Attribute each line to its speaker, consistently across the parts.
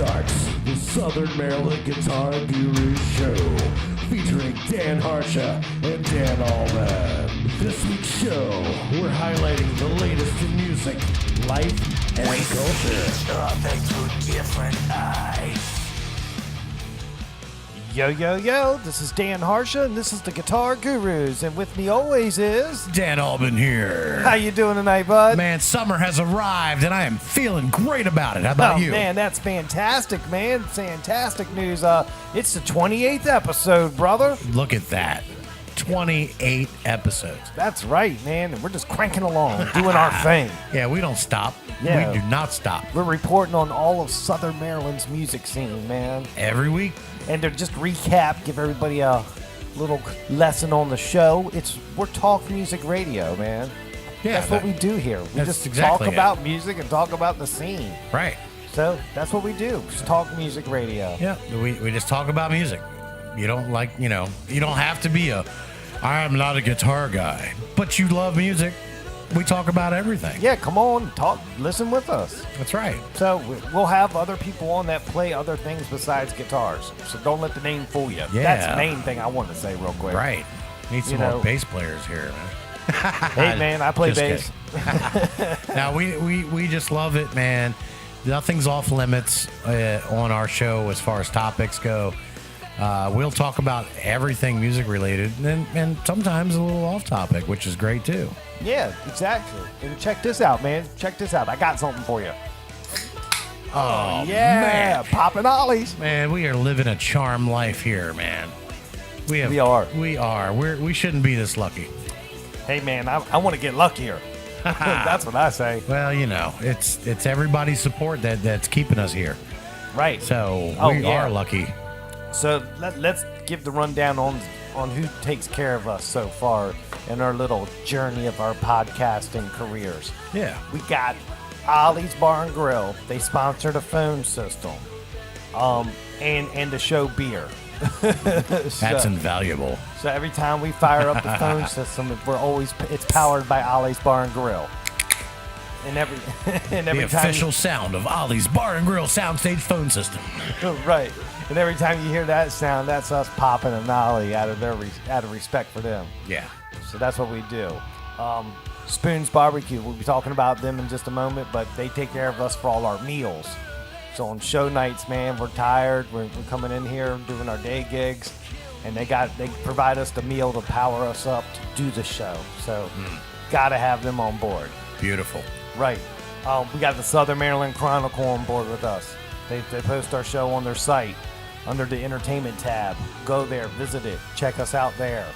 Speaker 1: starts the Southern Maryland Guitar Guru Show, featuring Dan Harsha and Dan Allman. This week's show, we're highlighting the latest in music, life, and culture.
Speaker 2: All things through different eyes.
Speaker 3: Yo, this is Dan Harsha, and this is the Guitar Gurus, and with me always is...
Speaker 4: Dan Allman here.
Speaker 3: How you doing tonight, bud?
Speaker 4: Man, summer has arrived, and I am feeling great about it. How about you?
Speaker 3: Man, that's fantastic, man. Fantastic news. It's the 28th episode, brother.
Speaker 4: Look at that. 28 episodes.
Speaker 3: That's right, man, and we're just cranking along, doing our thing.
Speaker 4: Yeah, we don't stop.
Speaker 3: Yeah.
Speaker 4: We do not stop.
Speaker 3: We're reporting on all of Southern Maryland's music scene, man.
Speaker 4: Every week.
Speaker 3: And to just recap, give everybody a little lesson on the show. We're talk music radio, man.
Speaker 4: Yeah,
Speaker 3: that's what we do here. We just
Speaker 4: exactly
Speaker 3: talk about music and talk about the scene.
Speaker 4: Right.
Speaker 3: So that's what we do. Just talk music radio.
Speaker 4: Yeah, we just talk about music. You don't you don't have to be I'm not a guitar guy, but you love music. We talk about everything.
Speaker 3: Yeah, come on, listen with us.
Speaker 4: That's right.
Speaker 3: So we'll have other people on that play other things besides guitars. So don't let the name fool you.
Speaker 4: Yeah.
Speaker 3: That's the main thing I want to say real quick.
Speaker 4: Right. Need some more bass players here, man.
Speaker 3: Hey, man, I play
Speaker 4: Just
Speaker 3: bass.
Speaker 4: Now, we just love it, man. Nothing's off limits on our show as far as topics go. We'll talk about everything music related and sometimes a little off topic, which is great too.
Speaker 3: Yeah, exactly. And check this out, man. Check this out. I got something for you.
Speaker 4: Oh,
Speaker 3: yeah,
Speaker 4: man.
Speaker 3: popping ollies.
Speaker 4: Man, we are living a charm life here, man. We are. We shouldn't be this lucky.
Speaker 3: Hey, man, I want to get luckier. That's what I say.
Speaker 4: Well, it's everybody's support that's keeping us here.
Speaker 3: Right.
Speaker 4: So we are lucky.
Speaker 3: So let's give the rundown on who takes care of us so far in our little journey of our podcasting careers.
Speaker 4: Yeah.
Speaker 3: We got Ollie's Bar and Grill. They sponsor the phone system, and the show beer.
Speaker 4: That's invaluable.
Speaker 3: So every time we fire up the phone system, it's powered by Ollie's Bar and Grill. And every
Speaker 4: the official sound of Ollie's Bar and Grill soundstage phone system.
Speaker 3: Right. And every time you hear that sound, that's us popping an Ollie out of respect for them.
Speaker 4: Yeah.
Speaker 3: So that's what we do. Spoon's Barbecue, we'll be talking about them in just a moment, but they take care of us for all our meals. So on show nights, man, we're tired. We're coming in here doing our day gigs, and they provide us the meal to power us up to do the show. So gotta have them on board.
Speaker 4: Beautiful.
Speaker 3: Right. We got the Southern Maryland Chronicle on board with us. They post our show on their site under the entertainment tab. Go there, visit it, check us out there.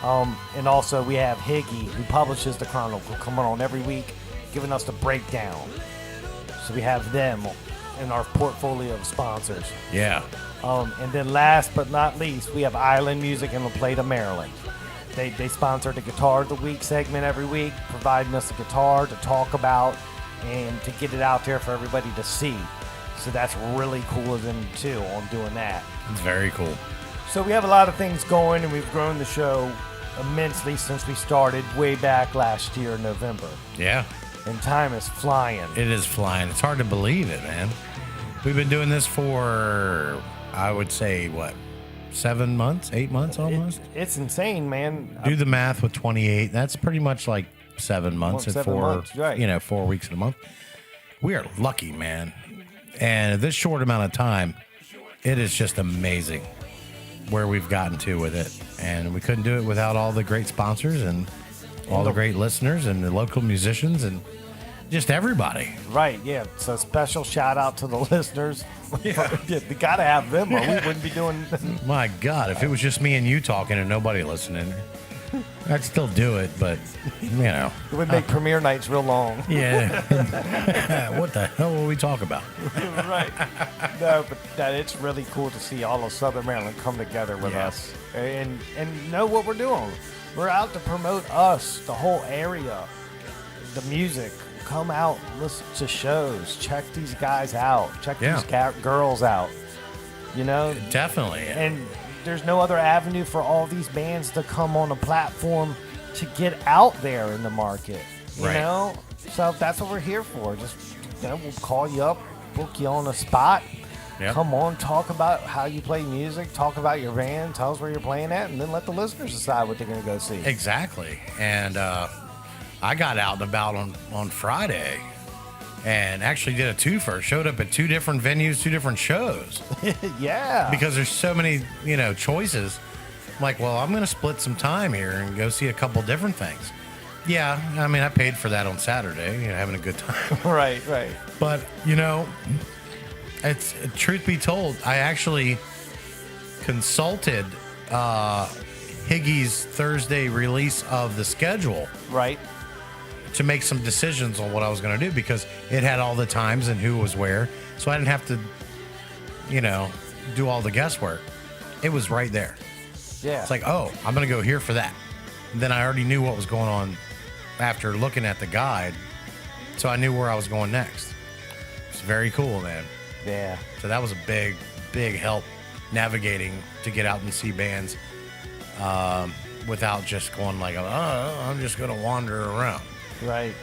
Speaker 3: And also we have Higgy, who publishes the Chronicle, coming on every week, giving us the breakdown. So we have them in our portfolio of sponsors.
Speaker 4: Yeah.
Speaker 3: And then last but not least, we have Island Music in LaPlata, Maryland. They sponsor the Guitar of the Week segment every week, providing us a guitar to talk about and to get it out there for everybody to see. So that's really cool of them, too, on doing that.
Speaker 4: It's very cool.
Speaker 3: So we have a lot of things going, and we've grown the show immensely since we started way back last year in November.
Speaker 4: Yeah.
Speaker 3: And time is flying.
Speaker 4: It is flying. It's hard to believe it, man. We've been doing this for, I would say, 7 months, 8 months almost?
Speaker 3: It's insane, man.
Speaker 4: Do the math with 28. That's pretty much like 7 months at
Speaker 3: 7 months, right.
Speaker 4: 4 weeks in a month. We are lucky, man. And at this short amount of time, it is just amazing where we've gotten to with it. And we couldn't do it without all the great sponsors and all the great listeners and the local musicians and just everybody.
Speaker 3: Right, yeah. So special shout out to the listeners. Yeah. We got to have them or we wouldn't be doing...
Speaker 4: My God, if it was just me and you talking and nobody listening, I'd still do it, but,
Speaker 3: It would make premiere nights real long.
Speaker 4: Yeah. What the hell will we talk about?
Speaker 3: Right. No, but it's really cool to see all of Southern Maryland come together with us and know what we're doing. We're out to promote us, the whole area, the music. Come out, listen to shows, check these guys out, check these girls out,
Speaker 4: Definitely.
Speaker 3: And there's no other avenue for all these bands to come on a platform to get out there in the market, you know? So that's what we're here for. Just, we'll call you up, book you on a spot,
Speaker 4: Yep.
Speaker 3: Come on, talk about how you play music, talk about your band, tell us where you're playing at, and then let the listeners decide what they're going to go see.
Speaker 4: Exactly. And I got out and about on Friday and actually did a twofer. Showed up at 2 different venues, 2 different shows.
Speaker 3: Yeah.
Speaker 4: Because there's so many, choices. I'm like, well, I'm going to split some time here and go see a couple different things. Yeah, I mean, I paid for that on Saturday, having a good time.
Speaker 3: Right.
Speaker 4: But, it's truth be told, I actually consulted Higgy's Thursday release of the schedule.
Speaker 3: Right.
Speaker 4: To make some decisions on what I was going to do because it had all the times and who was where. So I didn't have to, do all the guesswork. It was right there.
Speaker 3: Yeah.
Speaker 4: It's like, oh, I'm going to go here for that. And then I already knew what was going on after looking at the guide. So I knew where I was going next. It's very cool, man.
Speaker 3: Yeah.
Speaker 4: So that was a big, big help navigating to get out and see bands without just going like, oh, I'm just going to wander around.
Speaker 3: Right.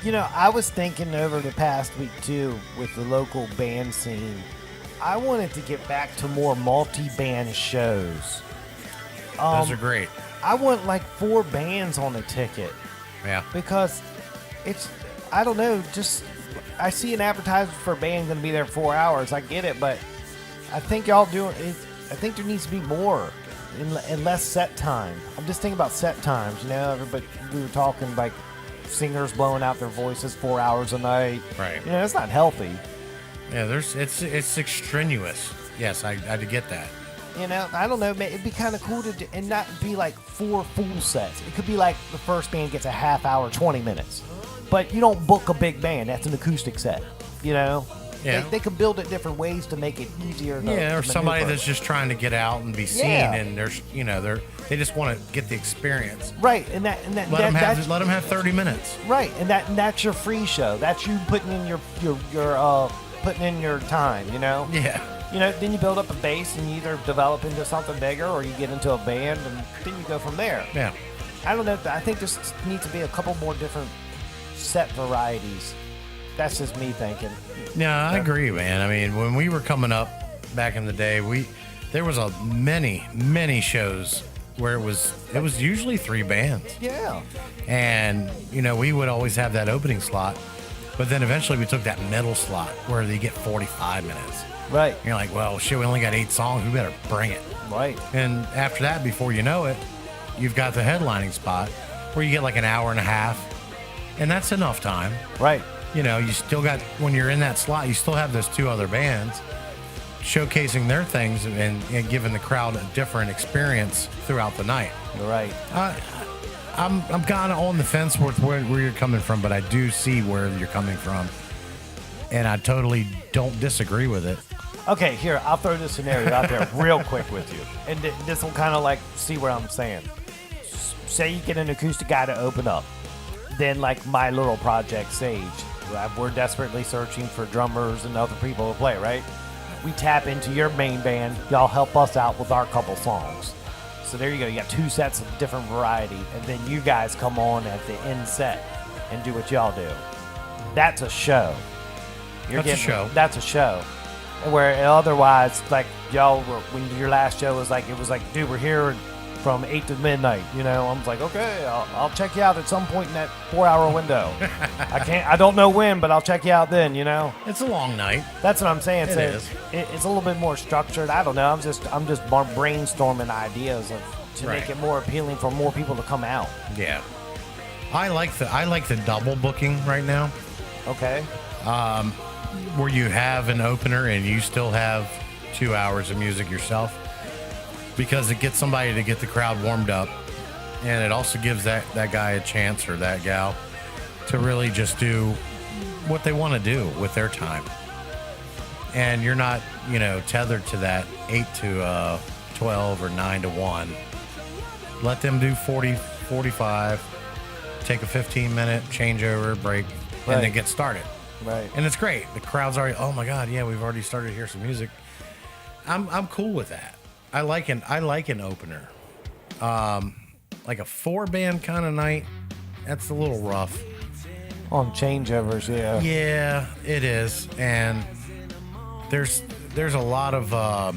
Speaker 4: Yeah.
Speaker 3: I was thinking over the past week too with the local band scene. I wanted to get back to more multi-band shows.
Speaker 4: Those are great.
Speaker 3: I want like 4 bands on a ticket.
Speaker 4: Yeah.
Speaker 3: Because I don't know, just I see an advertisement for a band going to be there 4 hours. I get it, but I think y'all doing it. I think there needs to be more and less set time. I'm just thinking about set times. Everybody, we were talking like singers blowing out their voices 4 hours a night.
Speaker 4: Right.
Speaker 3: It's not healthy.
Speaker 4: Yeah, it's extraneous. Yes, I get that.
Speaker 3: I don't know, man. It'd be kind of cool to and not be like 4 full sets. It could be like the first band gets a half hour, 20 minutes. But you don't book a big band. That's an acoustic set, Yeah. They could build it different ways to make it easier.
Speaker 4: Or somebody that's just trying to get out and be seen, and there's, they just want to get the experience.
Speaker 3: Right, and let them
Speaker 4: have 30 minutes.
Speaker 3: Right, and that's your free show. That's you putting in your putting in your time.
Speaker 4: Yeah.
Speaker 3: Then you build up a base and you either develop into something bigger or you get into a band and then you go from there.
Speaker 4: Yeah.
Speaker 3: I don't know. I think there needs to be a couple more different set varieties. That's just me thinking.
Speaker 4: Yeah, I agree, man. I mean, when we were coming up back in the day, there was many shows where it was usually 3 bands.
Speaker 3: Yeah.
Speaker 4: And, we would always have that opening slot, but then eventually we took that middle slot where they get 45 minutes.
Speaker 3: Right.
Speaker 4: And you're like, well, shit, we only got 8 songs. We better bring it.
Speaker 3: Right.
Speaker 4: And after that, before you know it, you've got the headlining spot where you get like an hour and a half, and that's enough time.
Speaker 3: Right.
Speaker 4: You still got, when you're in that slot, you still have those 2 other bands showcasing their things and giving the crowd a different experience throughout the night.
Speaker 3: Right.
Speaker 4: I'm kind of on the fence with where you're coming from, but I do see where you're coming from, and I totally don't disagree with it.
Speaker 3: Okay, here, I'll throw this scenario out there real quick with you. And this will kind of like see what I'm saying. Say you get an acoustic guy to open up. Then like my little project, Sage, we're desperately searching for drummers and other people to play, right? We tap into your main band. Y'all help us out with our couple songs. So there you go. You got 2 sets of different variety. And then you guys come on at the end set and do what y'all do. That's a show.
Speaker 4: That's a show.
Speaker 3: That's a show. Where otherwise, like y'all, when your last show was like, dude, we're here from 8 to midnight. I was like, okay, I'll check you out at some point in that 4-hour window. I don't know when, but I'll check you out then.
Speaker 4: It's a long night.
Speaker 3: That's what I'm saying.
Speaker 4: It is.
Speaker 3: It's a little bit more structured. I don't know. I'm just brainstorming ideas to make it more appealing for more people to come out.
Speaker 4: Yeah. I like the double booking right now.
Speaker 3: Okay.
Speaker 4: Where you have an opener and you still have 2 hours of music yourself, because it gets somebody to get the crowd warmed up, and it also gives that guy a chance, or that gal, to really just do what they want to do with their time. And you're not, tethered to that 8 to 12 or 9 to 1. Let them do 40, 45, take a 15-minute changeover, break, and then get started.
Speaker 3: Right.
Speaker 4: And it's great. The crowd's already, oh my God, yeah, we've already started to hear some music. I'm cool with that. I like an opener. Like a 4-band kind of night, that's a little rough.
Speaker 3: On changeovers, yeah.
Speaker 4: Yeah, it is. And there's there's a lot of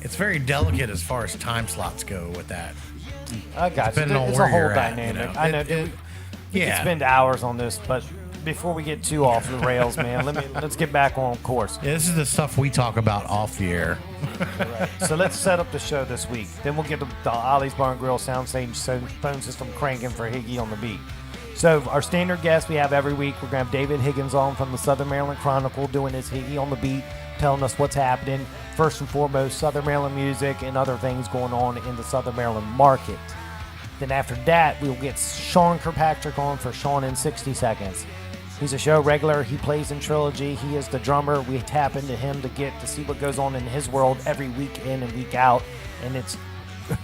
Speaker 4: it's very delicate as far as time slots go with that.
Speaker 3: I got you.
Speaker 4: Depending on
Speaker 3: It's
Speaker 4: where
Speaker 3: a whole
Speaker 4: you're at,
Speaker 3: dynamic.
Speaker 4: you know.
Speaker 3: I know. We could spend hours on this, but before we get too off the rails, man, let's get back on course.
Speaker 4: Yeah, this is the stuff we talk about off the air.
Speaker 3: Right. So let's set up the show this week. Then we'll get the Ollie's Bar and Grill soundstage phone system cranking for Higgy on the beat. So our standard guest we have every week, we're going to have David Higgins on from the Southern Maryland Chronicle doing his Higgy on the beat, telling us what's happening. First and foremost, Southern Maryland music and other things going on in the Southern Maryland market. Then after that, we'll get Sean Kirkpatrick on for Sean in 60 Seconds. He's a show regular. He plays in Trilogy. He is the drummer. We tap into him to see what goes on in his world every week in and week out. And it's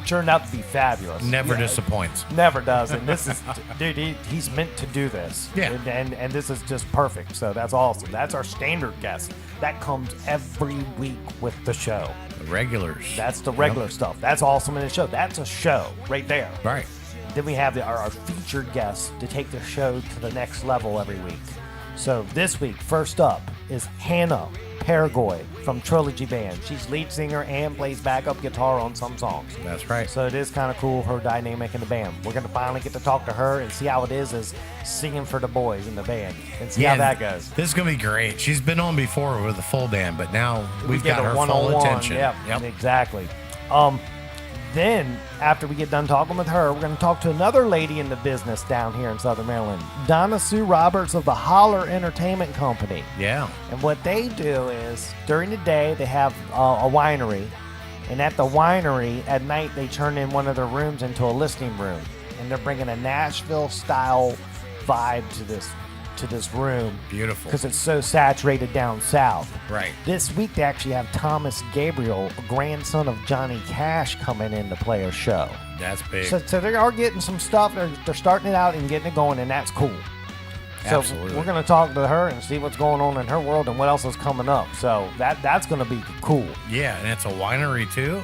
Speaker 3: turned out to be fabulous.
Speaker 4: Never disappoints.
Speaker 3: Never does. And this is, dude, he's meant to do this.
Speaker 4: Yeah.
Speaker 3: And this is just perfect. So that's awesome. That's our standard guest. That comes every week with the show.
Speaker 4: The regulars.
Speaker 3: That's the regular stuff. That's awesome in the show. That's a show right there.
Speaker 4: Right.
Speaker 3: Then we have our featured guests to take the show to the next level every week. So this week, first up is Hannah Peregoy from Trilogy Band. She's lead singer and plays backup guitar on some songs.
Speaker 4: That's right.
Speaker 3: So it is kind of cool, her dynamic in the band. We're going to finally get to talk to her and see how it is singing for the boys in the band and see how that goes.
Speaker 4: This is going to be great. She's been on before with a full band, but now we've
Speaker 3: get
Speaker 4: got her full
Speaker 3: one-on-one.
Speaker 4: attention.
Speaker 3: Yep, exactly. Then, after we get done talking with her, we're going to talk to another lady in the business down here in Southern Maryland, Donna Sue Roberts of the Hollar Entertainment Company.
Speaker 4: Yeah.
Speaker 3: And what they do is, during the day, they have a winery. And at the winery, at night, they turn in one of their rooms into a listening room. And they're bringing a Nashville-style vibe to this room.
Speaker 4: Beautiful.
Speaker 3: Because it's so saturated down south.
Speaker 4: Right.
Speaker 3: This week they actually have Thomas Gabriel, a grandson of Johnny Cash, coming in to play a show.
Speaker 4: That's big.
Speaker 3: So they are getting some stuff. They're starting it out and getting it going, and that's cool. So
Speaker 4: Absolutely.
Speaker 3: we're going to talk to her and see what's going on in her world and what else is coming up. So that's going to be cool.
Speaker 4: Yeah, and it's a winery too.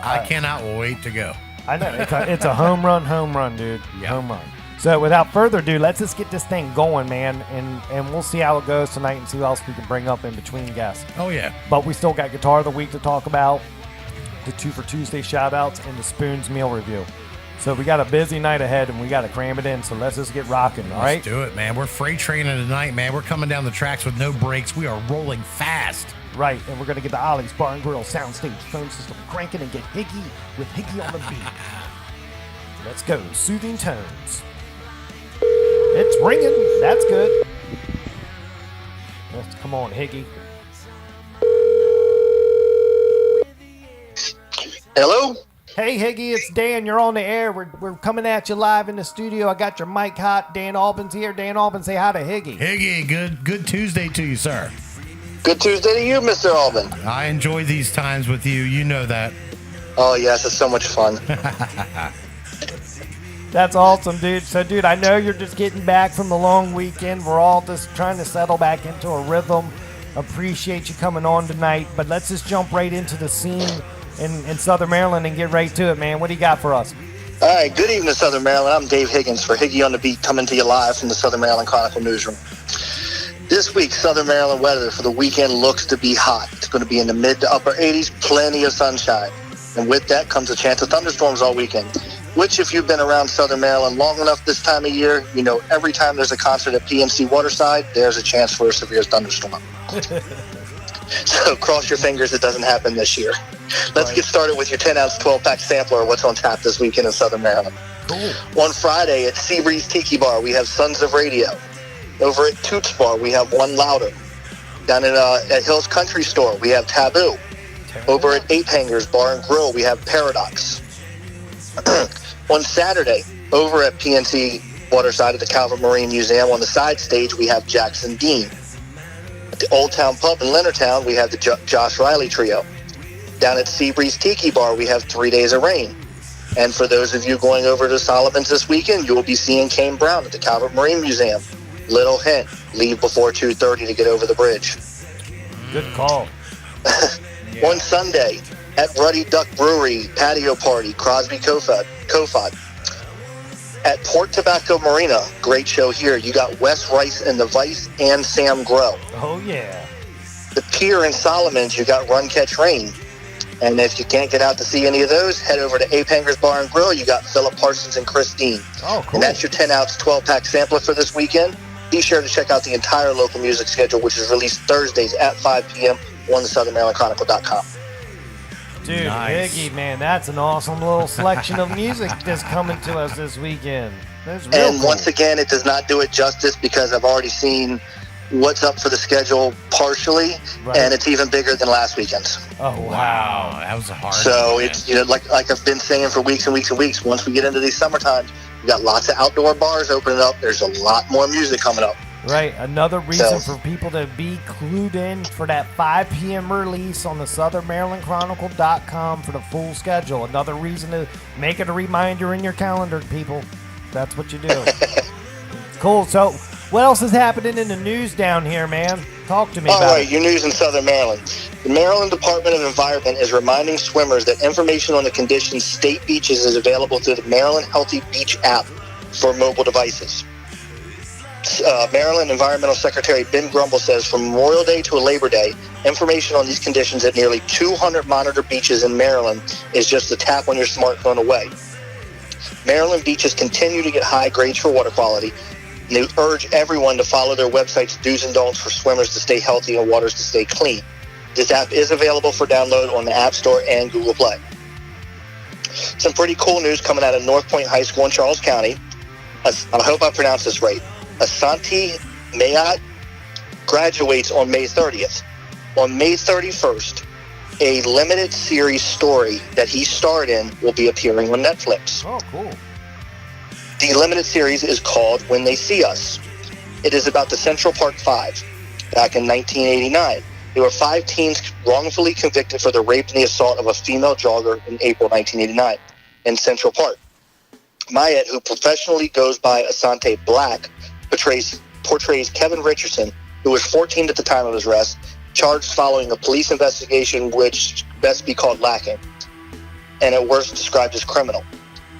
Speaker 4: I cannot wait to go.
Speaker 3: I know. It's a home run, dude.
Speaker 4: Yeah.
Speaker 3: Home run. So without further ado, let's just get this thing going, man, and we'll see how it goes tonight and see what else we can bring up in between guests.
Speaker 4: Oh, yeah.
Speaker 3: But we still got Guitar of the Week to talk about, the 2 for Tuesday shout-outs, and the Spoons meal review. So we got a busy night ahead, and we got to cram it in, so let's just get rocking, all right?
Speaker 4: Let's do it, man. We're freight training tonight, man. We're coming down the tracks with no brakes. We are rolling fast.
Speaker 3: Right, and we're going to get the Ollie's Bar and Grill soundstage phone system cranking and get Higgy with Higgy on the beat. Let's go. Soothing tones. It's ringing. That's good. Come on, Higgy.
Speaker 5: Hello?
Speaker 3: Hey, Higgy, it's Dan. You're on the air. We're coming at you live in the studio. I got your mic hot. Dan Albin's here. Dan Albin, say hi to Higgy.
Speaker 4: Higgy, good Tuesday to you, sir.
Speaker 5: Good Tuesday to you, Mr. Albin.
Speaker 4: I enjoy these times with you. You know that.
Speaker 5: Oh, yes, it's so much fun.
Speaker 3: That's awesome, dude. So, dude, I know you're just getting back from the long weekend. We're all just trying to settle back into a rhythm. Appreciate you coming on tonight. But let's just jump right into the scene in Southern Maryland and get right to it, man. What do you got for us?
Speaker 5: All right, good evening, Southern Maryland. I'm Dave Higgins for Higgy on the Beat, coming to you live from the Southern Maryland Chronicle newsroom. This week, Southern Maryland weather for the weekend looks to be hot. It's going to be in the mid to upper 80s, plenty of sunshine. And with that comes a chance of thunderstorms all weekend, which, if you've been around Southern Maryland long enough this time of year, you know every time there's a concert at PNC Waterside, there's a chance for a severe thunderstorm. So cross your fingers it doesn't happen this year. Let's get started with your 10-ounce 12-pack sampler of what's on tap this weekend in Southern Maryland.
Speaker 3: Cool.
Speaker 5: On Friday at Seabreeze Tiki Bar, we have Sons of Radio. Over at Toots Bar, we have One Louder. Down at Hills Country Store, we have Taboo. Over at Ape Hangers Bar and Grill, we have Paradox. On Saturday, over at PNC Waterside at the Calvert Marine Museum, on the side stage, we have Jackson Dean. At the Old Town Pub in Leonardtown, we have the Josh Riley Trio. Down at Seabreeze Tiki Bar, we have 3 Days of Rain. And for those of you going over to Solomon's this weekend, you will be seeing Kane Brown at the Calvert Marine Museum. Little hint, leave before 2:30 to get over the bridge.
Speaker 3: Good call.
Speaker 5: On Sunday, at Ruddy Duck Brewery, Patio Party, Crosby Kofod. At Port Tobacco Marina, great show here. You got Wes Rice and the Vice and Sam Grow.
Speaker 3: Oh, yeah.
Speaker 5: The Pier in Solomons, you got Run Catch Rain. And if you can't get out to see any of those, head over to Ape Hangers Bar and Grill. You got Philip Parsons and Christine.
Speaker 3: Oh, cool.
Speaker 5: And that's your 10-ounce, 12-pack sampler for this weekend. Be sure to check out the entire local music schedule, which is released Thursdays at 5 p.m. on the SouthernMarylandChronicle.com.
Speaker 3: Dude,
Speaker 4: Nice.
Speaker 3: Higgy, man, that's an awesome little selection of music that's coming to us this weekend. That's real
Speaker 5: And
Speaker 3: cool.
Speaker 5: once again, it does not do it justice because I've already seen what's up for the schedule partially,
Speaker 3: Right.
Speaker 5: and it's even bigger than last weekend's.
Speaker 3: Oh,
Speaker 4: Wow, that was a hard
Speaker 5: So
Speaker 4: one,
Speaker 5: it's, like I've been saying for weeks and weeks and weeks, once we get into these summer times, we got lots of outdoor bars opening up. There's a lot more music coming up.
Speaker 3: Right, another reason
Speaker 5: So-
Speaker 3: for people to be clued in for that 5 p.m. release on the SouthernMarylandChronicle.com for the full schedule. Another reason to make it a reminder in your calendar, people. That's what you do. Cool. So, what else is happening in the news down here, man? Talk to me
Speaker 5: All
Speaker 3: about
Speaker 5: right,
Speaker 3: it.
Speaker 5: your news in Southern Maryland. The Maryland Department of Environment is reminding swimmers that information on the conditions state beaches is available through the Maryland Healthy Beach app for mobile devices. Maryland Environmental Secretary Ben Grumble says from Memorial Day to Labor Day, information on these conditions at nearly 200 monitored beaches in Maryland is just a tap on your smartphone away. Maryland beaches continue to get high grades for water quality, and they urge everyone to follow their website's do's and don'ts for swimmers to stay healthy and waters to stay clean. This app is available for download on the App Store and Google Play. Some pretty cool news coming out of North Point High School in Charles County. I hope I pronounced this right. Asante Mayat graduates on May 30th. On May 31st, a limited series story that he starred in will be appearing on Netflix.
Speaker 3: Oh, cool.
Speaker 5: The limited series is called When They See Us. It is about the Central Park Five. Back in 1989, there were 5 teens wrongfully convicted for the rape and the assault of a female jogger in April 1989 in Central Park. Mayat, who professionally goes by Asante Black, portrays Kevin Richardson, who was 14 at the time of his arrest, charged following a police investigation which best be called lacking, and at worst described as criminal.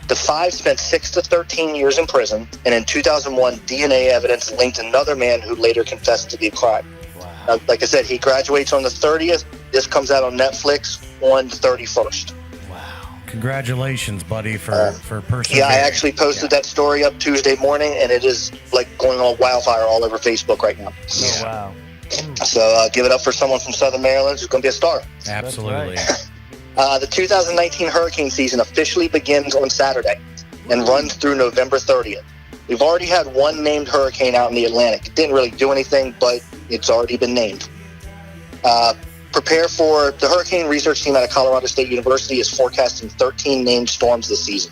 Speaker 5: The 5 spent 6 to 13 years in prison, and in 2001, DNA evidence linked another man who later confessed to the crime.
Speaker 3: Wow.
Speaker 5: Like I said, he graduates on the 30th. This comes out on Netflix on the 31st.
Speaker 3: Wow.
Speaker 4: Congratulations, buddy, for persevering.
Speaker 5: Yeah, I actually posted that story up Tuesday morning, and it is like going on wildfire all over Facebook right now.
Speaker 3: Oh, wow.
Speaker 5: So give it up for someone from Southern Maryland who's going to be a star.
Speaker 4: Absolutely.
Speaker 5: The 2019 hurricane season officially begins on Saturday and runs through November 30th. We've already had one named hurricane out in the Atlantic. It didn't really do anything, but it's already been named. Prepare for the hurricane research team out of Colorado State University is forecasting 13 named storms this season.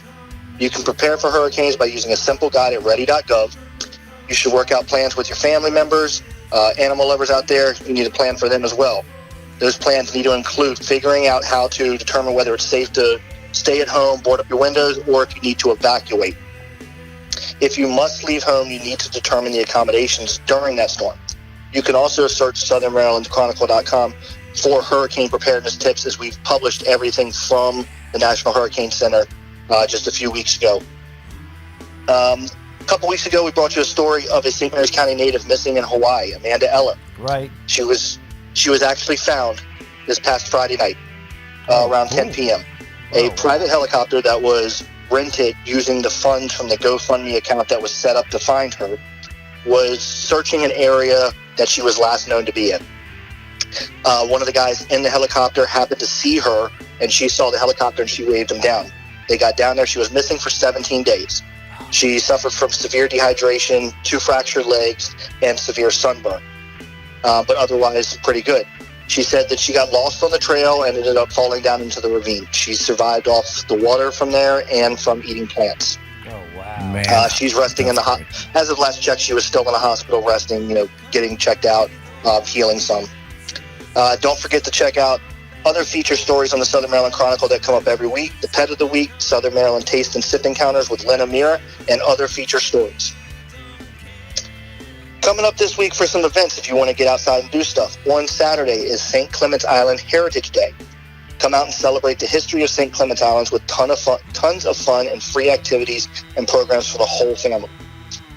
Speaker 5: You can prepare for hurricanes by using a simple guide at ready.gov. You should work out plans with your family members, animal lovers out there. You need a plan for them as well. Those plans need to include figuring out how to determine whether it's safe to stay at home, board up your windows, or if you need to evacuate. If you must leave home, you need to determine the accommodations during that storm. You can also search SouthernMarylandChronicle.com for hurricane preparedness tips, as we've published everything from the National Hurricane Center just a few weeks ago. A couple weeks ago, we brought you a story of a St. Mary's County native missing in Hawaii, Amanda Eller.
Speaker 3: Right.
Speaker 5: She was actually found this past Friday night around 10 p.m. A private helicopter that was rented using the funds from the GoFundMe account that was set up to find her was searching an area that she was last known to be in. One of the guys in the helicopter happened to see her, and she saw the helicopter and she waved him down. They got down there. She was missing for 17 days. She suffered from severe dehydration, 2 fractured legs, and severe sunburn. But otherwise pretty good. She said that she got lost on the trail and ended up falling down into the ravine. She survived off the water from there and from eating plants.
Speaker 3: Oh, wow.
Speaker 4: Man,
Speaker 5: She's resting in the as of last check, she was still in the hospital resting, getting checked out, healing some. Don't forget to check out other feature stories on the Southern Maryland Chronicle that come up every week. The Pet of the Week, Southern Maryland Taste and Sip Encounters with Lynn Amira, and other feature stories. Coming up this week for some events if you want to get outside and do stuff. On Saturday is St. Clements Island Heritage Day. Come out and celebrate the history of St. Clements Islands with tons of fun and free activities and programs for the whole family.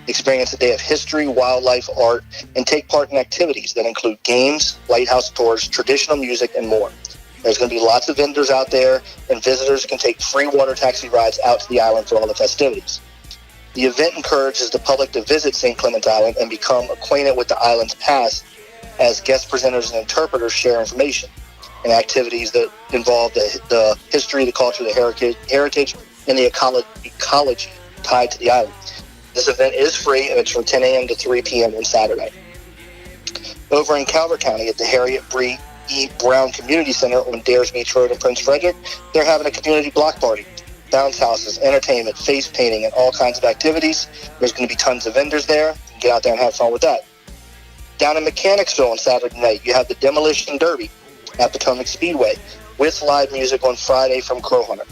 Speaker 5: Experience a day of history, wildlife, art, and take part in activities that include games, lighthouse tours, traditional music, and more. There's going to be lots of vendors out there, and visitors can take free water taxi rides out to the island for all the festivities. The event encourages the public to visit St. Clement Island and become acquainted with the island's past as guest presenters and interpreters share information and activities that involve the history, the culture, the heritage, and the ecology tied to the island. This event is free, and it's from 10 a.m. to 3 p.m. on Saturday. Over in Calvert County at the Harriet Bree E. Brown Community Center on Dares Beach Road in Prince Frederick, they're having a community block party. Bounce houses, entertainment, face painting, and all kinds of activities. There's going to be tons of vendors there. You can get out there and have fun with that. Down in Mechanicsville on Saturday night, you have the Demolition Derby at Potomac Speedway with live music on Friday from Crow Hunter.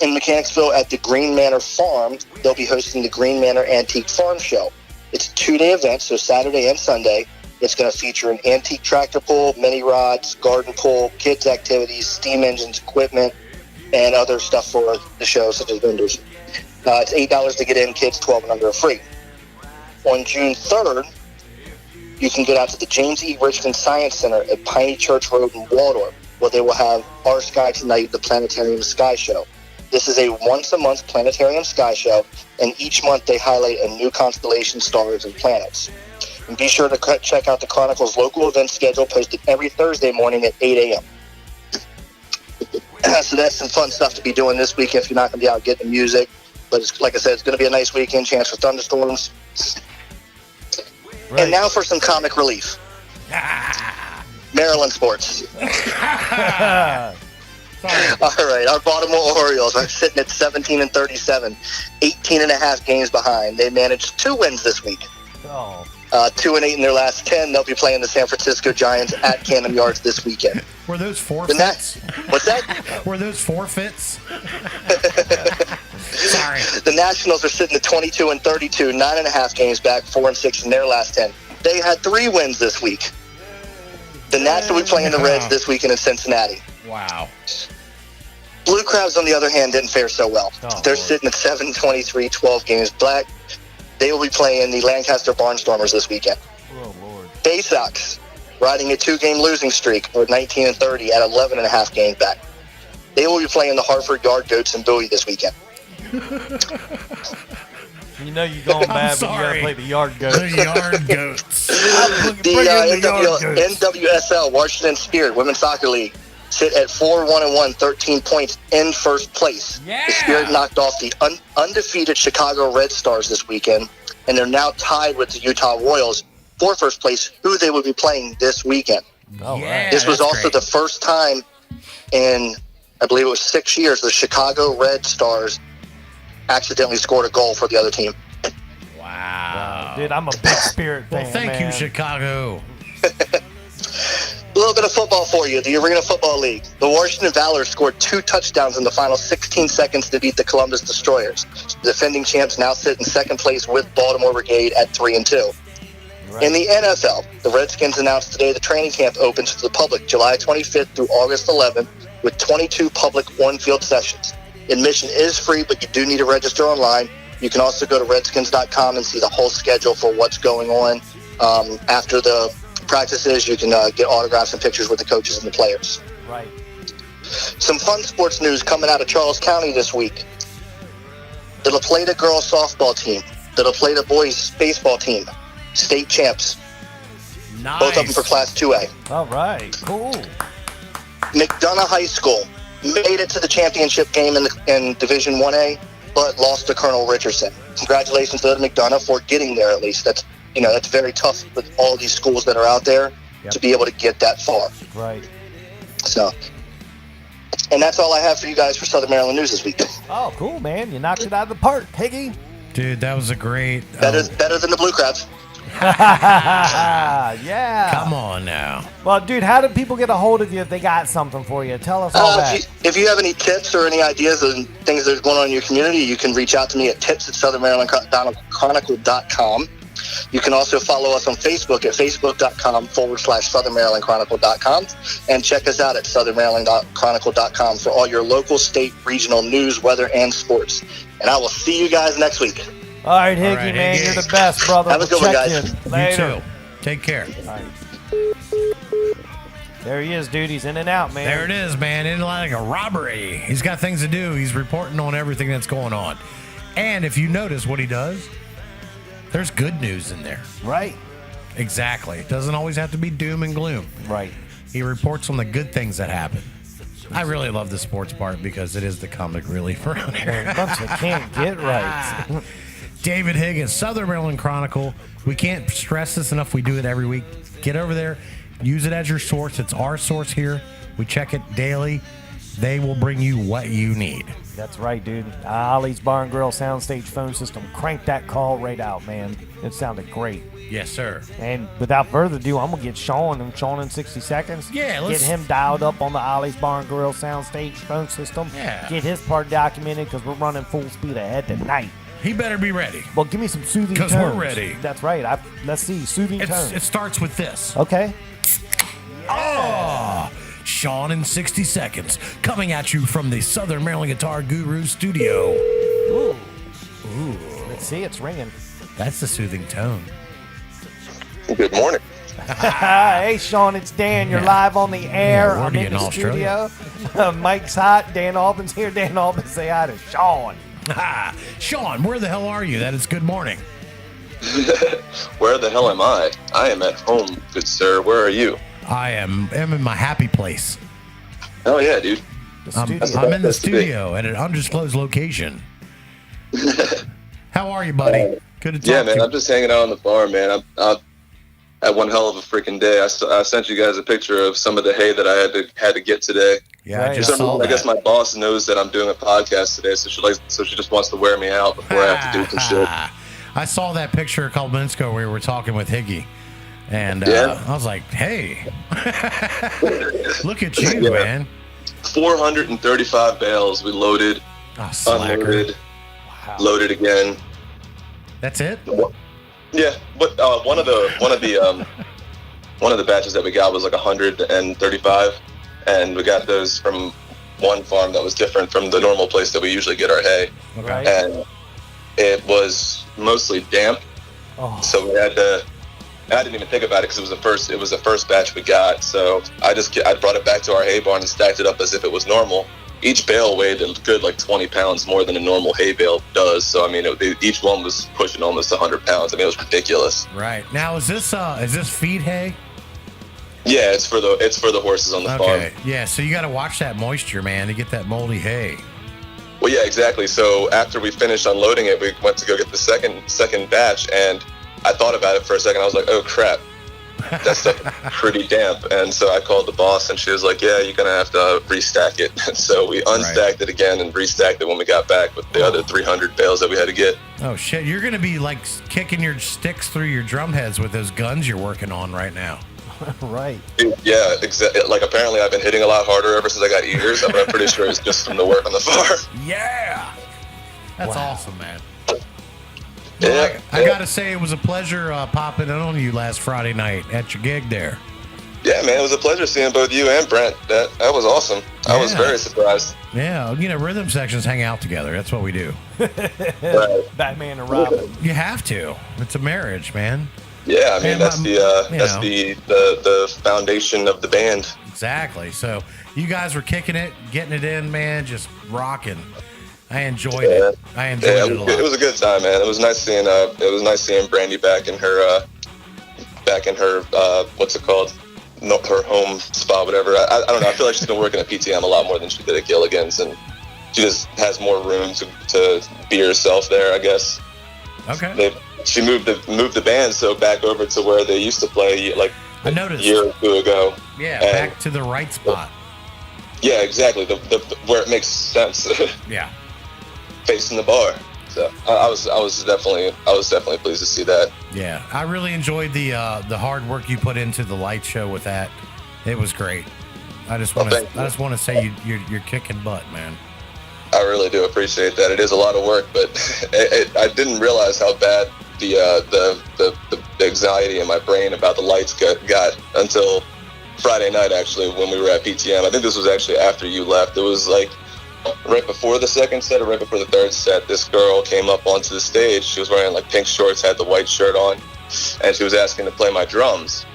Speaker 5: In Mechanicsville at the Green Manor Farm, they'll be hosting the Green Manor Antique Farm Show. It's a 2-day event, so Saturday and Sunday. It's going to feature an antique tractor pull, mini rods, garden pull, kids activities, steam engines, equipment, and other stuff for the show, such as vendors. It's $8 to get in. Kids 12 and under are free. On June 3rd, you can get out to the James E. Richmond Science Center at Piney Church Road in Waldorf, where they will have Our Sky Tonight, the Planetarium Sky Show. This is a once-a-month planetarium sky show, and each month they highlight a new constellation, stars, and planets. And be sure to check out the Chronicle's local event schedule, posted every Thursday morning at 8 a.m. So that's some fun stuff to be doing this weekend if you're not going to be out getting music. But it's, like I said, it's going to be a nice weekend, chance for thunderstorms. Right. And now for some comic relief. Maryland sports. All right, our Baltimore Orioles are sitting at 17-37, 18.5 games behind. They managed 2 wins this week. 2-8 in their last 10. They'll be playing the San Francisco Giants at Camden Yards this weekend.
Speaker 4: Were those forfeits?
Speaker 5: What's that?
Speaker 4: Were those forfeits? Sorry.
Speaker 5: The Nationals are sitting at 22-32, 9.5 games back, 4-6 in their last 10. They had 3 wins this week. The Nats will be playing the Reds this weekend in Cincinnati.
Speaker 4: Wow.
Speaker 5: Blue Crabs, on the other hand, didn't fare so well. They're sitting at 7-23, 12 games back. They will be playing the Lancaster Barnstormers this weekend.
Speaker 3: Oh, Lord.
Speaker 5: Bay Sox, riding a 2-game losing streak, are 19-30 at 11.5 games back. They will be playing the Hartford Yard Goats in Bowie this weekend.
Speaker 3: You know you're going bad when you got to play the Yard Goats.
Speaker 4: The Yard Goats.
Speaker 5: The NWSL, Washington Spirit, Women's Soccer League, sit at 4-1-1, 13 points in first place.
Speaker 3: Yeah.
Speaker 5: The Spirit knocked off the undefeated Chicago Red Stars this weekend, and they're now tied with the Utah Royals for first place, who they will be playing this weekend.
Speaker 3: Oh, yeah,
Speaker 5: this was also the first time in, I believe it was 6 years, the Chicago Red Stars accidentally scored a goal for the other team.
Speaker 4: Wow.
Speaker 3: Dude, I'm a big Spirit fan.
Speaker 4: Well, thank you, Chicago.
Speaker 5: A little bit of football for you. The Arena Football League. The Washington Valor scored 2 touchdowns in the final 16 seconds to beat the Columbus Destroyers. The defending champs now sit in second place with Baltimore Brigade at 3-2. Right. In the NFL, the Redskins announced today the training camp opens to the public July 25th through August 11th with 22 public on-field sessions. Admission is free, but you do need to register online. You can also go to redskins.com and see the whole schedule for what's going on. After the practices, you can get autographs and pictures with the coaches and the players.
Speaker 3: Right.
Speaker 5: Some fun sports news coming out of Charles County this week. The LaPlata girls softball team, the LaPlata boys baseball team, state champs.
Speaker 4: Nice.
Speaker 5: Both of them for Class 2A.
Speaker 3: All right. Cool.
Speaker 5: McDonough High School made it to the championship game in Division 1A, but lost to Colonel Richardson. Congratulations to McDonough for getting there at least. That's very tough with all these schools that are out there to be able to get that far.
Speaker 3: Right.
Speaker 5: So, and that's all I have for you guys for Southern Maryland News this week.
Speaker 3: Oh, cool, man. You knocked it out of the park, Higgy.
Speaker 4: Dude, that was a great...
Speaker 5: Better than the Blue Crabs.
Speaker 3: Yeah.
Speaker 4: Come on now.
Speaker 3: Well, dude, how do people get a hold of you if they got something for you? Tell us all that.
Speaker 5: If you have any tips or any ideas and things that are going on in your community, you can reach out to me at tips@southernmarylandchronicle.com. You can also follow us on Facebook at facebook.com/southernmarylandchronicle.com and check us out at southernmarylandchronicle.com for all your local, state, regional news, weather, and sports. And I will see you guys next week.
Speaker 3: All right, Higgy,
Speaker 4: All right,
Speaker 3: man,
Speaker 4: Higgy.
Speaker 3: you're the best, brother.
Speaker 5: Have a good one, guys.
Speaker 3: You
Speaker 4: You
Speaker 3: later.
Speaker 4: too. Take care.
Speaker 3: All right. There he is, dude. He's in and out, man.
Speaker 4: There it is, man. In like a robbery. He's got things to do. He's reporting on everything that's going on. And if you notice what he does, there's good news in there.
Speaker 3: Right.
Speaker 4: Exactly. It doesn't always have to be doom and gloom.
Speaker 3: Right.
Speaker 4: He reports on the good things that happen. I really love the sports part because it is the comic relief around here.
Speaker 3: A bunch of can't get right.
Speaker 4: David Higgins, Southern Maryland Chronicle. We can't stress this enough. We do it every week. Get over there. Use it as your source. It's our source here. We check it daily. They will bring you what you need.
Speaker 3: That's right, dude. Ollie's Bar and Grill soundstage phone system. Crank that call right out, man. It sounded great.
Speaker 4: Yes, sir.
Speaker 3: And without further ado, I'm going to get Sean in 60 seconds.
Speaker 4: Yeah,
Speaker 3: Get
Speaker 4: let's-
Speaker 3: him dialed up on the Ollie's Bar and Grill soundstage phone system.
Speaker 4: Yeah.
Speaker 3: Get his part documented because we're running full speed ahead tonight.
Speaker 4: He better be ready.
Speaker 3: Well, give me some soothing tones.
Speaker 4: 'Cause we're ready.
Speaker 3: That's right. Let's see. Soothing tones.
Speaker 4: It starts with this.
Speaker 3: Okay.
Speaker 4: Oh, Sean in 60 seconds, coming at you from the Southern Maryland Guitar Guru studio.
Speaker 3: Ooh. Let's see. It's ringing.
Speaker 4: That's the soothing tone.
Speaker 5: Good morning.
Speaker 3: Hey, Sean, it's Dan. You're live on the air.
Speaker 4: Yeah, where
Speaker 3: I'm
Speaker 4: are you
Speaker 3: in
Speaker 4: in
Speaker 3: the
Speaker 4: Australia?
Speaker 3: studio. Mike's hot. Dan Albin's here. Dan Albin, say hi to Sean.
Speaker 4: Sean, where the hell are you? That is good morning.
Speaker 6: Where the hell am I? I am at home, good sir. Where are you?
Speaker 4: I am in my happy place.
Speaker 6: Oh yeah, dude.
Speaker 3: The
Speaker 4: I'm
Speaker 3: studio.
Speaker 4: in the
Speaker 6: That's the big-
Speaker 4: studio at an undisclosed location. How are you, buddy? Good to talk
Speaker 6: Yeah,
Speaker 4: to
Speaker 6: man.
Speaker 4: you.
Speaker 6: I'm just hanging out on the farm, man. I had one hell of a freaking day. I sent you guys a picture of some of the hay that I had to get today.
Speaker 4: Yeah,
Speaker 3: Right.
Speaker 4: I
Speaker 6: For
Speaker 4: just
Speaker 6: some
Speaker 4: saw
Speaker 6: reason,
Speaker 4: that.
Speaker 6: I guess my boss knows that I'm doing a podcast today, so she just wants to wear me out before I have to do some shit.
Speaker 4: I saw that picture a couple minutes ago where we were talking with Higgy. And
Speaker 6: Yeah.
Speaker 4: I was like, hey, look at you,
Speaker 6: Yeah.
Speaker 4: man.
Speaker 6: 435 bales we loaded,
Speaker 4: Oh, slacker.
Speaker 6: unloaded,
Speaker 3: Wow.
Speaker 6: loaded again.
Speaker 4: That's it?
Speaker 6: Yeah, but one of the batches that we got was like 135, and we got those from one farm that was different from the normal place that we usually get our hay,
Speaker 3: Right.
Speaker 6: and it was mostly damp,
Speaker 3: Oh,
Speaker 6: so we had to. I didn't even think about it because it was the first batch we got. So I brought it back to our hay barn and stacked it up as if it was normal. Each bale weighed a good like 20 pounds more than a normal hay bale does. So I mean, each one was pushing almost 100 pounds. I mean, it was ridiculous.
Speaker 4: Right. Now, is this feed hay?
Speaker 6: Yeah, it's for the horses on the farm.
Speaker 4: Okay. Yeah, so you got to watch that moisture, man, to get that moldy hay.
Speaker 6: Well, yeah, exactly. So after we finished unloading it, we went to go get the second batch, and I thought about it for a second. I was like, oh crap, that stuff is pretty damp. And so I called the boss, and she was like, yeah, you're gonna have to restack it. And so we unstacked it again and restacked it when we got back with the other 300 bales that we had to get.
Speaker 4: Oh, shit. You're going to be like kicking your sticks through your drum heads with those guns you're working on right now.
Speaker 3: right.
Speaker 6: Yeah, exactly. Like apparently I've been hitting a lot harder ever since I got ears, but I'm pretty sure it's just from the work on the farm.
Speaker 4: Yeah. That's
Speaker 3: Wow.
Speaker 4: awesome, man.
Speaker 6: Yeah,
Speaker 4: I got to say, it was a pleasure popping in on you last Friday night at your gig there.
Speaker 6: Yeah, man, it was a pleasure seeing both you and Brent. That was awesome. I was
Speaker 4: Yeah.
Speaker 6: very surprised.
Speaker 4: Yeah, rhythm sections hang out together. That's what we do.
Speaker 6: Right.
Speaker 3: Batman and Robin.
Speaker 4: You have to. It's a marriage, man.
Speaker 6: Yeah, I mean
Speaker 4: And
Speaker 6: that's
Speaker 4: my-
Speaker 6: the foundation of the band.
Speaker 4: Exactly. So you guys were kicking it, getting it in, man, just rocking. I enjoyed it. I enjoyed
Speaker 6: Yeah,
Speaker 4: it a lot.
Speaker 6: it was a good time, man. It was nice seeing Brandy back in her what's it called? No, her home spot, whatever. I don't know. I feel like she's been working at PTM a lot more than she did at Gilligan's, and she just has more room to be herself there, I guess.
Speaker 4: Okay.
Speaker 6: She moved the band so back over to where they used to play like
Speaker 4: I
Speaker 6: a
Speaker 4: noticed.
Speaker 6: year or two ago.
Speaker 4: Yeah,
Speaker 6: And-
Speaker 4: back to the right spot.
Speaker 6: Yeah, exactly. The where it makes sense,
Speaker 4: Yeah.
Speaker 6: facing the bar. So I was definitely pleased to see that.
Speaker 4: Yeah. I really enjoyed the hard work you put into the light show with that. It was great. I just want
Speaker 6: thank you.
Speaker 4: to say you're kicking butt, man.
Speaker 6: I really do appreciate that. It is a lot of work, but I didn't realize how bad the anxiety in my brain about the lights got until Friday night, actually, when we were at PTM. I think this was actually after you left. It was like right before the second set or right before the third set, this girl came up onto the stage. She was wearing like pink shorts, had the white shirt on, and she was asking to play my drums.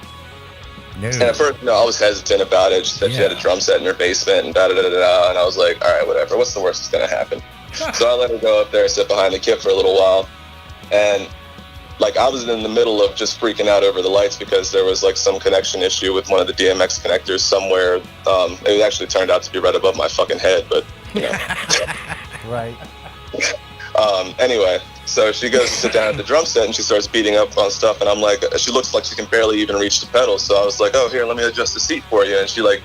Speaker 4: No.
Speaker 6: And at first, I was hesitant about it. She said she had a drum set in her basement and da-da-da-da-da. And I was like, all right, whatever. What's the worst that's going to happen? So I let her go up there and sit behind the kit for a little while. And, like, I was in the middle of just freaking out over the lights because there was, like, some connection issue with one of the DMX connectors somewhere. It actually turned out to be right above my fucking head, but, you know.
Speaker 3: Right.
Speaker 6: Anyway, so she goes to sit down at the drum set and she starts beating up on stuff, and I'm like, she looks like she can barely even reach the pedals. So I was like, oh, here, let me adjust the seat for you. And she like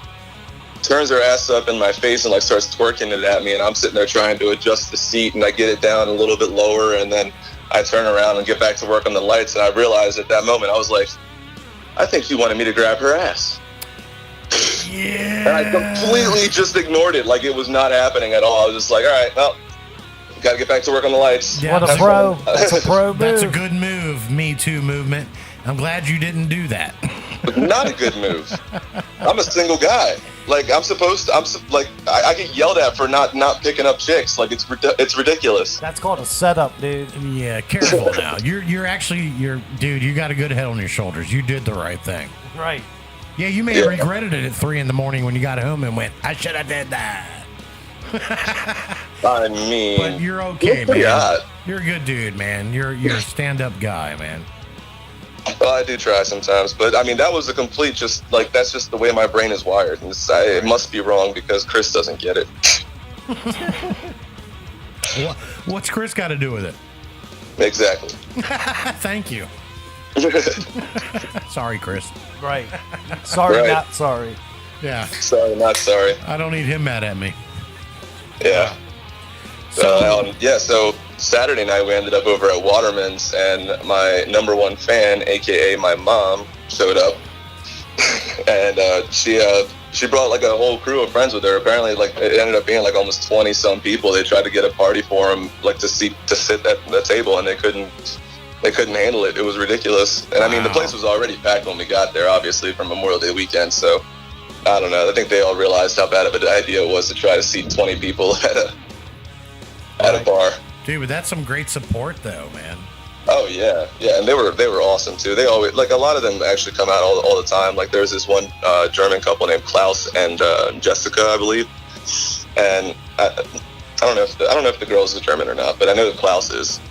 Speaker 6: turns her ass up in my face and like starts twerking it at me, and I'm sitting there trying to adjust the seat, and I get it down a little bit lower, and then I turn around and get back to work on the lights, and I realized at that moment, I was like, I think she wanted me to grab her ass.
Speaker 4: Yeah.
Speaker 6: And I completely just ignored it, like it was not happening at all. I was just like, all right, well, gotta get back to work on the lights.
Speaker 4: Yeah,
Speaker 3: What a pro. That's a pro move.
Speaker 4: That's a good move, Me Too movement. I'm glad you didn't do that.
Speaker 6: But not a good move. I'm a single guy. Like I get yelled at for not picking up chicks. Like it's ridiculous.
Speaker 3: That's called a setup, dude.
Speaker 4: Yeah, careful now. You're actually dude. You got a good head on your shoulders. You did the right thing.
Speaker 3: Right.
Speaker 4: Yeah, you may have regretted it at 3 a.m. when you got home and went, I should have did that.
Speaker 6: I mean,
Speaker 4: But you're okay, man.
Speaker 6: Yeah.
Speaker 4: You're a good dude, man. You're a stand-up guy, man.
Speaker 6: Well, I do try sometimes, but I mean that was a complete that's just the way my brain is wired. And it must be wrong because Chris doesn't get it.
Speaker 4: What's Chris got to do with it?
Speaker 6: Exactly.
Speaker 4: Thank you. Sorry, Chris.
Speaker 3: Right. Sorry,
Speaker 6: Right.
Speaker 3: not sorry.
Speaker 4: Yeah,
Speaker 6: Sorry, not sorry.
Speaker 4: I don't need him mad at me.
Speaker 6: Yeah. So Saturday night we ended up over at Waterman's, and my number one fan, aka my mom, showed up, and she brought like a whole crew of friends with her. Apparently, like it ended up being like almost 20 some people. They tried to get a party for them, like to sit at the table, and they couldn't handle it. It was ridiculous. And I mean, the place was already packed when we got there, obviously from Memorial Day weekend. So I don't know. I think they all realized how bad of an idea it was to try to seat 20 people at a bar.
Speaker 4: Dude, but that's some great support, though, man.
Speaker 6: Oh yeah, and they were awesome too. They always, like, a lot of them actually come out all the time. Like there's this one German couple named Klaus and Jessica, I believe. And I don't know if the girl's German or not, but I know that Klaus is.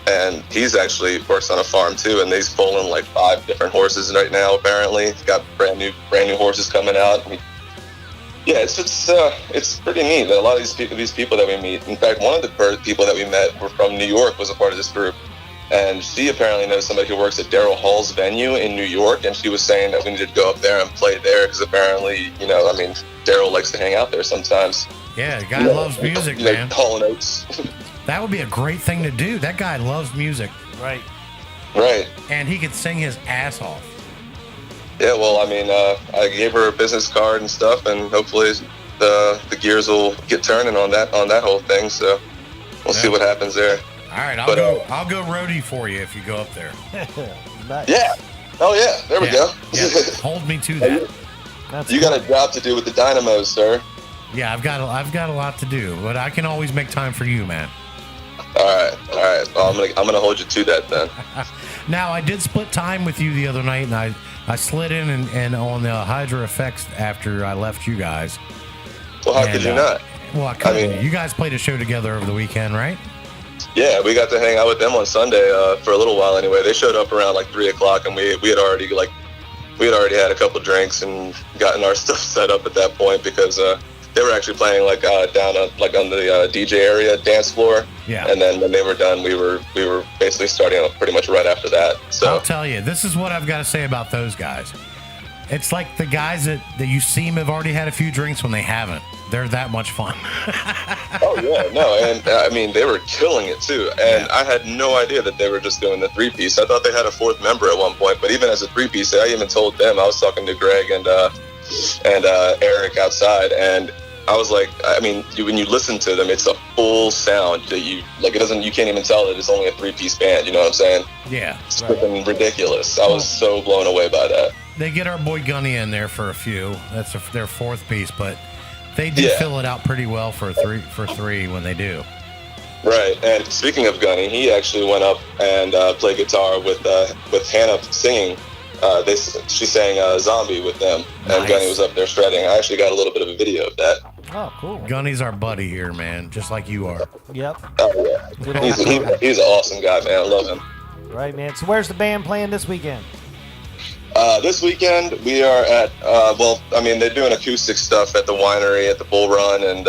Speaker 6: And he's actually works on a farm too, and he's foaling like 5 different horses right now. Apparently, he's got brand new horses coming out. Yeah, it's pretty neat that a lot of these people that we meet. In fact, one of the people that we met were from New York, was a part of this group, and she apparently knows somebody who works at Daryl Hall's venue in New York, and she was saying that we needed to go up there and play there because apparently, Daryl likes to hang out there sometimes.
Speaker 4: Yeah, the guy loves music, man.
Speaker 6: Hall & Oates.
Speaker 4: That would be a great thing to do. That guy loves music.
Speaker 3: Right.
Speaker 6: Right.
Speaker 4: And he could sing his ass off.
Speaker 6: Yeah, well, I mean, I gave her a business card and stuff, and hopefully the gears will get turning on that whole thing. So we'll see what happens there.
Speaker 4: All right, I'll go roadie for you if you go up there.
Speaker 3: Nice.
Speaker 6: Yeah. Oh yeah. There we go.
Speaker 4: Yeah. Hold me to that.
Speaker 3: That's
Speaker 6: You got a job to do with the dynamos, sir.
Speaker 4: Yeah, I've got a lot to do, but I can always make time for you, man.
Speaker 6: All right. Well, I'm gonna hold you to that then.
Speaker 4: Now, I did split time with you the other night, and I slid in and on the Hydra Effects after I left you guys.
Speaker 6: Well, how could you not?
Speaker 4: Well, I couldn't.
Speaker 6: I mean-
Speaker 4: You guys played a show together over the weekend, right?
Speaker 6: Yeah, we got to hang out with them on Sunday for a little while. Anyway, they showed up around like 3:00, and we had already had a couple drinks and gotten our stuff set up at that point because they were actually playing like down on the DJ area dance floor.
Speaker 4: Yeah.
Speaker 6: And then when they were done, we were basically starting up pretty much right after that. So
Speaker 4: I'll tell you, this is what I've got to say about those guys. It's like the guys that you seem have already had a few drinks when they haven't. They're that much fun.
Speaker 6: Oh yeah, no, and I mean they were killing it too. And I had no idea that they were just doing the 3-piece. I thought they had a 4th member at one point, but even as a 3-piece, I even told them. I was talking to Greg and Eric outside, and I was like, I mean, when you listen to them, it's a full sound that you can't even tell that it's only a 3-piece band. You know what I'm saying?
Speaker 4: Yeah.
Speaker 6: It's freaking ridiculous. I was so blown away by that.
Speaker 4: They get our boy Gunny in there for a few. That's their 4th piece, but They do
Speaker 6: Yeah.
Speaker 4: fill it out pretty well for three when they do.
Speaker 6: Right, and speaking of Gunny, he actually went up and played guitar with Hannah singing. She sang "Zombie" with them, and
Speaker 4: Nice.
Speaker 6: Gunny was up there shredding. I actually got a little bit of a video of that.
Speaker 3: Oh, cool.
Speaker 4: Gunny's our buddy here, man, just like you are.
Speaker 3: Yep.
Speaker 6: Oh yeah,
Speaker 3: Good old
Speaker 6: he's an awesome guy, man. I love him.
Speaker 3: Right, man. So where's the band playing this weekend?
Speaker 6: This weekend we are at they're doing acoustic stuff at the winery at the Bull Run and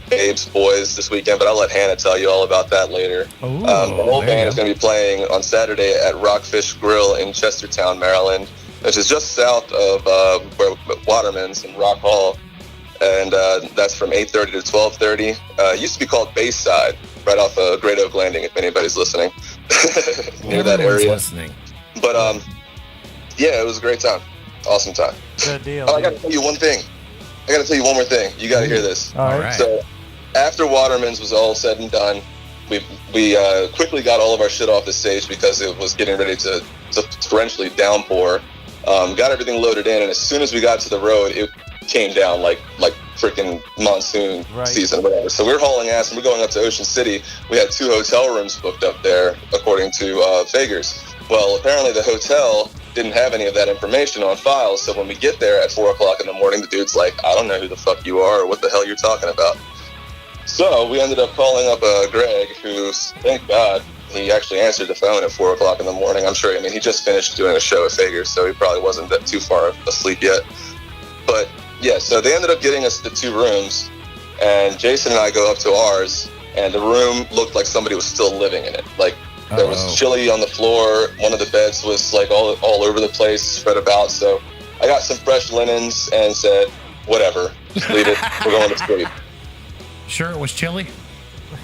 Speaker 6: Babe's Boys this weekend, but I'll let Hannah tell you all about that later.
Speaker 4: Ooh,
Speaker 6: The whole
Speaker 4: there
Speaker 6: band
Speaker 4: you
Speaker 6: is going to be playing on Saturday at Rockfish Grill in Chestertown, Maryland, which is just south of where Waterman's in Rock Hall, and that's from 8:30 to 12:30. It used to be called Bayside, right off Great Oak Landing, if anybody's listening, near that
Speaker 4: Everyone's
Speaker 6: area.
Speaker 4: listening.
Speaker 6: But yeah, it was a great time. Awesome time.
Speaker 3: Good deal.
Speaker 6: Oh, I got to tell you one thing. I got to tell you one more thing. You got to hear this.
Speaker 3: All right.
Speaker 4: right.
Speaker 6: So, after Waterman's was all said and done, we quickly got all of our shit off the stage because it was getting ready to torrentially downpour. Got everything loaded in, and as soon as we got to the road, it came down like freaking monsoon season, whatever. So we're hauling ass, and we're going up to Ocean City. We had 2 hotel rooms booked up there, according to Fagers. Well, apparently the hotel didn't have any of that information on file, so when we get there at 4 o'clock in the morning, the dude's like, I don't know who the fuck you are or what the hell you're talking about. So we ended up calling up Greg, who, thank God, he actually answered the phone at 4 o'clock in the morning. I'm sure, he just finished doing a show at Fagers, so he probably wasn't that too far asleep yet. But yeah, so they ended up getting us the 2 rooms, and Jason and I go up to ours, and the room looked like somebody was still living in it. Like, there was chili on the floor. One of the beds was like all over the place, spread about. So I got some fresh linens and said, whatever, just leave it. We're going to sleep.
Speaker 4: Sure, it was chilly.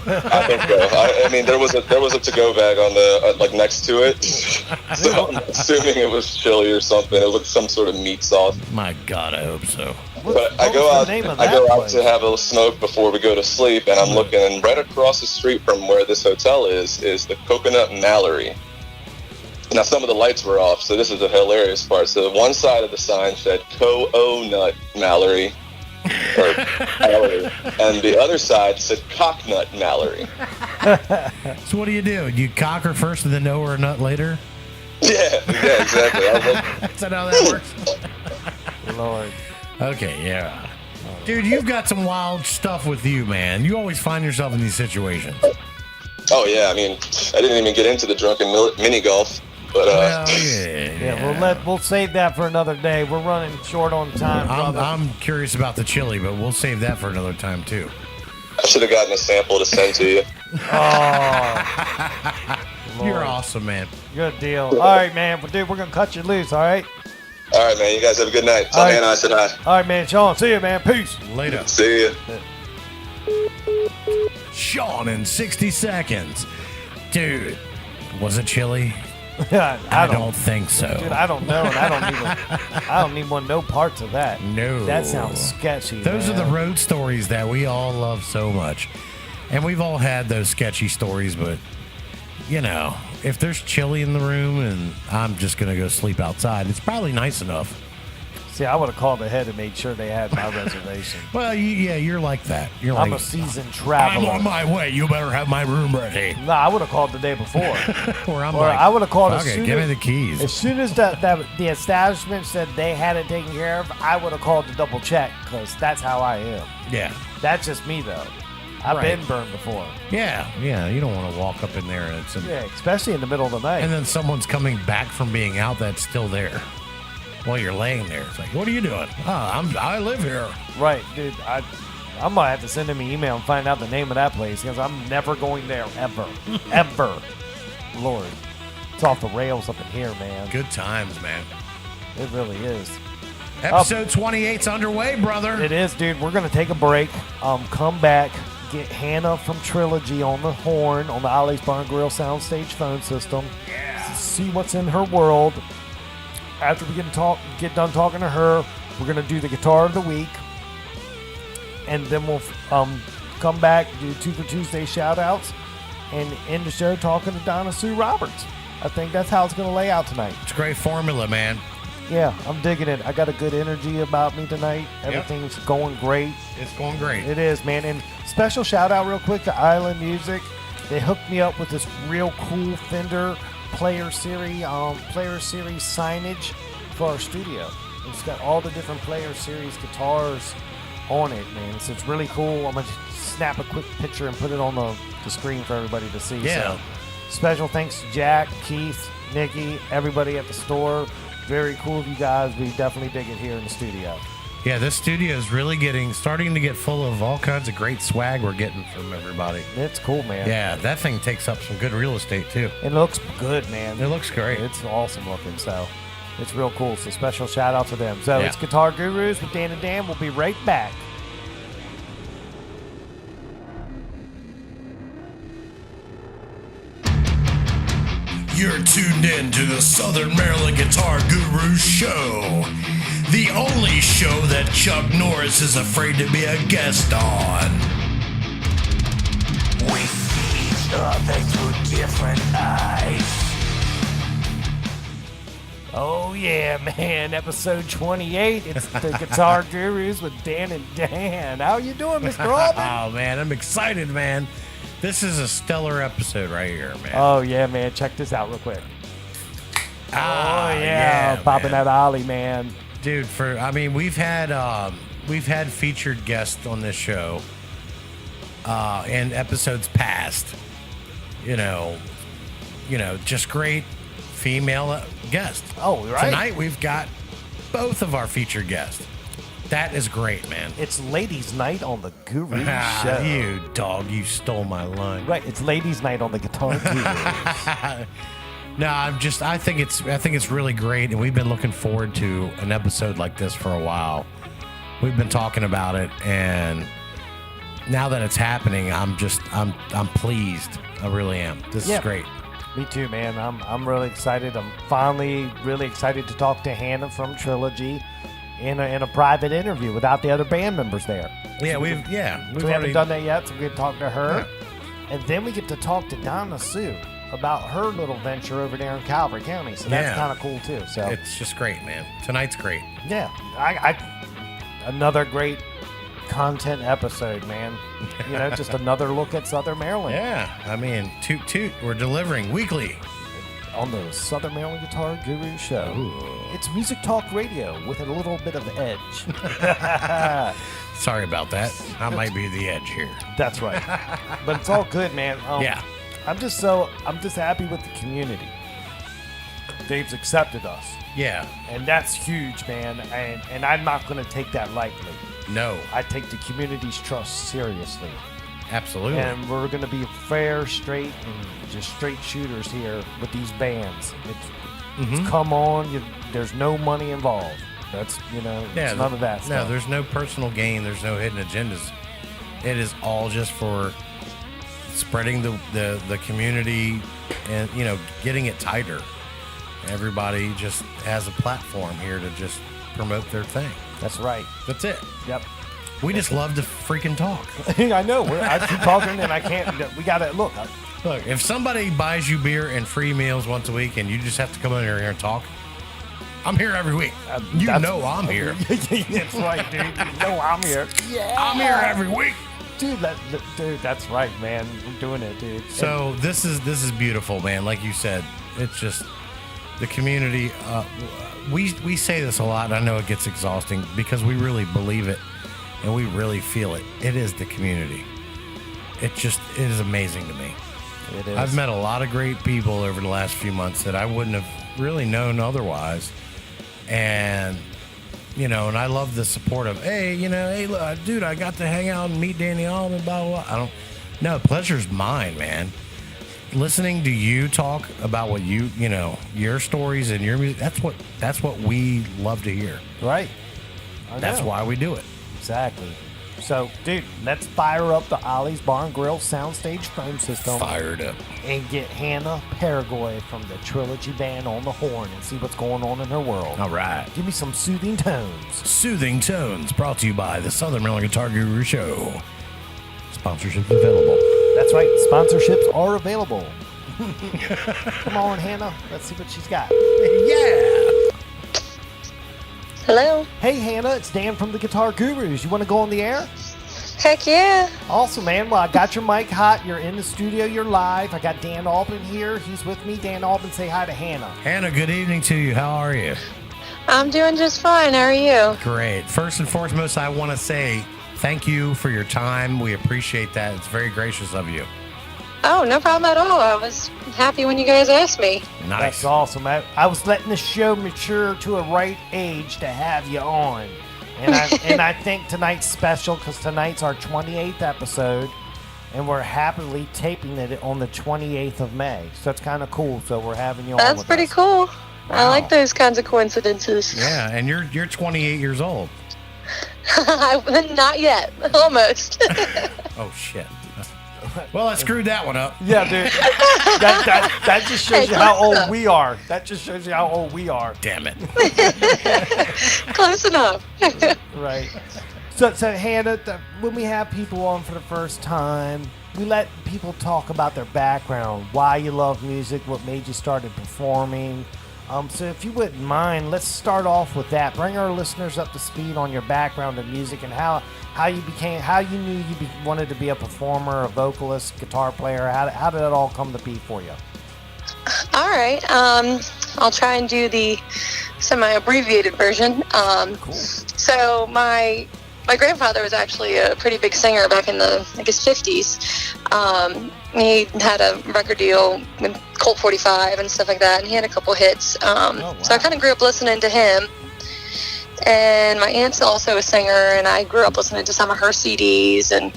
Speaker 6: I think so. There was a to-go bag on the next to it, so I'm assuming it was chili or something. It looked some sort of meat sauce.
Speaker 4: My God, I hope so.
Speaker 6: But I go out to have a smoke before we go to sleep, and I'm looking, and right across the street from where this hotel is the Coconut Mallory. Now, some of the lights were off, so this is the hilarious part. So one side of the sign said Co-O-Nut Mallory, or Mallory, and the other side said Cocknut Mallory.
Speaker 4: So what do? You cock her first and then know her a nut later?
Speaker 6: Yeah, exactly. I was like,
Speaker 4: That's not how that works.
Speaker 3: Lord.
Speaker 4: Okay, yeah. Dude, you've got some wild stuff with you, man. You always find yourself in these situations.
Speaker 6: oh yeah, I didn't even get into the drunken mini golf, but
Speaker 4: Well, yeah.
Speaker 3: Yeah, we'll save that for another day. We're running short on time, brother.
Speaker 4: I'm curious about the chili, but we'll save that for another time, too.
Speaker 6: I should have gotten a sample to send to you.
Speaker 4: You're awesome, man.
Speaker 3: Good deal. All right, man. But dude, we're gonna cut you loose. All right.
Speaker 6: All right, man. You guys have a good night. Tell
Speaker 3: All right.
Speaker 6: Hannah I said hi.
Speaker 3: All right, man. Sean, see you, man. Peace.
Speaker 4: Later.
Speaker 6: See ya.
Speaker 4: Sean in 60 seconds. Dude, was it chili?
Speaker 3: I
Speaker 4: don't think so.
Speaker 3: Dude, I don't know, and I don't even want no parts of that.
Speaker 4: No.
Speaker 3: That sounds sketchy.
Speaker 4: Those
Speaker 3: man.
Speaker 4: are the road stories that we all love so much. And we've all had those sketchy stories, but, if there's chili in the room and I'm just going to go sleep outside, it's probably nice enough.
Speaker 3: See, I would have called ahead and made sure they had my reservation.
Speaker 4: Well, you're like that. You're
Speaker 3: I'm
Speaker 4: like,
Speaker 3: a seasoned
Speaker 4: I'm
Speaker 3: traveler.
Speaker 4: on my way. You better have my room ready.
Speaker 3: No, I would have called the day before.
Speaker 4: Or I'm
Speaker 3: Or
Speaker 4: like,
Speaker 3: I would have called
Speaker 4: fuck it, give me the keys.
Speaker 3: As soon as the establishment said they had it taken care of, I would have called to double check because that's how I am.
Speaker 4: Yeah.
Speaker 3: That's just me, though. I've been burned before.
Speaker 4: Yeah. You don't want to walk up in there and it's
Speaker 3: Yeah, especially in the middle of the night.
Speaker 4: and then someone's coming back from being out that's still there while you're laying there. It's like, what are you doing? I live here.
Speaker 3: Right, dude. I might have to send him an email and find out the name of that place because I'm never going there ever, ever. Lord, it's off the rails up in here, man.
Speaker 4: Good times, man.
Speaker 3: It really is.
Speaker 4: Episode 28's underway, brother.
Speaker 3: It is, dude. We're gonna take a break. Come back. Get Hannah from Trilogy on the horn on the Ollie's Barn Grill soundstage phone system. Yeah. See what's in her world. After we get done talking to her, we're gonna do the guitar of the week, and then we'll come back, do 2 for Tuesday shout outs, and end the show talking to Donna Sue Roberts. I think that's how it's gonna lay out tonight.
Speaker 4: It's a great formula, man.
Speaker 3: Yeah, I'm digging it. I got a good energy about me tonight. Everything's going great.
Speaker 4: It's going great.
Speaker 3: It is, man. And special shout out real quick to Island Music. They hooked me up with this real cool Fender PlayerSeries signage for our studio. It's got all the different PlayerSeries guitars on it, man. So it's really cool. I'm gonna snap a quick picture and put it on the screen for everybody to see.
Speaker 4: Yeah.
Speaker 3: So special thanks to Jack, Keith, Nikki, everybody at the store. Very cool of you guys. We definitely dig it here in the studio.
Speaker 4: Yeah, this studio is really starting to get full of all kinds of great swag we're getting from everybody.
Speaker 3: It's cool, man.
Speaker 4: Yeah, that thing takes up some good real estate too.
Speaker 3: It looks good, man.
Speaker 4: It looks great.
Speaker 3: It's awesome looking, so it's real cool. So special shout out to them. So
Speaker 4: Yeah.
Speaker 3: it's Guitar Gurus with Dan and Dan. We'll be right back.
Speaker 1: You're tuned in to the Southern Maryland Guitar Guru Show, the only show that Chuck Norris is afraid to be a guest on.
Speaker 2: We see each other through different eyes.
Speaker 3: Oh yeah, man! Episode 28. It's the Guitar Gurus with Dan and Dan. How you doing, Mr. Albin?
Speaker 4: Oh man, I'm excited, man. This is a stellar episode right here, man.
Speaker 3: Oh yeah, man! Check this out real quick.
Speaker 4: Ah,
Speaker 3: Oh yeah, popping
Speaker 4: man.
Speaker 3: that ollie, man.
Speaker 4: Dude, we've had featured guests on this show in episodes past. You know, just great female guests.
Speaker 3: Oh, right.
Speaker 4: Tonight we've got both of our featured guests. That is great, man.
Speaker 3: It's Ladies' Night on the Guru
Speaker 4: Ah,
Speaker 3: Show.
Speaker 4: you dog, you stole my line.
Speaker 3: Right, it's Ladies' Night on the Guitar Gurus.
Speaker 4: No, I think it's really great, and we've been looking forward to an episode like this for a while. We've been talking about it, and now that it's happening, I'm pleased. I really am. This is great.
Speaker 3: Me too, man. I'm really excited. I'm finally really excited to talk to Hannah from Trilogy in a private interview without the other band members there.
Speaker 4: Yeah,
Speaker 3: we
Speaker 4: already
Speaker 3: haven't done that yet, so we get to talk to her, and then we get to talk to Donna Sue about her little venture over there in Calvary County. So that's
Speaker 4: Yeah.
Speaker 3: kind of cool too. So
Speaker 4: It's just great, man. Tonight's great.
Speaker 3: yeah, I another great content episode, man. Just another look at Southern Maryland
Speaker 4: Yeah, I mean, toot, we're delivering weekly.
Speaker 3: on the Southern Maryland Guitar Guru Show. It's music talk radio with a little bit of edge.
Speaker 4: Sorry about that. I might be the edge here.
Speaker 3: That's right. But it's all good, man.
Speaker 4: Yeah.
Speaker 3: I'm just happy with the community. They've accepted us,
Speaker 4: Yeah.
Speaker 3: and that's huge, man. And I'm not going to take that lightly.
Speaker 4: No.
Speaker 3: I take the community's trust seriously.
Speaker 4: Absolutely.
Speaker 3: And we're going to be fair, straight, and just straight shooters here with these bands. It's come on. There's no money involved. That's, it's none of that
Speaker 4: No,
Speaker 3: stuff.
Speaker 4: there's no personal gain. There's no hidden agendas. It is all just for spreading the community and, getting it tighter. Everybody just has a platform here to just promote their thing.
Speaker 3: That's right.
Speaker 4: That's it.
Speaker 3: Yep.
Speaker 4: We just love to freaking talk.
Speaker 3: I know. I keep talking and I can't. We got to look.
Speaker 4: Look, if somebody buys you beer and free meals once a week and you just have to come in here and talk, I'm here every week.
Speaker 3: That's-
Speaker 4: I'm here.
Speaker 3: That's right, dude. I'm here. Yeah.
Speaker 4: I'm here every week.
Speaker 3: Dude, that's right, man. We're doing it, dude.
Speaker 4: So this is beautiful, man. Like you said, it's just the community. We say this a lot, and I know it gets exhausting because we really believe it and we really feel it. It is the community. It is amazing to me.
Speaker 3: It is.
Speaker 4: I've met a lot of great people over the last few months that I wouldn't have really known otherwise. And, and I love the support of, hey, look, dude, I got to hang out and meet Danny Allman, blah, blah, blah. No, pleasure's mine, man. Listening to you talk about what your stories and your music, that's what we love to hear.
Speaker 3: Right. I
Speaker 4: That's
Speaker 3: know.
Speaker 4: why we do it.
Speaker 3: Exactly. So, dude, let's fire up the Ollie's Barn Grill soundstage phone system
Speaker 4: Fired up.
Speaker 3: and get Hannah Peregoy from the Trilogy Band on the horn and see what's going on in her world.
Speaker 4: All right.
Speaker 3: Give me some soothing tones.
Speaker 4: Soothing Tones, brought to you by the Southern Maryland Guitar Guru Show. Sponsorships available.
Speaker 3: That's right. Sponsorships are available. Come on, Hannah. Let's see what she's got.
Speaker 4: Yeah.
Speaker 7: Hello.
Speaker 3: Hey, Hannah, it's Dan from the Guitar Gurus. You want to go on the air?
Speaker 7: Heck yeah.
Speaker 3: Awesome, man. Well, I got your mic hot. You're in the studio. You're live. I got Dan Albin here. He's with me. Dan Albin, say hi to Hannah.
Speaker 4: Hannah, good evening to you. How are you?
Speaker 7: I'm doing just fine. How are you?
Speaker 4: Great. First and foremost, I want to say thank you for your time. We appreciate that. It's very gracious of you.
Speaker 7: Oh, no problem at all. I was happy when you guys asked me.
Speaker 4: Nice.
Speaker 3: That's awesome. I was letting the show mature to a right age to have you on. And I think tonight's special because tonight's our 28th episode, and we're happily taping it on the 28th of May. So it's kind of cool. So we're having you on.
Speaker 7: That's pretty cool.
Speaker 4: Wow.
Speaker 7: I like those kinds of coincidences.
Speaker 4: Yeah, and you're 28 years old.
Speaker 7: Not yet. Almost.
Speaker 4: Oh, shit. Well, I screwed that one up.
Speaker 3: Yeah, dude. That just shows you how old we are. That just shows you how old we are.
Speaker 4: Damn it.
Speaker 7: Close enough.
Speaker 3: Right. So Hannah, when we have people on for the first time, we let people talk about their background, why you love music, what made you started performing. So if you wouldn't mind, let's start off with that. Bring our listeners up to speed on your background in music and how you knew you wanted to be a performer, a vocalist, guitar player. How did it all come to be for you?
Speaker 7: All right. I'll try and do the semi-abbreviated version.
Speaker 3: Cool.
Speaker 7: So my grandfather was actually a pretty big singer back in the, I guess, 50s. He had a record deal with Colt 45 and stuff like that, and he had a couple hits.
Speaker 3: Wow.
Speaker 7: So I kind of grew up listening to him. And my aunt's also a singer, and I grew up listening to some of her CDs, and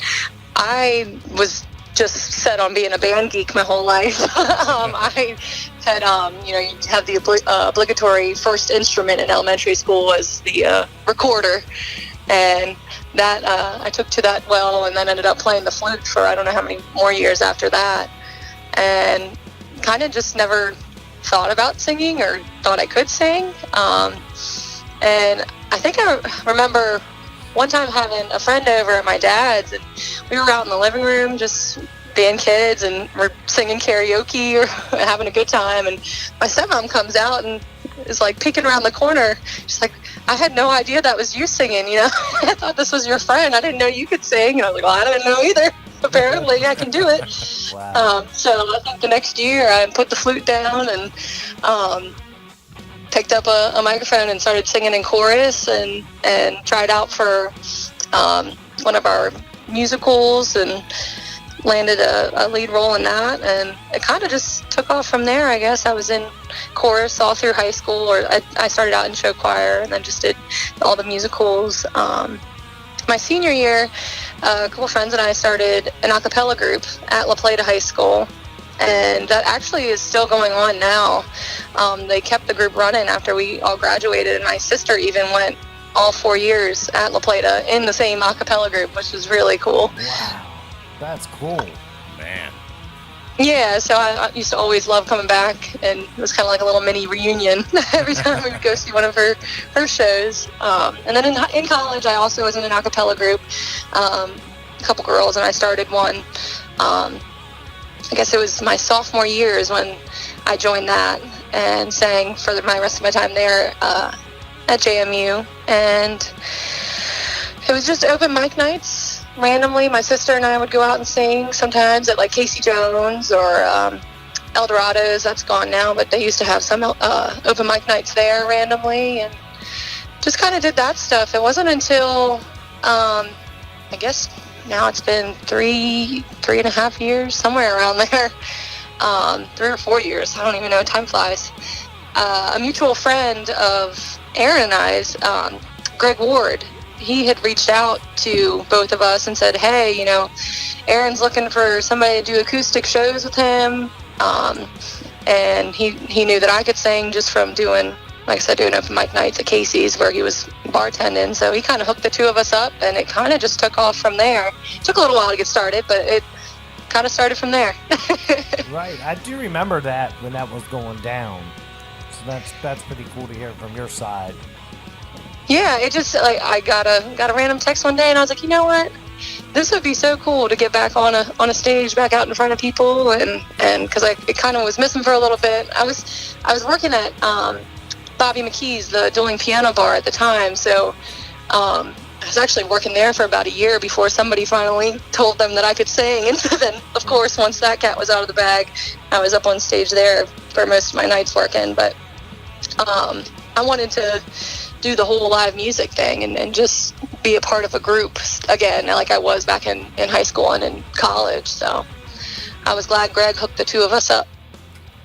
Speaker 7: I was just set on being a band geek my whole life. I had, you have the obligatory first instrument in elementary school was the recorder, and that I took to that well, and then ended up playing the flute for I don't know how many more years after that, and kind of just never thought about singing or thought I could sing. And I think I remember one time having a friend over at my dad's, and we were out in the living room just being kids, and we're singing karaoke or having a good time, and my stepmom comes out and is like peeking around the corner. She's like, I had no idea that was you singing, I thought this was your friend. I didn't know you could sing. And I was like, well, I didn't know either. Apparently I can do it.
Speaker 3: Wow.
Speaker 7: So I think the next year I put the flute down and picked up a microphone and started singing in chorus and tried out for one of our musicals and landed a lead role in that, and it kind of just took off from there. I guess I was in chorus all through high school, or I started out in show choir and then just did all the musicals. My senior year, a couple friends and I started an a cappella group at LaPlata High School, and that actually is still going on now. They kept the group running after we all graduated, and my sister even went all 4 years at LaPlata in the same a cappella group, which was really cool.
Speaker 3: Wow. That's cool.
Speaker 4: Man.
Speaker 7: Yeah, so I used to always love coming back, and it was kind of like a little mini reunion every time we would go see one of her shows. And then in college, I also was in an a cappella group, a couple girls, and I started one. I guess it was my sophomore year is when I joined that and sang for my rest of my time there at JMU. And it was just open mic nights. Randomly, my sister and I would go out and sing sometimes at like Casey Jones or El Dorado's. That's gone now, but they used to have some open mic nights there randomly, and just kind of did that stuff. It wasn't until I guess now it's been three and a half years, somewhere around there, 3 or 4 years. I don't even know. Time flies. A mutual friend of Aaron and I's, Greg Ward. He had reached out to both of us and said, hey, Aaron's looking for somebody to do acoustic shows with him. And he knew that I could sing just from doing open mic nights at Casey's where he was bartending. So he kind of hooked the two of us up, and it kind of just took off from there. It took a little while to get started, but it kind of started from there.
Speaker 3: Right. I do remember that when that was going down. So that's pretty cool to hear from your side.
Speaker 7: Yeah, it just I got a random text one day, and I was like, you know what, this would be so cool to get back on a stage, back out in front of people, and because it kind of was missing for a little bit. I was working at Bobby McKee's, the dueling piano bar at the time. So I was actually working there for about a year before somebody finally told them that I could sing. And then, of course, once that cat was out of the bag, I was up on stage there for most of my nights working. But I wanted to do the whole live music thing and just be a part of a group again, like I was back in high school and in college. So I was glad Greg hooked the two of us up.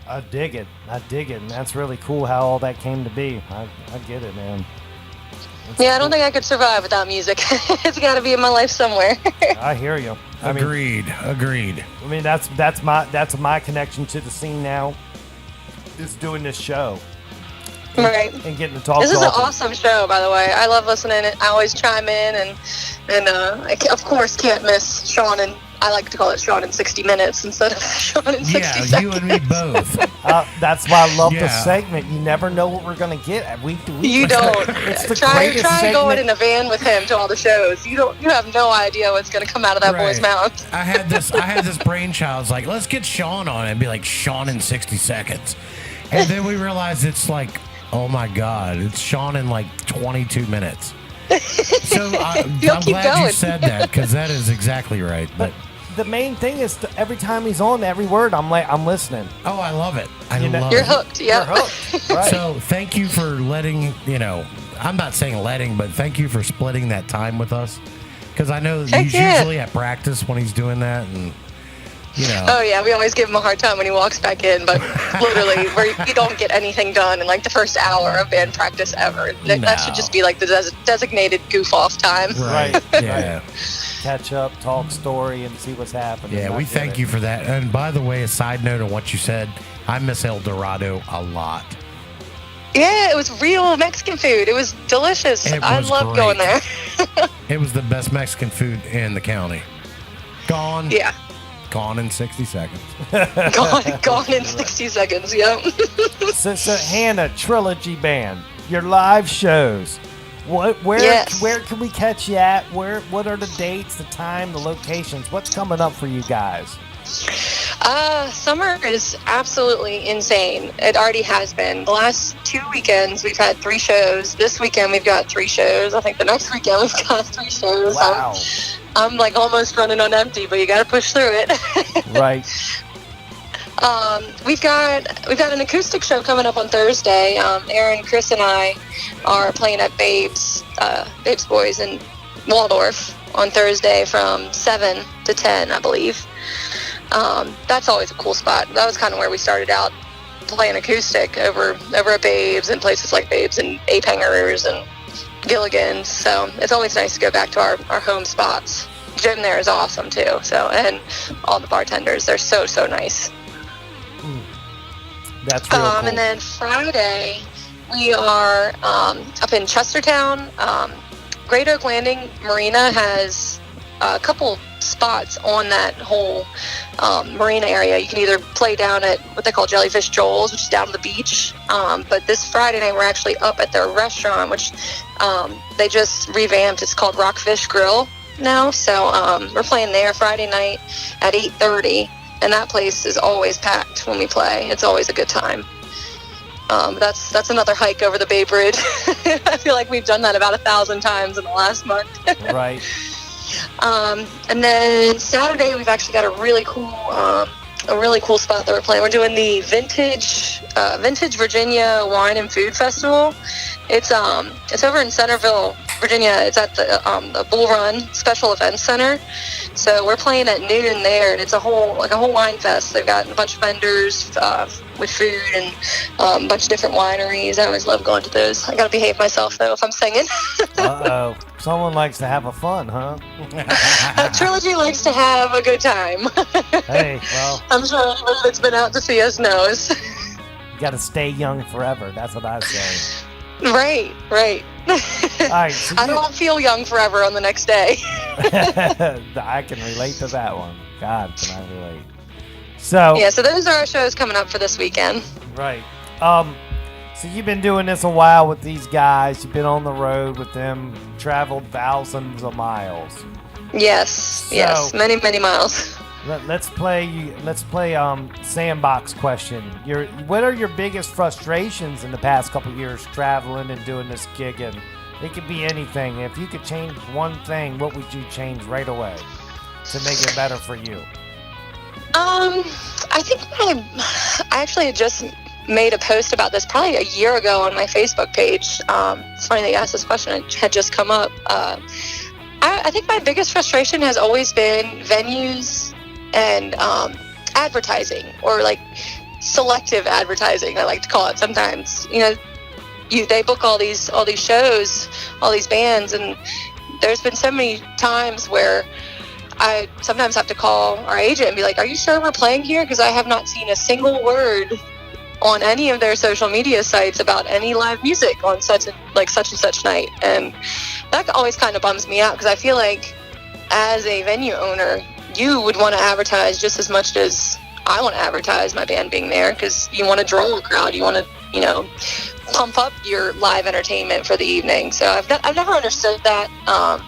Speaker 3: I dig it. And that's really cool how all that came to be. I get it, man.
Speaker 7: I don't think I could survive without music. It's got to be in my life somewhere.
Speaker 3: I hear you.
Speaker 4: Agreed.
Speaker 3: I mean, that's my connection to the scene now. Is doing this show.
Speaker 7: Right.
Speaker 3: And getting to talk.
Speaker 7: This is an awesome show, by the way. I love listening. I always chime in, and I, of course, can't miss Sean, and I like to call it Sean in 60 minutes instead of Sean in 60 seconds.
Speaker 4: Yeah, you and me both.
Speaker 3: That's why I love the segment. You never know what we're going to get week to week.
Speaker 7: You don't.
Speaker 3: It's the
Speaker 7: try
Speaker 3: greatest segment.
Speaker 7: going in a van with him to all the shows. You have no idea what's going to come out of that boy's mouth.
Speaker 4: I had this brainchild. It's like, let's get Sean on it and be like Sean in 60 seconds. And then we realized it's like, oh my God, it's Sean in like 22 minutes. So I'm glad you said that, because that is exactly right. But
Speaker 3: the main thing is every time he's on, every word, I'm listening.
Speaker 4: Oh, I love it.
Speaker 7: You're hooked. Yeah.
Speaker 3: You're hooked. Right.
Speaker 4: So thank you for letting, I'm not saying letting, but thank you for splitting that time with us. Because I know he's usually at practice when he's doing that, and
Speaker 7: Oh yeah, we always give him a hard time when he walks back in, but literally, you don't get anything done in like the first hour of band practice ever. That should just be like the designated goof off time.
Speaker 4: Right. Yeah.
Speaker 3: Catch up, talk story, and see what's happening.
Speaker 4: Yeah, we thank you for that. And by the way, a side note on what you said, I miss El Dorado a lot.
Speaker 7: Yeah, it was real Mexican food. It was delicious. I love going there.
Speaker 4: It was the best Mexican food in the county. Gone.
Speaker 7: Yeah.
Speaker 4: Gone in 60 seconds.
Speaker 7: gone in 60 seconds, yep.
Speaker 3: so Hannah, Trilogy Band, your live shows. Where can we catch you at? What are the dates, the time, the locations? What's coming up for you guys?
Speaker 7: Summer is absolutely insane. It already has been. The last 2 weekends, we've had 3 shows. This weekend, we've got 3 shows. I think the next weekend, we've got 3 shows.
Speaker 3: Wow.
Speaker 7: I'm like almost running on empty, but you got to push through it.
Speaker 3: Right.
Speaker 7: We've got an acoustic show coming up on Thursday. Aaron, Chris, and I are playing at Babe's Boys in Waldorf on Thursday from 7 to 10, I believe. That's always a cool spot. That was kind of where we started out playing acoustic over at Babe's and places like Babe's and Ape Hangers and Gilligan's. So it's always nice to go back to our home spots. Jim there is awesome too. So, and all the bartenders, they're so nice.
Speaker 3: That's real cool.
Speaker 7: And then Friday we are up in Chestertown. Great Oak Landing Marina has a couple spots on that whole marina area. You can either play down at what they call Jellyfish Joel's, which is down on the beach. But this Friday night, we're actually up at their restaurant, which they just revamped. It's called Rockfish Grill now. So we're playing there Friday night at 8:30, and that place is always packed when we play. It's always a good time. That's another hike over the Bay Bridge. I feel like we've done that about 1,000 times in the last month.
Speaker 3: Right.
Speaker 7: And then Saturday we've actually got a really cool spot that we're playing. We're doing the Vintage Virginia Wine and Food Festival. It's over in Centerville, Virginia. It's at the Bull Run Special Events Center. So we're playing at noon there, and it's a whole wine fest. They've got a bunch of vendors with food and a bunch of different wineries. I always love going to those. I gotta behave myself though if I'm singing.
Speaker 3: Uh-oh. Someone likes to have a fun, huh?
Speaker 7: Trilogy likes to have a good time.
Speaker 3: Hey, well,
Speaker 7: I'm sure anybody that's been out to see us knows.
Speaker 3: You gotta stay young forever. That's what I say.
Speaker 7: Right.
Speaker 3: All right, so
Speaker 7: I don't feel young forever on the next day.
Speaker 3: I can relate to that one. God, can I relate? So
Speaker 7: those are our shows coming up for this weekend.
Speaker 3: Right. So you've been doing this a while with these guys. You've been on the road with them, traveled thousands of miles.
Speaker 7: Yes, many miles.
Speaker 3: Let's play sandbox question. What are your biggest frustrations in the past couple years traveling and doing this gigging? It could be anything. If you could change one thing, what would you change right away to make it better for you?
Speaker 7: I think I actually had just made a post about this probably a year ago on my Facebook page. It's funny that you asked this question. It had just come up. I think my biggest frustration has always been venues and advertising, or like selective advertising, I like to call it sometimes. They book all these shows, all these bands, and there's been so many times where I sometimes have to call our agent and be like, "Are you sure we're playing here? Because I have not seen a single word on any of their social media sites about any live music on such and such night." And that always kind of bums me out, because I feel like as a venue owner, you would want to advertise just as much as I want to advertise my band being there, because you want to draw a crowd, you want to pump up your live entertainment for the evening. So I've never understood that. I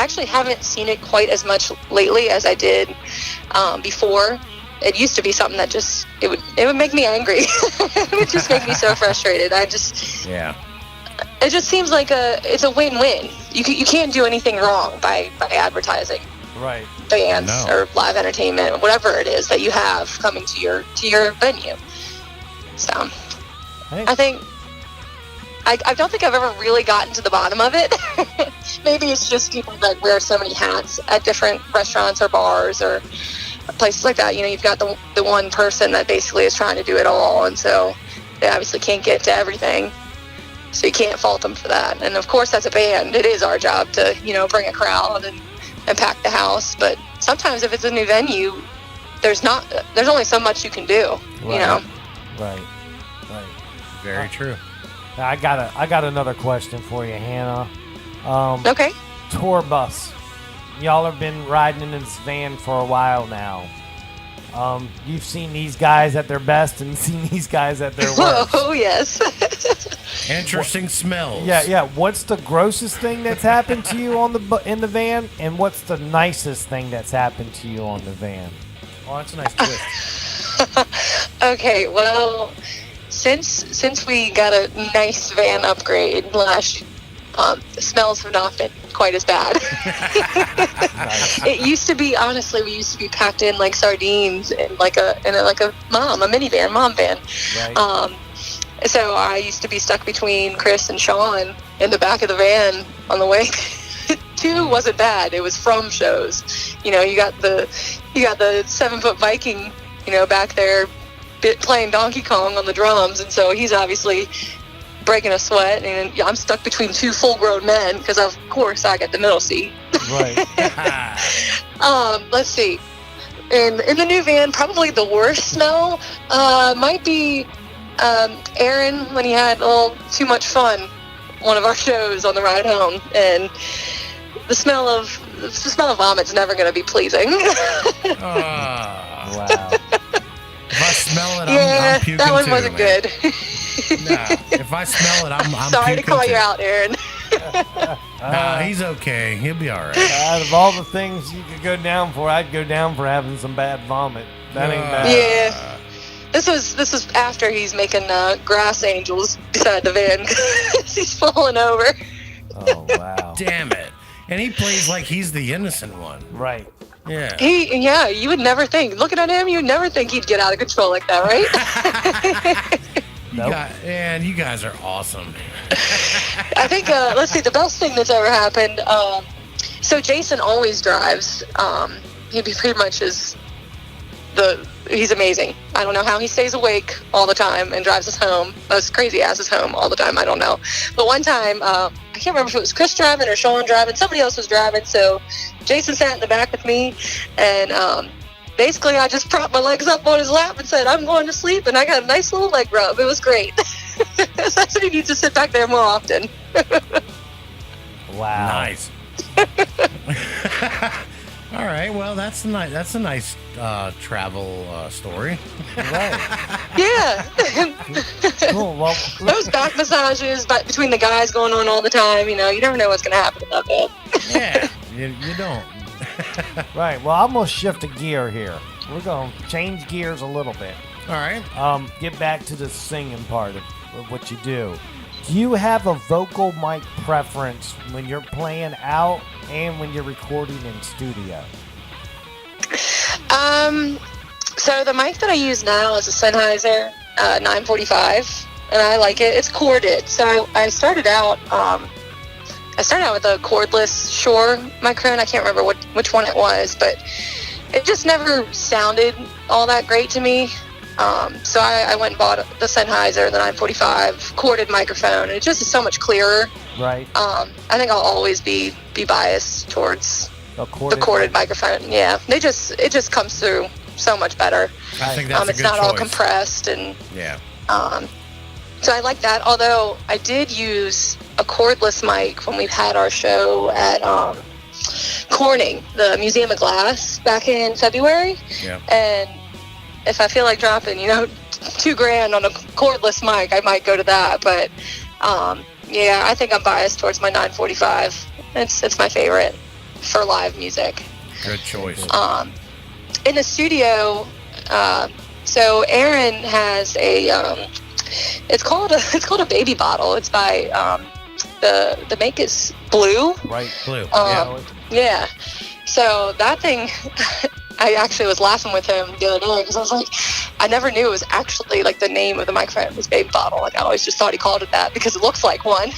Speaker 7: actually haven't seen it quite as much lately as I did before. It used to be something that just it would make me angry. It would just make me so frustrated. It just seems like it's a win-win. You can't do anything wrong by advertising bands or live entertainment, whatever it is that you have coming to your venue. So I think I don't think I've ever really gotten to the bottom of it. Maybe it's just people that wear so many hats at different restaurants or bars or places like that. You've got the one person that basically is trying to do it all, and so they obviously can't get to everything. So you can't fault them for that. And of course, as a band, it is our job to, bring a crowd and pack the house. But sometimes if it's a new venue, there's only so much you can do,
Speaker 3: Right.
Speaker 4: Very true.
Speaker 3: I got another question for you, Hannah.
Speaker 7: Okay.
Speaker 3: Tour bus. Y'all have been riding in this van for a while now. You've seen these guys at their best and seen these guys at their worst.
Speaker 7: Oh, yes.
Speaker 4: Interesting smells.
Speaker 3: Yeah. What's the grossest thing that's happened to you in the van, and what's the nicest thing that's happened to you on the van? Oh, that's a nice twist.
Speaker 7: Okay, well, since we got a nice van upgrade last year, the smells have not been quite as bad. It used to be, honestly, we used to be packed in like sardines in like a minivan, mom van.
Speaker 3: Right.
Speaker 7: So I used to be stuck between Chris and Sean in the back of the van on the way. Two wasn't bad. It was from shows. You got the 7-foot Viking, back there playing Donkey Kong on the drums, and so he's obviously breaking a sweat, and I'm stuck between two full-grown men because of course I get the middle seat.
Speaker 3: Right.
Speaker 7: Let's see. In the new van, probably the worst smell might be Aaron when he had a little too much fun one of our shows on the ride home, and the smell of vomit's never going to be pleasing.
Speaker 3: Wow.
Speaker 4: If I smell it, I'm puking
Speaker 7: that one
Speaker 4: too,
Speaker 7: wasn't
Speaker 4: man.
Speaker 7: good.
Speaker 4: Nah, if I smell it, I'm
Speaker 7: Sorry to
Speaker 4: puking
Speaker 7: call
Speaker 4: too.
Speaker 7: you out, Aaron.
Speaker 4: Nah, he's okay. He'll be all right.
Speaker 3: Out of all the things you could go down for, I'd go down for having some bad vomit. That ain't bad.
Speaker 7: Yeah. This was after he's making grass angels beside the van. He's falling over.
Speaker 3: Oh, wow.
Speaker 4: Damn it. And he plays like he's the innocent one.
Speaker 3: Right.
Speaker 4: Yeah.
Speaker 7: You would never think. Looking at him, you'd never think he'd get out of control like that, right?
Speaker 3: Nope.
Speaker 4: You guys are awesome.
Speaker 7: I think, let's see, the best thing that's ever happened, so Jason always drives. He pretty much is he's amazing. I don't know how he stays awake all the time and drives us home. Those crazy asses home all the time. I don't know. But one time, I can't remember if it was Chris driving or Sean driving. Somebody else was driving. So Jason sat in the back with me, and basically I just propped my legs up on his lap and said, "I'm going to sleep," and I got a nice little leg rub. It was great. That's what he needs to sit back there more often.
Speaker 3: Wow.
Speaker 4: Nice. All right, well, that's a nice travel story.
Speaker 3: Right.
Speaker 7: Yeah.
Speaker 3: Cool. Well,
Speaker 7: Those back massages between the guys going on all the time, you never know what's going to happen in that bed.
Speaker 4: Yeah, you don't.
Speaker 3: Right. Well, I'm gonna shift a gear here. We're gonna change gears a little bit.
Speaker 4: All right.
Speaker 3: Get back to the singing part of what you do. Do you have a vocal mic preference when you're playing out and when you're recording in studio?
Speaker 7: So the mic that I use now is a Sennheiser 945, and I like it. It's corded. So I started out with a cordless Shure microphone. I can't remember which one it was, but it just never sounded all that great to me. So I went and bought the Sennheiser, the 945 corded microphone, and it just is so much clearer.
Speaker 3: Right.
Speaker 7: I think I'll always be biased towards the corded microphone. Yeah, it just comes through so much better.
Speaker 4: I think that's a
Speaker 7: it's
Speaker 4: good
Speaker 7: not
Speaker 4: choice.
Speaker 7: all compressed, and
Speaker 4: Yeah.
Speaker 7: so I like that. Although I did use a cordless mic when we had our show at Corning, the Museum of Glass, back in February.
Speaker 4: Yeah.
Speaker 7: And if I feel like dropping, $2,000 on a cordless mic, I might go to that. But yeah, I think I'm biased towards my 945. It's my favorite for live music.
Speaker 4: Good choice.
Speaker 7: In the studio, so Aaron has a it's called a baby bottle. It's by the make is Blue.
Speaker 3: Right.
Speaker 4: Blue.
Speaker 7: Yeah. So that thing, I actually was laughing with him the other day because I was like, I never knew it was actually like the name of the microphone was Baby Bottle. Like I always just thought he called it that because it looks like one.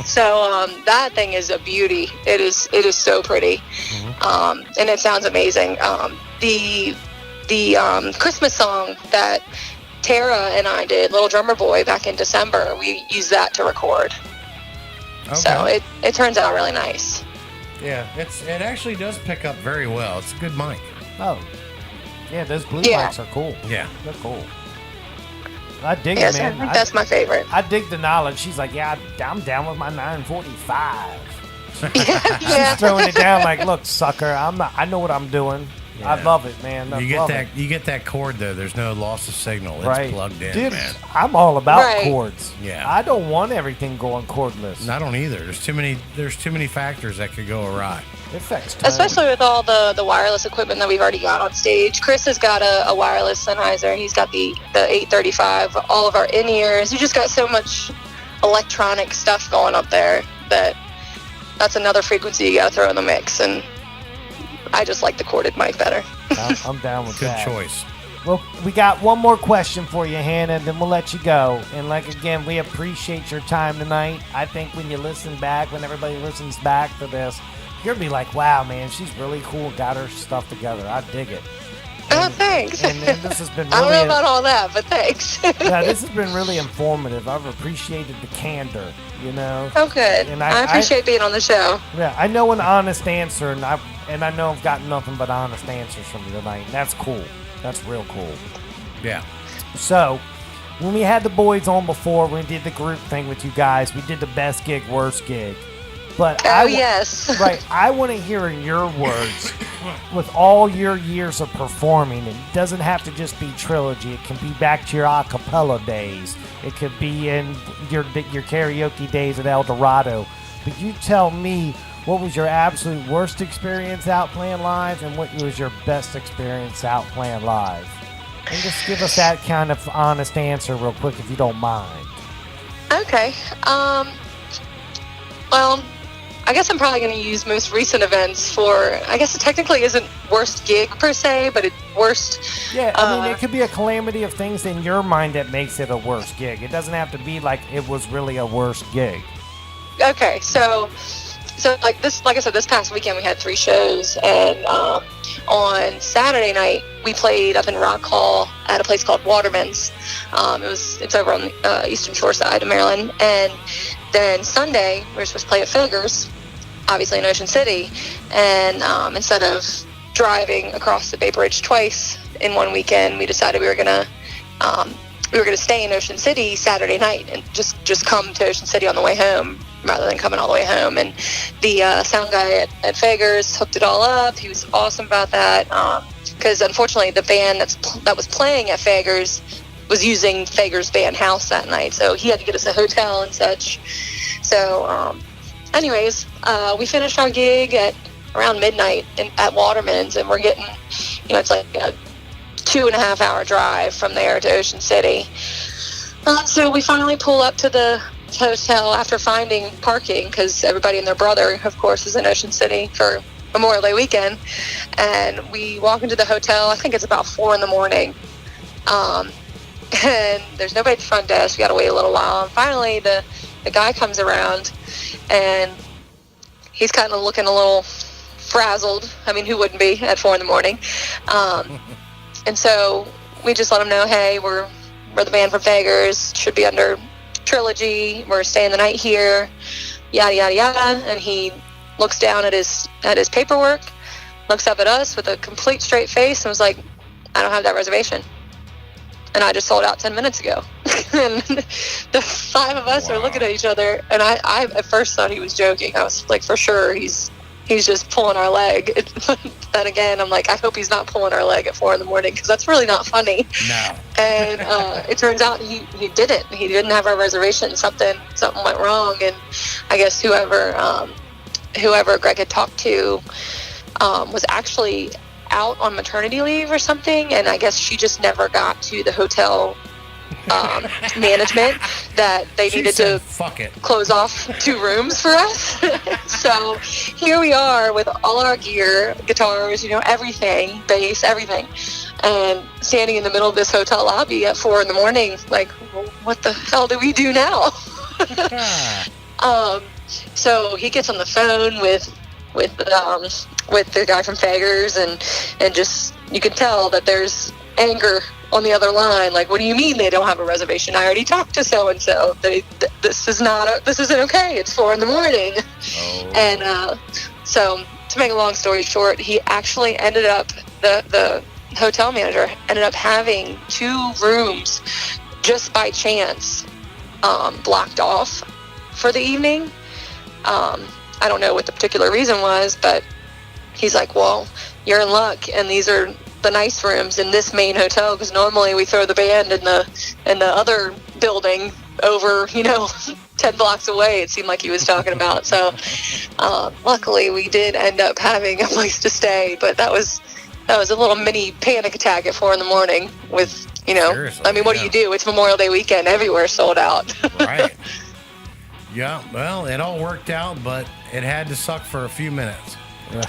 Speaker 7: So that thing is a beauty. It is so pretty, and it sounds amazing. The Christmas song that Tara and I did, Little Drummer Boy, back in December, we used that to record.
Speaker 4: Okay.
Speaker 7: So it turns out really nice.
Speaker 4: Yeah, it actually does pick up very well. It's a good mic.
Speaker 3: Oh. Yeah, those blue
Speaker 7: Yeah.
Speaker 3: mics are cool.
Speaker 4: Yeah.
Speaker 3: They're cool. I dig
Speaker 7: Yes,
Speaker 3: it,
Speaker 7: I
Speaker 3: man.
Speaker 7: think that's my favorite.
Speaker 3: I dig the knowledge. She's like, yeah, I'm down with my 945.
Speaker 7: Yeah.
Speaker 3: She's throwing it down like, look, sucker, I know what I'm doing. I
Speaker 4: Yeah.
Speaker 3: love it, man.
Speaker 4: You get that cord though. There's no loss of signal. It's
Speaker 3: right.
Speaker 4: plugged in,
Speaker 3: Dude,
Speaker 4: man.
Speaker 3: I'm all about
Speaker 7: Right.
Speaker 3: cords.
Speaker 4: Yeah.
Speaker 3: I don't want everything going cordless.
Speaker 4: I don't either. There's too many factors that could go awry.
Speaker 3: It affects time.
Speaker 7: Especially with all the wireless equipment that we've already got on stage. Chris has got a wireless Sennheiser. He's got the 835, all of our in-ears. You just got so much electronic stuff going up there that's another frequency you got to throw in the mix. And I just like the corded mic better.
Speaker 3: I'm down with
Speaker 4: Good
Speaker 3: that.
Speaker 4: choice.
Speaker 3: Well, we got one more question for you, Hannah, and then we'll let you go. And like again, we appreciate your time tonight. I think when everybody listens back to this, you're gonna be like, wow, man, she's really cool, got her stuff together. I dig it.
Speaker 7: Oh, thanks.
Speaker 3: And this has been
Speaker 7: I don't know
Speaker 3: really,
Speaker 7: about all that, but thanks.
Speaker 3: yeah, this has been really informative. I've appreciated the candor,
Speaker 7: Oh, good.
Speaker 3: And
Speaker 7: I appreciate being on the show.
Speaker 3: Yeah, I know an honest answer, and I know I've gotten nothing but honest answers from you tonight, and that's cool. That's real cool.
Speaker 4: Yeah.
Speaker 3: So, when we had the boys on before, we did the group thing with you guys. We did the best gig, worst gig. But
Speaker 7: Yes.
Speaker 3: right, I want to hear in your words, with all your years of performing, it doesn't have to just be Trilogy. It can be back to your a cappella days. It could be in your karaoke days at El Dorado. But you tell me, what was your absolute worst experience out playing live, and what was your best experience out playing live? And just give us that kind of honest answer real quick, if you don't mind.
Speaker 7: Okay. Well, I guess I'm probably going to use most recent events for, I guess it technically isn't worst gig per se, but it's worst.
Speaker 3: Yeah, I mean, it could be a calamity of things in your mind that makes it a worst gig. It doesn't have to be like it was really a worst gig.
Speaker 7: Okay, so like I said, this past weekend we had 3 shows, and on Saturday night we played up in Rock Hall at a place called Waterman's. It's over on the eastern shore side of Maryland, and then Sunday we were supposed to play at Fingers, obviously in Ocean City, and instead of driving across the Bay Bridge twice in one weekend, we decided we were gonna stay in Ocean City Saturday night and just come to Ocean City on the way home rather than coming all the way home. And the sound guy at Fagers hooked it all up. He was awesome about that, because unfortunately the band that was playing at Fagers was using Fagers band house that night, so he had to get us a hotel and such. So anyways, we finished our gig at around midnight at Waterman's, and we're getting, it's like a 2.5 hour drive from there to Ocean City. So we finally pull up to the hotel after finding parking, because everybody and their brother, of course, is in Ocean City for Memorial Day weekend. And we walk into the hotel. I think it's about 4 a.m. And there's nobody at the front desk. We got to wait a little while. And finally, the guy comes around, and he's kind of looking a little frazzled. I mean, who wouldn't be at 4 a.m? And so we just let him know, hey, we're the band from Vegas, should be under Trilogy. We're staying the night here, yada, yada, yada. And he looks down at his paperwork, looks up at us with a complete straight face, and was like, I don't have that reservation. And I just sold out 10 minutes ago. And the 5 of us are looking at each other, and I at first thought he was joking. I was like, for sure, he's just pulling our leg. Then again, I'm like, I hope he's not pulling our leg at 4 a.m, because that's really not funny. No. And it turns out he didn't. He didn't have our reservation. Something went wrong, and I guess whoever Greg had talked to was actually out on maternity leave or something, and I guess she just never got to the hotel management that they needed to close off 2 rooms for us. So here we are with all our gear, guitars, everything, bass, everything, and standing in the middle of this hotel lobby at 4 a.m, like, what the hell do we do now? So he gets on the phone with the guy from Fagers, and just, you can tell that there's anger on the other line. Like, what do you mean they don't have a reservation? I already talked to so and so. This isn't okay. It's 4 a.m. Oh. And so, to make a long story short, he actually ended up, the hotel manager ended up having 2 rooms just by chance blocked off for the evening. I don't know what the particular reason was, but he's like, well, you're in luck, and these are the nice rooms in this main hotel, because normally we throw the band in the other building over, 10 blocks away, it seemed like he was talking about. So luckily we did end up having a place to stay, but that was a little mini panic attack at 4 a.m. with,
Speaker 4: Seriously,
Speaker 7: I mean, what do you do? It's Memorial Day weekend, everywhere sold out.
Speaker 4: Right. Yeah, well, it all worked out, but it had to suck for a few minutes.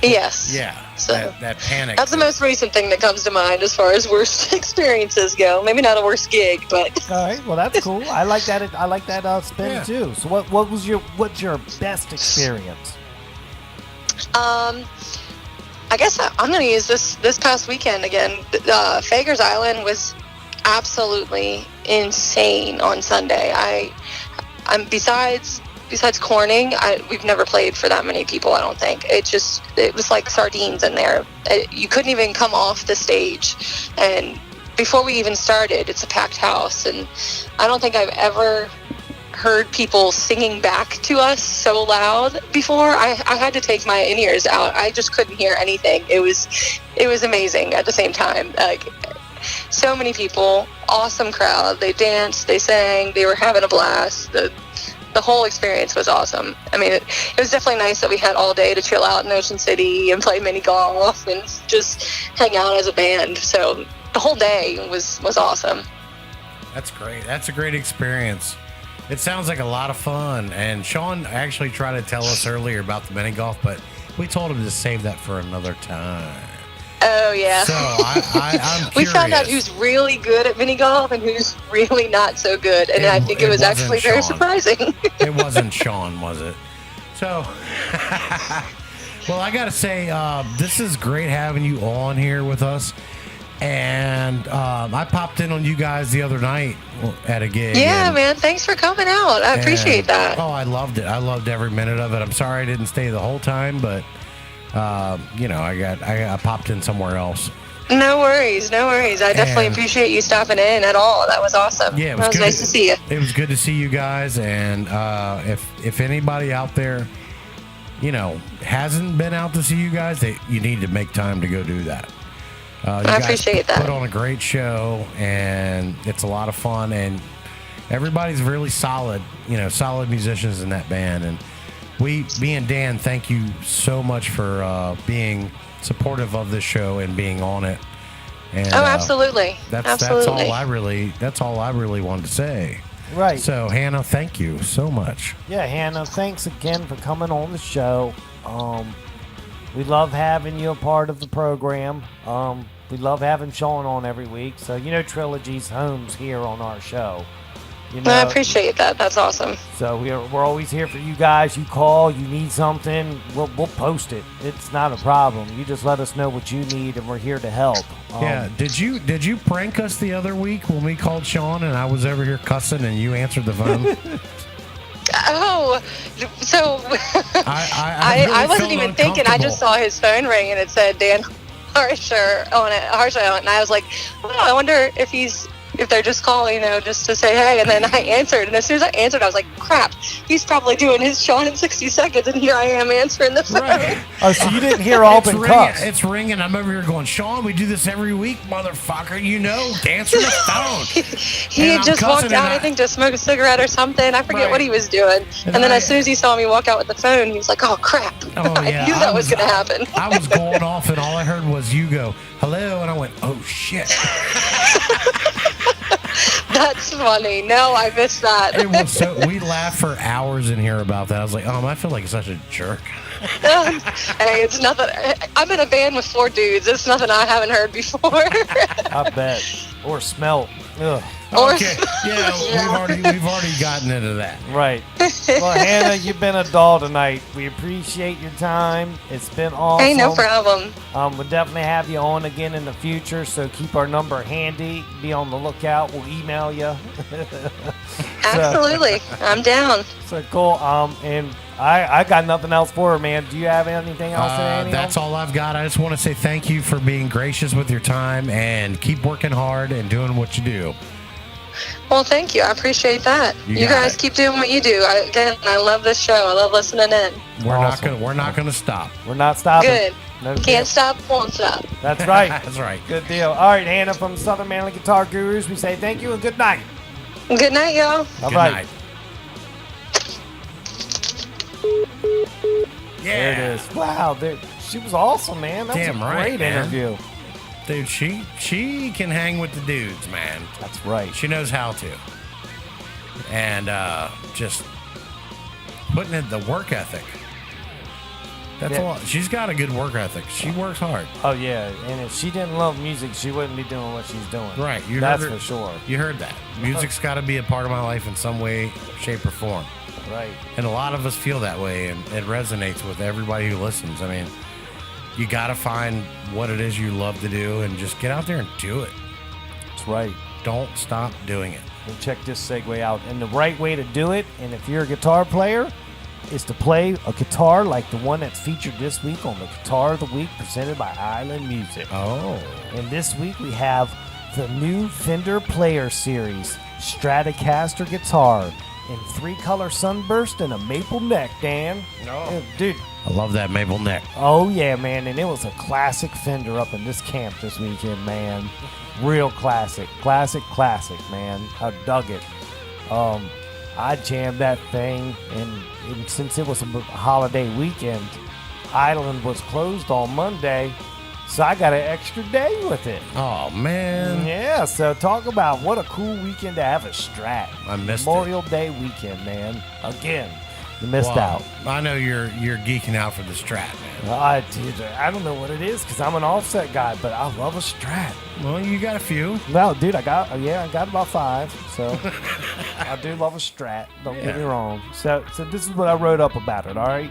Speaker 7: Yes.
Speaker 4: Yeah,
Speaker 7: so
Speaker 4: that panic.
Speaker 7: That's the most recent thing that comes to mind as far as worst experiences go. Maybe not a worst gig, but
Speaker 3: all right. Well, that's cool. I like that. I like that spin too. So, what's your best experience?
Speaker 7: I guess I'm going to use this past weekend again. Fagers Island was absolutely insane on Sunday. I'm besides Corning, we've never played for that many people, I don't think. It was like sardines in there. You couldn't even come off the stage. And before we even started, it's a packed house. And I don't think I've ever heard people singing back to us so loud before. I had to take my in-ears out. I just couldn't hear anything. It was amazing at the same time. Like, so many people, awesome crowd. They danced, they sang, they were having a blast. The whole experience was awesome. I mean, it was definitely nice that we had all day to chill out in Ocean City and play mini golf and just hang out as a band. So the whole day was awesome.
Speaker 4: That's great. That's a great experience. It sounds like a lot of fun. And Sean actually tried to tell us earlier about the mini golf, but we told him to save that for another time.
Speaker 7: Oh, yeah.
Speaker 4: So I'm
Speaker 7: we
Speaker 4: curious.
Speaker 7: found out who's really good at mini golf and who's really not so good. And I think it was actually very surprising.
Speaker 4: It wasn't Sean, was it? So, well, I got to say, this is great having you on here with us. And I popped in on you guys the other night at a gig.
Speaker 7: Yeah, man. Thanks for coming out. I appreciate that.
Speaker 4: Oh, I loved it. I loved every minute of it. I'm sorry I didn't stay the whole time, but I popped in somewhere else.
Speaker 7: No worries. I definitely appreciate you stopping in at all. That was awesome.
Speaker 4: Yeah, it
Speaker 7: was nice to see you.
Speaker 4: It was good to see you guys. And if anybody out there, hasn't been out to see you guys, you need to make time to go do that.
Speaker 7: I appreciate that.
Speaker 4: Put on a great show, and it's a lot of fun. And everybody's really solid, solid musicians in that band. And me and Dan, thank you so much for being supportive of this show and being on it. And,
Speaker 7: absolutely.
Speaker 4: That's all I really wanted to say.
Speaker 3: Right.
Speaker 4: So Hannah, thank you so much.
Speaker 3: Yeah, Hannah, thanks again for coming on the show. We love having you a part of the program. We love having Sean on every week. So, Trilogy's home's here on our show.
Speaker 7: I appreciate that. That's awesome.
Speaker 3: So we're always here for you guys. You call, you need something, we'll post it. It's not a problem. You just let us know what you need, and we're here to help.
Speaker 4: Yeah. Did you prank us the other week when we called Sean and I was over here cussing and you answered the phone?
Speaker 7: Oh, so I wasn't even thinking. I just saw his phone ring and it said Dan Harsher on it, and I was like, well, I wonder if they're just calling, just to say hey. And then I answered, and as soon as I answered, I was like, crap, he's probably doing his Sean in 60 seconds, and here I am answering the phone.
Speaker 4: Right.
Speaker 3: Oh, so you didn't hear Alban cuss.
Speaker 4: It's ringing. I'm over here going, Sean, we do this every week, motherfucker. Answer the phone.
Speaker 7: He had just walked out, I think, to smoke a cigarette or something. I forget what he was doing. And then as soon as he saw me walk out with the phone, he was like, oh, crap.
Speaker 4: Oh, yeah.
Speaker 7: I knew that was going to happen.
Speaker 4: I was going off, and all I heard was you go, hello, and I went, oh, shit.
Speaker 7: That's funny. No, I missed that.
Speaker 4: It was so, we laughed for hours in here about that. I was like, I feel like such a jerk.
Speaker 7: Hey, it's nothing. I'm in a band with 4 dudes. It's nothing I haven't heard before.
Speaker 3: I bet. Or smelt. Ugh.
Speaker 4: Okay. Yeah, we've already gotten into that.
Speaker 3: Right. Well, Hannah, you've been a doll tonight. We appreciate your time. It's been awesome.
Speaker 7: Hey, no problem.
Speaker 3: We'll definitely have you on again in the future, so keep our number handy. Be on the lookout. We'll email you.
Speaker 7: Absolutely. I'm down.
Speaker 3: So cool. And I got nothing else for her, man. Do you have anything else?
Speaker 4: That's all I've got. I just want to say thank you for being gracious with your time and keep working hard and doing what you do.
Speaker 7: Well, thank you. I appreciate that. You guys keep doing what you do. I love this show. I love listening in.
Speaker 4: We're not gonna stop.
Speaker 3: We're not stopping.
Speaker 7: Good.
Speaker 3: No
Speaker 7: Can't stop, won't stop.
Speaker 3: That's right.
Speaker 4: That's right.
Speaker 3: Good deal. All right, Hannah from Southern Maryland Guitar Gurus, we say thank you and good night.
Speaker 7: Good night, y'all.
Speaker 4: Good night. Yeah.
Speaker 3: There it is. Wow, she was awesome, man. That's
Speaker 4: Damn
Speaker 3: a
Speaker 4: right,
Speaker 3: great
Speaker 4: man.
Speaker 3: interview.
Speaker 4: Dude, she can hang with the dudes, man.
Speaker 3: That's right.
Speaker 4: She knows how to. And just putting in the work ethic. That's all. She's got a good work ethic. She works hard.
Speaker 3: Oh, yeah. And if she didn't love music, she wouldn't be doing what she's doing.
Speaker 4: Right.
Speaker 3: That's for sure.
Speaker 4: You heard that. Music's got to be a part of my life in some way, shape, or form.
Speaker 3: Right.
Speaker 4: And a lot of us feel that way, and it resonates with everybody who listens. I mean, you got to find what it is you love to do and just get out there and do it.
Speaker 3: That's right.
Speaker 4: Don't stop doing it.
Speaker 3: And check this segue out. And the right way to do it, and if you're a guitar player, is to play a guitar like the one that's featured this week on the Guitar of the Week presented by Island Music.
Speaker 4: Oh.
Speaker 3: And this week we have the new Fender PlayerSeries Stratocaster guitar in 3-color sunburst and a maple neck, Dan.
Speaker 4: No.
Speaker 3: Dude.
Speaker 4: I love that maple neck.
Speaker 3: Oh, yeah, man. And it was a classic Fender up in this camp this weekend, man. Real classic. Classic, man. I dug it. I jammed that thing, and since it was a holiday weekend, Island was closed on Monday, so I got an extra day with it.
Speaker 4: Oh, man.
Speaker 3: Yeah, so talk about what a cool weekend to have a Strat.
Speaker 4: I missed
Speaker 3: Memorial Day weekend, man. Again, you missed out.
Speaker 4: I know you're geeking out for the Strat, man.
Speaker 3: I don't know what it is because I'm an offset guy, but I love a Strat.
Speaker 4: Well, you got a few.
Speaker 3: Well, dude, I got about 5. So I do love a Strat. Don't get me wrong. So this is what I wrote up about it. All right.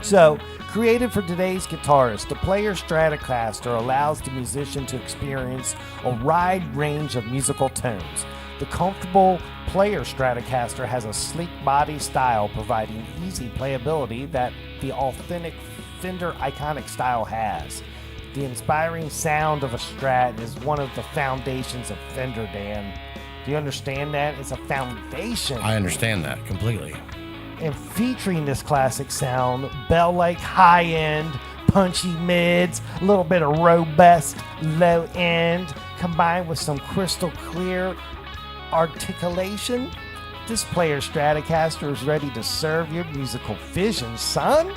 Speaker 3: So, created for today's guitarist, the Player Stratocaster allows the musician to experience a wide range of musical tones. The comfortable Player Stratocaster has a sleek body style, providing easy playability that the authentic Fender iconic style has. The inspiring sound of a Strat is one of the foundations of Fender, Dan. Do you understand that? It's a foundation.
Speaker 4: I understand that completely.
Speaker 3: And featuring this classic sound, bell-like high-end, punchy mids, a little bit of robust low-end, combined with some crystal clear articulation, This player Stratocaster is ready to serve your musical vision, son.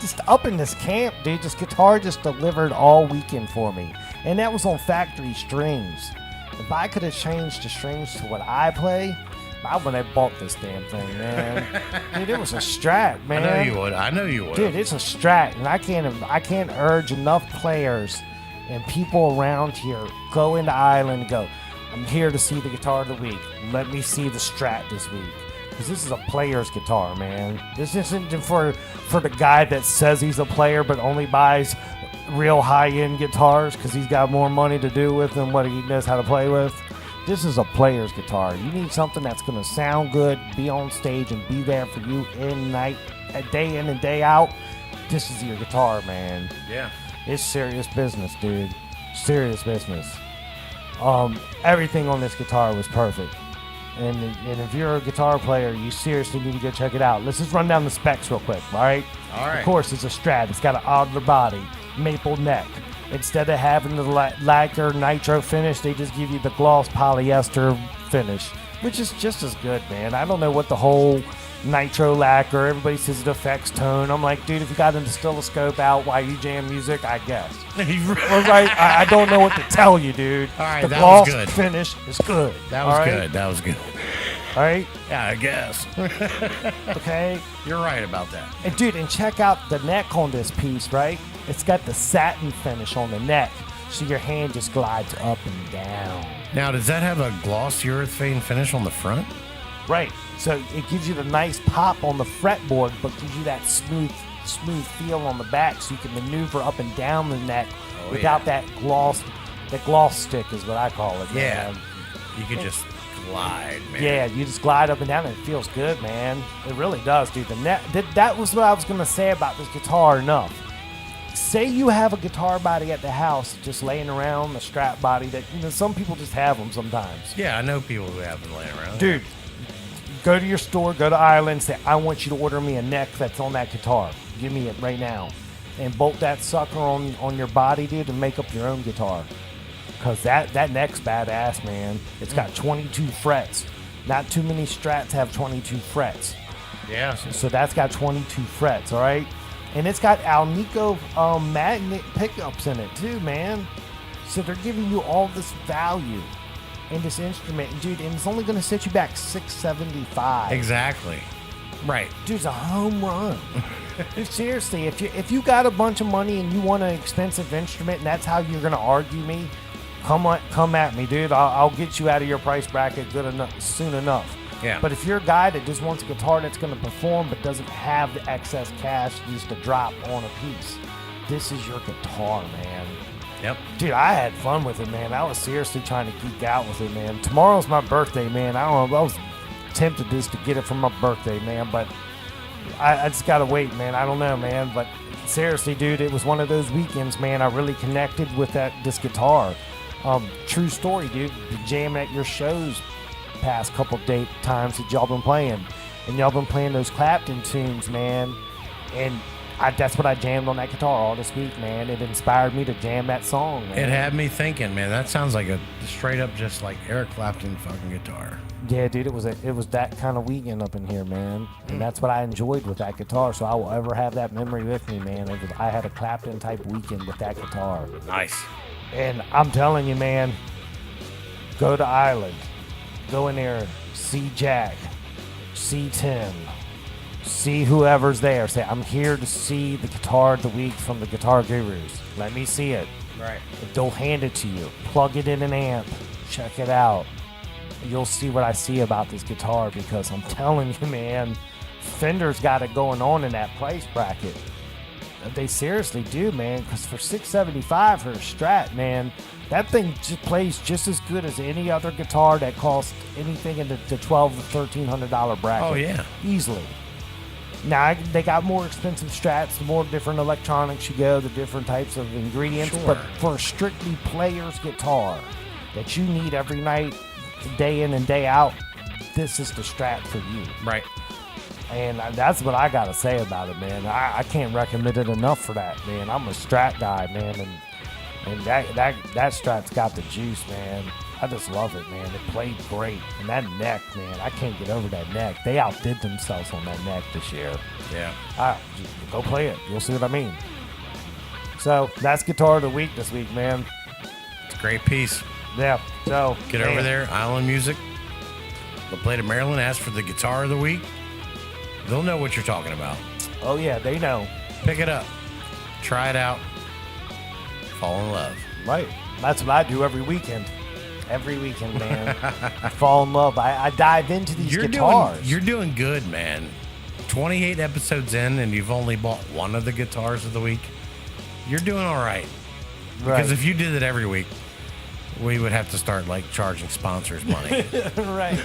Speaker 3: Just up in this camp, dude. This guitar just delivered all weekend for me. And that was on factory strings. If I could have changed the strings to what I play, I would have bought this damn thing, man. Dude, it was a Strat, man.
Speaker 4: I know you would.
Speaker 3: Dude, it's a Strat, and I can't urge enough players and people around here go into Island and go, I'm here to see the guitar of the week. Let me see the Strat this week. Because this is a player's guitar, man. This isn't for the guy that says he's a player but only buys real high-end guitars because he's got more money to do with than what he knows how to play with. This is a player's guitar. You need something that's going to sound good, be on stage, and be there for you day in and day out. This is your guitar, man.
Speaker 4: Yeah.
Speaker 3: It's serious business, dude. Serious business. Everything on this guitar was perfect. And if you're a guitar player, you seriously need to go check it out. Let's just run down the specs real quick, all right?
Speaker 4: All right.
Speaker 3: Of course, it's a Strat. It's got an oddler body, maple neck. Instead of having the lacquer nitro finish, they just give you the gloss polyester finish, which is just as good, man. I don't know what the whole nitro lacquer, everybody says it affects tone. I'm like, dude, if you got an oscilloscope out while you jam music, I guess. Well, right, I don't know what to tell you, dude.
Speaker 4: All right,
Speaker 3: the
Speaker 4: that
Speaker 3: gloss
Speaker 4: was good.
Speaker 3: finish is good.
Speaker 4: That was good. That was good.
Speaker 3: All right?
Speaker 4: Yeah, I guess.
Speaker 3: Okay?
Speaker 4: You're right about that.
Speaker 3: And dude, and check out the neck on this piece, right? It's got the satin finish on the neck, so your hand just glides up and down.
Speaker 4: Now, does that have a gloss urethane finish on the front?
Speaker 3: Right. So it gives you the nice pop on the fretboard, but gives you that smooth feel on the back, so you can maneuver up and down the neck without that gloss. The gloss stick is what I call it.
Speaker 4: Yeah.
Speaker 3: Man.
Speaker 4: You could just glide, man.
Speaker 3: Yeah, you just glide up and down, and it feels good, man. It really does, dude. That was what I was gonna say about this guitar. Enough. Say you have a guitar body at the house just laying around, a Strat body that, some people just have them sometimes.
Speaker 4: Yeah, I know people who have them laying around.
Speaker 3: Dude, go to your store, go to Island, say, I want you to order me a neck that's on that guitar. Give me it right now. And bolt that sucker on your body, dude, and make up your own guitar. Because that neck's badass, man. It's got 22 frets. Not too many Strats have 22 frets.
Speaker 4: Yeah.
Speaker 3: So that's got 22 frets, all right? And it's got Alnico magnet pickups in it too, man. So they're giving you all this value in this instrument, dude, and it's only going to set you back $675.
Speaker 4: Exactly. Right.
Speaker 3: Dude, it's a home run. Dude, seriously, if you got a bunch of money and you want an expensive instrument and that's how you're going to argue me, come at me, dude. I'll get you out of your price bracket soon enough.
Speaker 4: Yeah.
Speaker 3: But if you're a guy that just wants a guitar that's going to perform but doesn't have the excess cash just to drop on a piece, this is your guitar, man.
Speaker 4: Yep.
Speaker 3: Dude, I had fun with it, man. I was seriously trying to geek out with it, man. Tomorrow's my birthday, man. I don't know. I was tempted just to get it for my birthday, man, but I just got to wait, man. I don't know, man. But seriously, dude, it was one of those weekends, man. I really connected with this guitar. True story, dude. Jamming at your shows past couple times that y'all been playing, and y'all been playing those Clapton tunes, man, and that's what I jammed on that guitar all this week, man. It inspired me to jam that song, man.
Speaker 4: It had me thinking, man, that sounds like a straight up just like Eric Clapton fucking guitar.
Speaker 3: Yeah, dude, it was that kind of weekend up in here, man, and that's what I enjoyed with that guitar, so I will ever have that memory with me, man. I had a Clapton type weekend with that guitar.
Speaker 4: Nice.
Speaker 3: And I'm telling you, man, go to Island. Go in there, see Jack, see Tim, see whoever's there. Say, I'm here to see the guitar of the week from the Guitar Gurus. Let me see it.
Speaker 4: Right.
Speaker 3: They'll hand it to you. Plug it in an amp. Check it out. You'll see what I see about this guitar, because I'm telling you, man, Fender's got it going on in that price bracket. They seriously do, man, because for $675 for a Strat, man, that thing just plays just as good as any other guitar that costs anything in the $1,200 to $1,300 bracket.
Speaker 4: Oh, yeah.
Speaker 3: Easily. Now, they got more expensive Strats, the more different electronics you go, the different types of ingredients.
Speaker 4: Sure.
Speaker 3: But for a strictly player's guitar that you need every night, day in and day out, this is the Strat for you.
Speaker 4: Right.
Speaker 3: And that's what I got to say about it, man. I can't recommend it enough for that, man. I'm a Strat guy, man, and that Strat's got the juice, man. I just love it, man. It played great. And that neck, man, I can't get over that neck. They outdid themselves on that neck this year.
Speaker 4: Yeah.
Speaker 3: Just go play it. You'll see what I mean. So that's Guitar of the Week this week, man.
Speaker 4: It's a great piece.
Speaker 3: Yeah. So
Speaker 4: Get over there, Island Music. LaPlata, Maryland. Ask for the Guitar of the Week. They'll know what you're talking about.
Speaker 3: Oh, yeah, they know.
Speaker 4: Pick it up. Try it out. Fall in love.
Speaker 3: Right. That's what I do every weekend. Every weekend, man. I fall in love. I dive into these guitars.
Speaker 4: You're doing good, man. 28 episodes in, and you've only bought one of the guitars of the week. You're doing all right. Because if you did it every week, we would have to start like charging sponsors money.
Speaker 3: Right.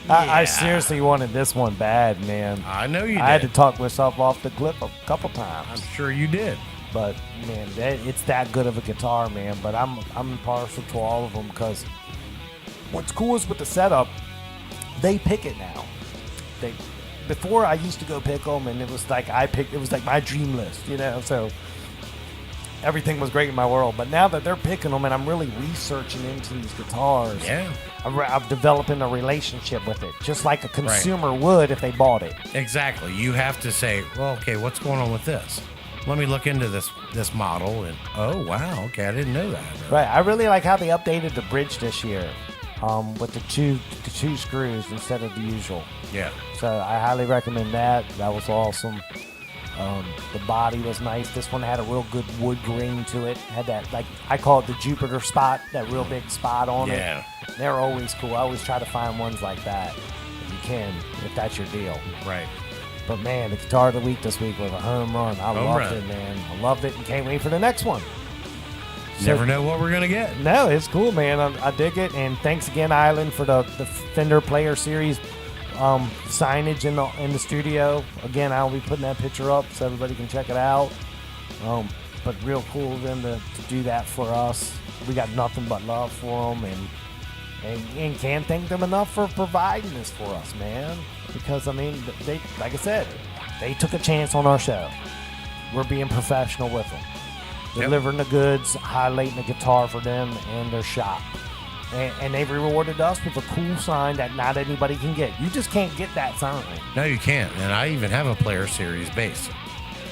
Speaker 3: I seriously wanted this one bad, man.
Speaker 4: I know you did.
Speaker 3: I had to talk myself off the cliff a couple times.
Speaker 4: I'm sure you did.
Speaker 3: But man, it's that good of a guitar, man. But I'm partial to all of them because what's cool is with the setup, they pick it now. Before I used to go pick them, and it was like it was like my dream list, you know. So everything was great in my world. But now that they're picking them, and I'm really researching into these guitars, I'm developing a relationship with it, just like a consumer would if they bought it.
Speaker 4: Exactly. You have to say, well, okay, what's going on with this? Let me look into this model, and oh wow, okay, I didn't know that.
Speaker 3: Right. I really like how they updated the bridge this year, with the two screws instead of the usual.
Speaker 4: Yeah.
Speaker 3: So I highly recommend that. That was awesome. The body was nice. This one had a real good wood grain to it. Had that, like, I call it the Jupiter spot, that real big spot on it.
Speaker 4: Yeah.
Speaker 3: They're always cool. I always try to find ones like that if you can, if that's your deal.
Speaker 4: Right.
Speaker 3: But man, the Guitar of the Week this week was a home run. I loved it, man. I loved it and can't wait for the next one.
Speaker 4: Never know what we're going to get.
Speaker 3: No, it's cool, man. I dig it. And thanks again, Island, for the Fender PlayerSeries signage in the studio. Again, I'll be putting that picture up so everybody can check it out. But real cool of them to do that for us. We got nothing but love for them, and can't thank them enough for providing this for us, man. Because I mean, they, like I said, they took a chance on our show. We're being professional with them, delivering the goods, highlighting the guitar for them and their shop. And they rewarded us with a cool sign that not anybody can get. You just can't get that sign.
Speaker 4: No, you can't. And I even have a PlayerSeries bass,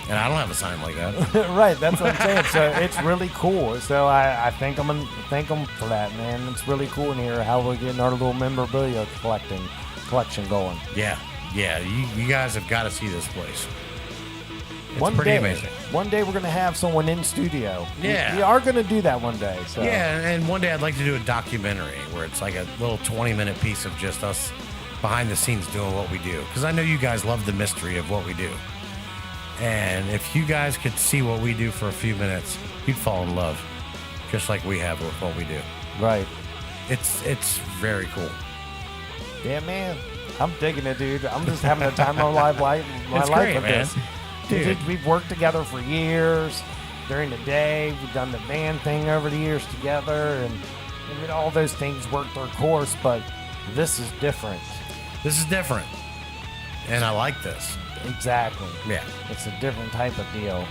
Speaker 4: and I don't have a sign like that.
Speaker 3: Right, that's what I'm saying. So it's really cool. So I thank them for that, man. It's really cool in here how we're getting our little memorabilia collection going.
Speaker 4: Yeah. You guys have got to see this place. It's
Speaker 3: Pretty
Speaker 4: amazing.
Speaker 3: One day we're going to have someone in studio.
Speaker 4: Yeah.
Speaker 3: We are going to do that one day. So.
Speaker 4: Yeah, and one day I'd like to do a documentary where it's like a little 20-minute piece of just us behind the scenes doing what we do. Because I know you guys love the mystery of what we do. And if you guys could see what we do for a few minutes, you'd fall in love. Just like we have with what we do.
Speaker 3: Right.
Speaker 4: It's very cool.
Speaker 3: Yeah, man. I'm digging it, dude. I'm just having a time of my life
Speaker 4: great,
Speaker 3: with
Speaker 4: man.
Speaker 3: this. Dude, we've worked together for years. During the day, we've done the band thing over the years together, and all those things worked their course, but this is different.
Speaker 4: This is different. And I like this.
Speaker 3: Exactly.
Speaker 4: Yeah.
Speaker 3: It's a different type of deal,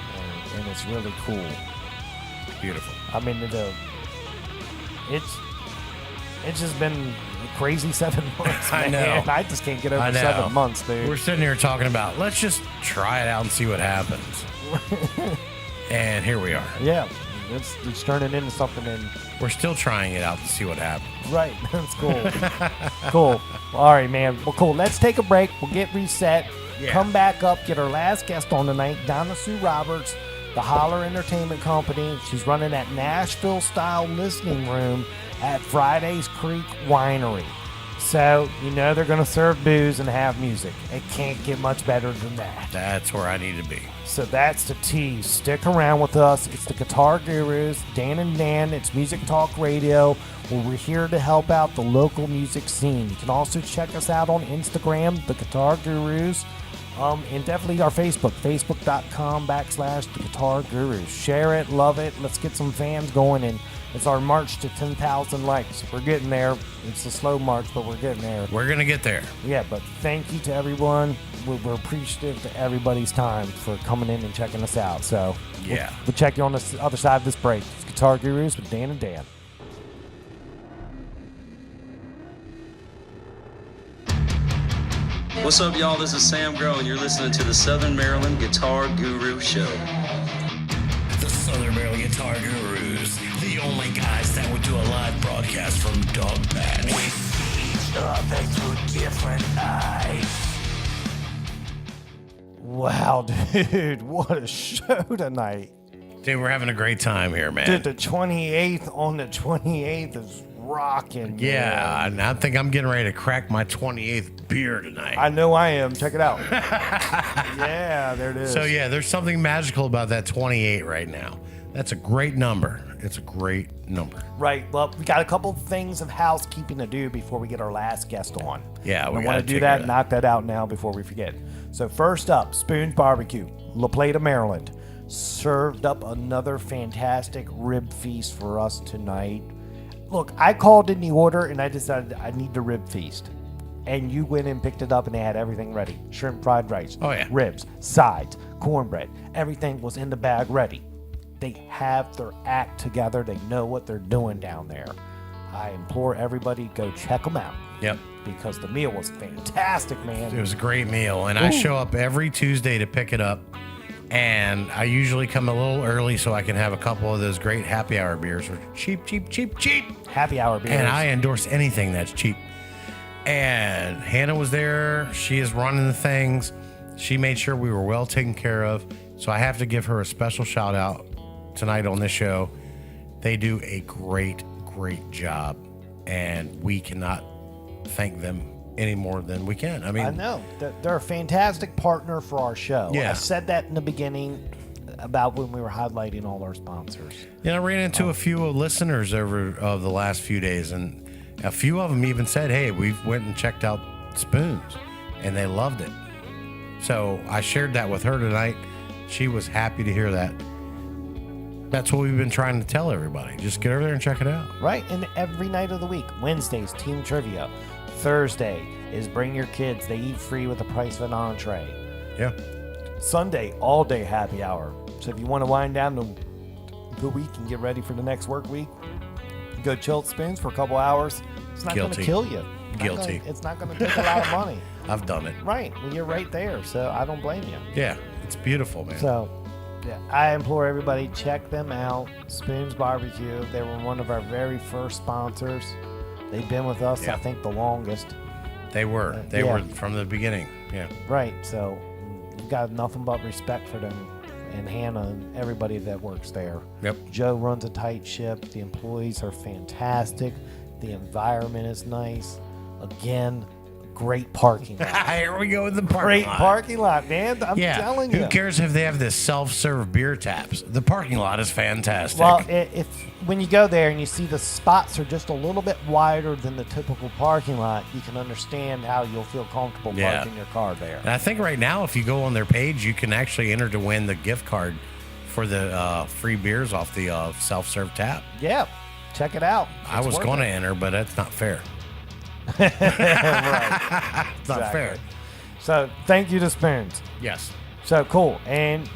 Speaker 3: and it's really cool.
Speaker 4: Beautiful.
Speaker 3: I mean, it's just been a crazy 7 months, man.
Speaker 4: I know.
Speaker 3: I just can't get over 7 months, dude.
Speaker 4: We're sitting here talking about, let's just try it out and see what happens. And here we are.
Speaker 3: Yeah. It's turning into something, and
Speaker 4: we're still trying it out to see what happens.
Speaker 3: Right. That's cool. Cool. All right, man. Well, cool. Let's take a break. We'll get reset. Yeah. Come back up. Get our last guest on tonight, Donna Sue Roberts, the Hollar Entertainment Company. She's running that Nashville-style listening room at Friday's Creek Winery. So, they're going to serve booze and have music. It can't get much better than that.
Speaker 4: That's where I need to be.
Speaker 3: So that's the tease. Stick around with us. It's the Guitar Gurus, Dan and Dan. It's Music Talk Radio, where we're here to help out the local music scene. You can also check us out on Instagram, the Guitar Gurus, and definitely our Facebook, facebook.com/the Guitar Gurus. Share it, love it. Let's get some fans going, and it's our march to 10,000 likes. We're getting there. It's a slow march, but we're getting there.
Speaker 4: We're going to get there.
Speaker 3: Yeah, but thank you to everyone. We're appreciative to everybody's time for coming in and checking us out. So
Speaker 4: yeah,
Speaker 3: we'll check you on the other side of this break. It's Guitar Gurus with Dan and Dan.
Speaker 8: What's up, y'all? This is Sam Grow, and you're listening to the Southern Maryland Guitar Guru Show.
Speaker 2: The Southern Maryland Guitar Gurus, the only guys that would do a live broadcast from Dog Patch. We see each other through different eyes.
Speaker 3: Wow, dude, what a show tonight.
Speaker 4: Dude, we're having a great time here, man.
Speaker 3: Dude, the 28th on the 28th is rocking.
Speaker 4: Yeah,
Speaker 3: man.
Speaker 4: and I think I'm getting ready to crack my 28th beer tonight.
Speaker 3: I know I am. Check it out. Yeah, there it is.
Speaker 4: So, yeah, there's something magical about that 28 right now. That's a great number. It's a great number.
Speaker 3: Right. Well, we got a couple things of housekeeping to do before we get our last guest on.
Speaker 4: Yeah, we
Speaker 3: want
Speaker 4: gotta
Speaker 3: to do
Speaker 4: take care
Speaker 3: that.
Speaker 4: of
Speaker 3: Knock that out now before we forget. So first up, Spoon's Barbecue, LaPlata, Maryland, served up another fantastic rib feast for us tonight. Look, I called in the order and I decided I need the rib feast. And you went and picked it up and they had everything ready. Shrimp fried rice.
Speaker 4: Oh, yeah.
Speaker 3: Ribs, sides, cornbread. Everything was in the bag ready. They have their act together. They know what they're doing down there. I implore everybody, go check them out.
Speaker 4: Yep.
Speaker 3: Because the meal was fantastic, man.
Speaker 4: It was a great meal. And I show up every Tuesday to pick it up. And I usually come a little early so I can have a couple of those great happy hour beers, which are cheap, cheap, cheap, cheap.
Speaker 3: Happy hour beers.
Speaker 4: And I endorse anything that's cheap. And Hannah was there. She is running the things. She made sure we were well taken care of. So I have to give her a special shout out tonight on this show. They do a great, great job. And we cannot thank them any more than we can. I mean,
Speaker 3: I know. They're a fantastic partner for our show.
Speaker 4: Yeah.
Speaker 3: I said that in the beginning about when we were highlighting all our sponsors.
Speaker 4: I ran into a few listeners over the last few days, and a few of them even said, hey, we went and checked out Spoons, and they loved it. So I shared that with her tonight. She was happy to hear that. That's what we've been trying to tell everybody. Just get over there and check it out.
Speaker 3: Right, and every night of the week. Wednesday's Team Trivia. Thursday is Bring Your Kids. They eat free with the price of an entree.
Speaker 4: Yeah.
Speaker 3: Sunday, all day happy hour. So if you want to wind down the week and get ready for the next work week, go chill at Spoons for a couple hours. It's not going to kill you. It's not going to take a lot of money.
Speaker 4: I've done it.
Speaker 3: Right. Well, you're right there, so I don't blame you.
Speaker 4: Yeah, it's beautiful, man.
Speaker 3: So, yeah, I implore everybody, check them out. Spoons Barbecue. They were one of our very first sponsors. They've been with us, I think, the longest.
Speaker 4: They were. They were from the beginning. Yeah.
Speaker 3: Right. So we've got nothing but respect for them and Hannah and everybody that works there.
Speaker 4: Yep.
Speaker 3: Joe runs a tight ship. The employees are fantastic. The environment is nice. Again, great parking lot.
Speaker 4: Here we go with the parking
Speaker 3: Great
Speaker 4: lot.
Speaker 3: parking lot, man. I'm telling you.
Speaker 4: Who cares if they have this self-serve beer taps? The parking lot is fantastic.
Speaker 3: Well, if when you go there and you see the spots are just a little bit wider than the typical parking lot, you can understand how you'll feel comfortable parking your car there.
Speaker 4: And I think right now, if you go on their page, you can actually enter to win the gift card for the free beers off the self-serve tap.
Speaker 3: Yeah, check it out.
Speaker 4: I was going to enter, but that's not fair.
Speaker 3: Right.
Speaker 4: It's not fair.
Speaker 3: So thank you to Spoons.
Speaker 4: Yes.
Speaker 3: So cool. And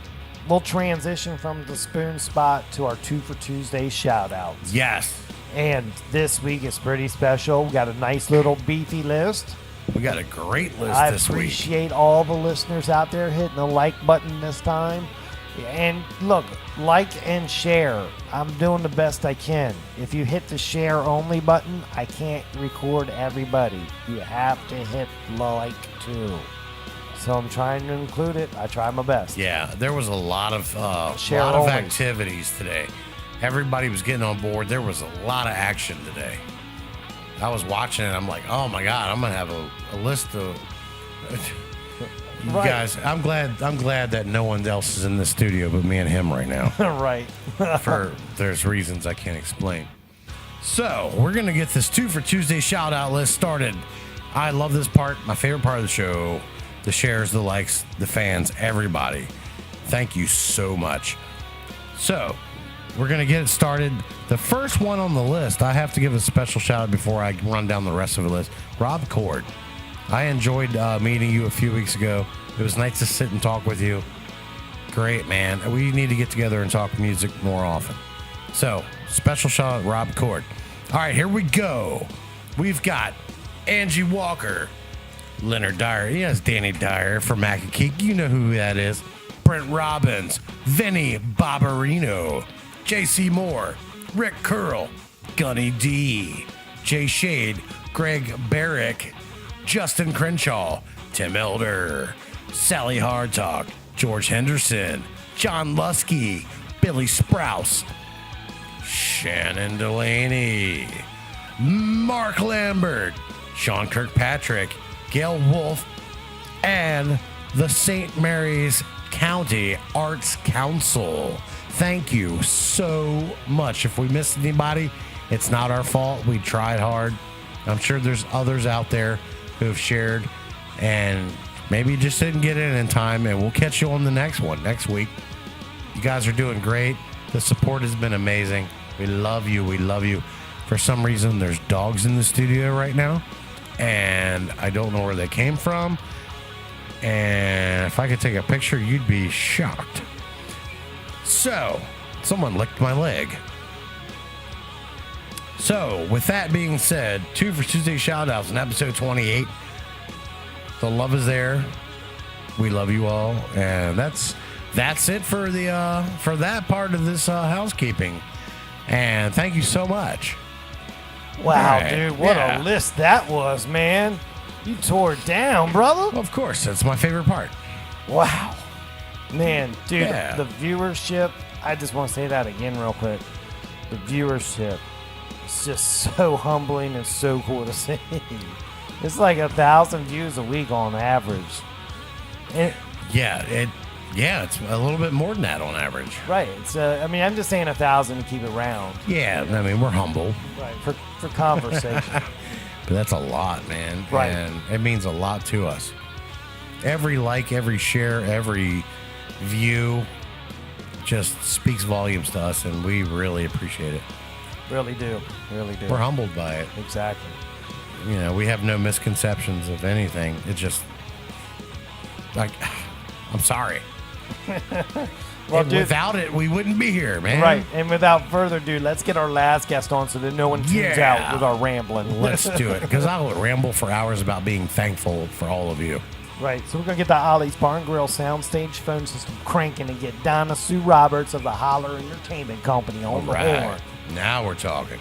Speaker 3: we'll transition from the Spoon spot to our 2 for Tuesday shout outs.
Speaker 4: Yes.
Speaker 3: And this week is pretty special. We got a nice little beefy list.
Speaker 4: We got a great list this week.
Speaker 3: I appreciate all the listeners out there hitting the like button this time. And look, like and share. I'm doing the best I can. If you hit the share only button, I can't record everybody. You have to hit like too. So I'm trying to include it. I try my best.
Speaker 4: Yeah, there was a lot of
Speaker 3: Share only.
Speaker 4: activities today. Everybody was getting on board. There was a lot of action today. I was watching it. I'm like, oh my God, I'm gonna have a list of. You guys, I'm glad that no one else is in the studio but me and him right now.
Speaker 3: Right.
Speaker 4: There's reasons I can't explain. So we're gonna get this 2 for Tuesday shout out list started. I love this part. My favorite part of the show. The shares, the likes, the fans, everybody. Thank you so much. So we're gonna get it started. The first one on the list, I have to give a special shout out before I run down the rest of the list. Rob Cord. I enjoyed meeting you a few weeks ago. It was nice to sit and talk with you. Great, man. We need to get together and talk music more often. So, special shout out, Rob Cord. All right, here we go. We've got Angie Walker, Leonard Dyer. Yes, Danny Dyer from Macakeek. You know who that is. Brent Robbins, Vinny Barbarino, JC Moore, Rick Curl, Gunny D, Jay Shade, Greg Barrick, Justin Crenshaw, Tim Elder, Sally Hardtalk, George Henderson, John Lusky, Billy Sprouse, Shannon Delaney, Mark Lambert, Sean Kirkpatrick, Gail Wolf, and the St. Mary's County Arts Council. Thank you so much. If we missed anybody, it's not our fault. We tried hard. I'm sure there's others out there who have shared and maybe just didn't get in time, and we'll catch you on the next one next week. You guys are doing great. The support has been amazing. We love you. We love you. For some reason, there's dogs in the studio right now, and I don't know where they came from. And if I could take a picture, you'd be shocked. So, someone licked my leg. So, with that being said, 2 for Tuesday shoutouts in episode 28. The love is there. We love you all, and that's it for the for that part of this housekeeping. And thank you so much.
Speaker 3: Wow,
Speaker 4: Right,
Speaker 3: dude, what
Speaker 4: yeah.
Speaker 3: a list that was, man. You tore it down, brother.
Speaker 4: Of course, that's my favorite part.
Speaker 3: Wow. Man, dude,
Speaker 4: Yeah.
Speaker 3: the viewership, I just want to say that again real quick. The viewership is just so humbling and so cool to see. It's like 1,000 views a week on average. And,
Speaker 4: It's a little bit more than that on average.
Speaker 3: right. It's, I mean, I'm just saying 1,000 to keep it round.
Speaker 4: Yeah, I mean, we're humble,
Speaker 3: Right. For conversation.
Speaker 4: but that's a lot, man.
Speaker 3: Right.
Speaker 4: And it means a lot to us. Every like, every share, every view just speaks volumes to us, and we really appreciate it.
Speaker 3: Really do. Really do.
Speaker 4: We're humbled by it.
Speaker 3: Exactly.
Speaker 4: You know, we have no misconceptions of anything. It's just like, I'm sorry.
Speaker 3: Well,
Speaker 4: And
Speaker 3: dude,
Speaker 4: without it, we wouldn't be here, man.
Speaker 3: right. And without further ado, let's get our last guest on so that no one tunes
Speaker 4: Yeah.
Speaker 3: out with our rambling.
Speaker 4: Let's do it, because I will ramble for hours about being thankful for all of you.
Speaker 3: Right, so we're going to get the Ollie's Barn Grill soundstage phone system cranking and get Donna Sue Roberts of the Hollar Entertainment Company on the horn.
Speaker 4: Now we're talking.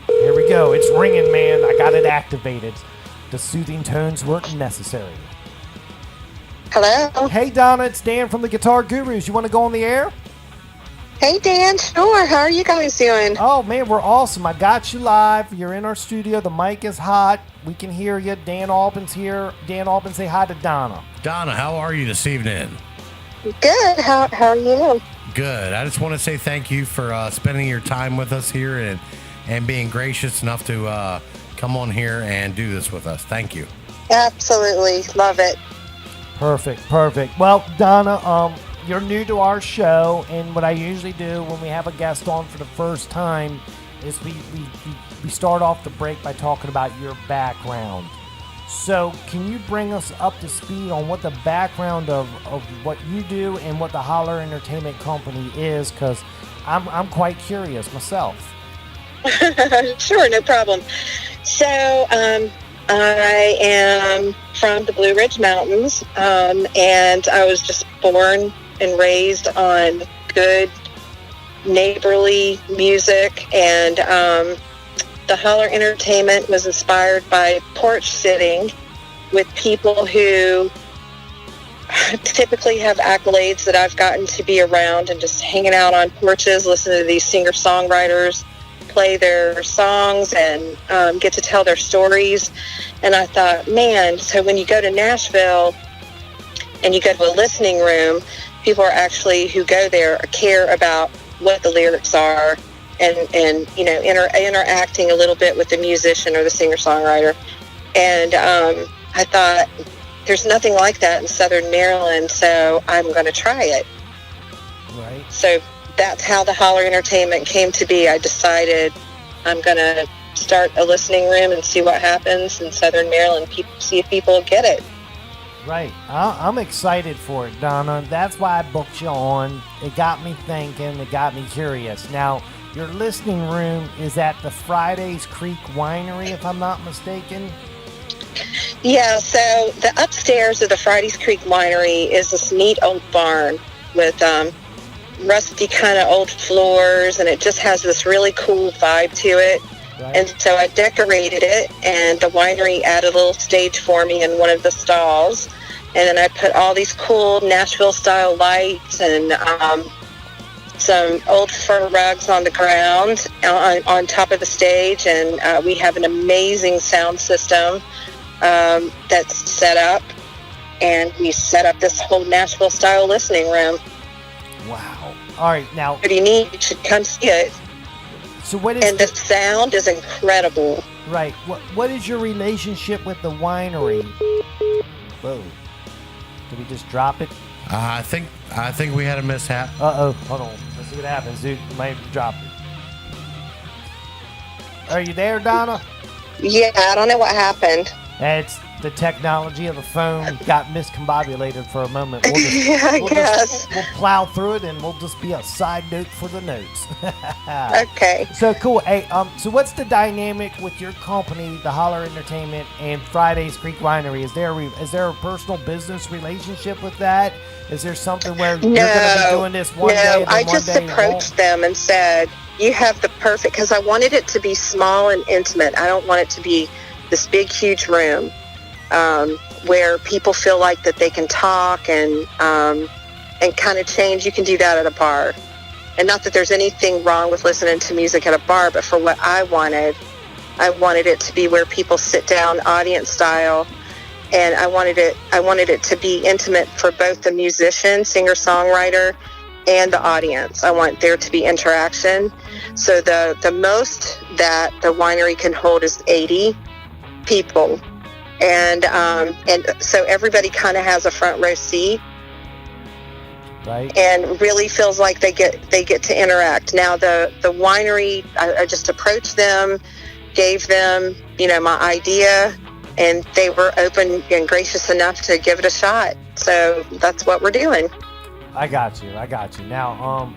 Speaker 3: Here we go. It's ringing, man. I got it activated. The soothing tones weren't necessary.
Speaker 9: Hello.
Speaker 3: Hey, Donna, it's Dan from the Guitar Gurus. You want to go on the air?
Speaker 9: Hey, Dan. Sure. How are you guys doing?
Speaker 3: Oh, man, we're awesome. I got you live. You're in our studio. The mic is hot. We can hear you. Dan Albin's here. Dan Albin, say hi to Donna.
Speaker 4: Donna, how are you this evening?
Speaker 9: Good. How are you?
Speaker 4: Good. I just want to say thank you for spending your time with us here and being gracious enough to come on here and do this with us. Thank you.
Speaker 9: Absolutely. Love it.
Speaker 3: Perfect. Well, Donna, you're new to our show, and what I usually do when we have a guest on for the first time is we start off the break by talking about your background. So can you bring us up to speed on what the background of what you do and what the Hollar Entertainment Company is? Because I'm quite curious myself.
Speaker 9: Sure. No problem. So, I am from the Blue Ridge Mountains, and I was just born and raised on good neighborly music, and the Hollar Entertainment was inspired by porch sitting with people who typically have accolades that I've gotten to be around and just hanging out on porches, listening to these singer-songwriters play their songs and get to tell their stories. And I thought, man, so when you go to Nashville and you go to a listening room, people are actually who go there care about what the lyrics are and you know, interacting a little bit with the musician or the singer-songwriter. And I thought, there's nothing like that in Southern Maryland, so I'm going to try it.
Speaker 3: Right.
Speaker 9: So that's how the Hollar Entertainment came to be. I decided I'm going to start a listening room and see what happens in Southern Maryland, see if people get it.
Speaker 3: Right. I'm excited for it, Donna. That's why I booked you on. It got me thinking. It got me curious. Now, your listening room is at the Fridays Creek Winery, if I'm not mistaken.
Speaker 9: Yeah, so the upstairs of the Friday's Creek Winery is this neat old barn with rusty kind of old floors, and it just has this really cool vibe to it.
Speaker 3: Right.
Speaker 9: And so I decorated it, and the winery added a little stage for me in one of the stalls. And then I put all these cool Nashville-style lights and some old fur rugs on the ground on top of the stage. And we have an amazing sound system that's set up. And we set up this whole Nashville-style listening room.
Speaker 3: Wow. All right, now.
Speaker 9: Pretty neat. You should come see it.
Speaker 3: So what is
Speaker 9: and the sound is incredible.
Speaker 3: Right. What is your relationship with the winery? Whoa. Did we just drop it?
Speaker 4: I think we had a mishap.
Speaker 3: Uh-oh. Hold on. Let's see what happens, dude. You might have dropped it. Are you there, Donna?
Speaker 9: Yeah, I don't know what happened.
Speaker 3: It's the technology of the phone got miscombobulated for a moment.
Speaker 9: I guess.
Speaker 3: We'll plow through it, and we'll just be a side note for the notes.
Speaker 9: Okay.
Speaker 3: So cool. Hey, so what's the dynamic with your company, the Hollar Entertainment and Friday's Creek Winery? Is there a personal business relationship with that? Is there something where you're going to be doing this one day?
Speaker 9: No, I just approached them and said, "You have the perfect," because I wanted it to be small and intimate. I don't want it to be this big, huge room where people feel like that they can talk and kind of change. You can do that at a bar. And not that there's anything wrong with listening to music at a bar, but for what I wanted it to be where people sit down audience style. And I wanted it to be intimate for both the musician, singer-songwriter, and the audience. I want there to be interaction. So the most that the winery can hold is 80 people, and so everybody kind of has a front row seat,
Speaker 3: right?
Speaker 9: And really feels like they get to interact. Now the winery, I just approached them, gave them my idea, and they were open and gracious enough to give it a shot. So that's what we're doing.
Speaker 3: I got you. Now,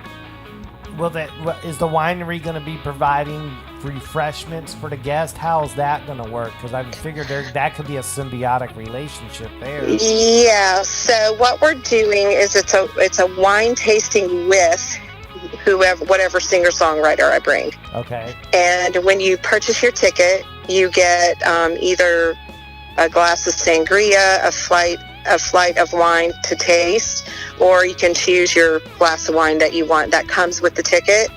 Speaker 3: is the winery going to be providing refreshments for the guest? How is that going to work? Because I figured that could be a symbiotic relationship there.
Speaker 9: Yeah. So what we're doing is it's a wine tasting with whatever singer-songwriter I bring.
Speaker 3: Okay.
Speaker 9: And when you purchase your ticket, you get either a glass of sangria, a flight of wine to taste, or you can choose your glass of wine that you want. That comes with the ticket.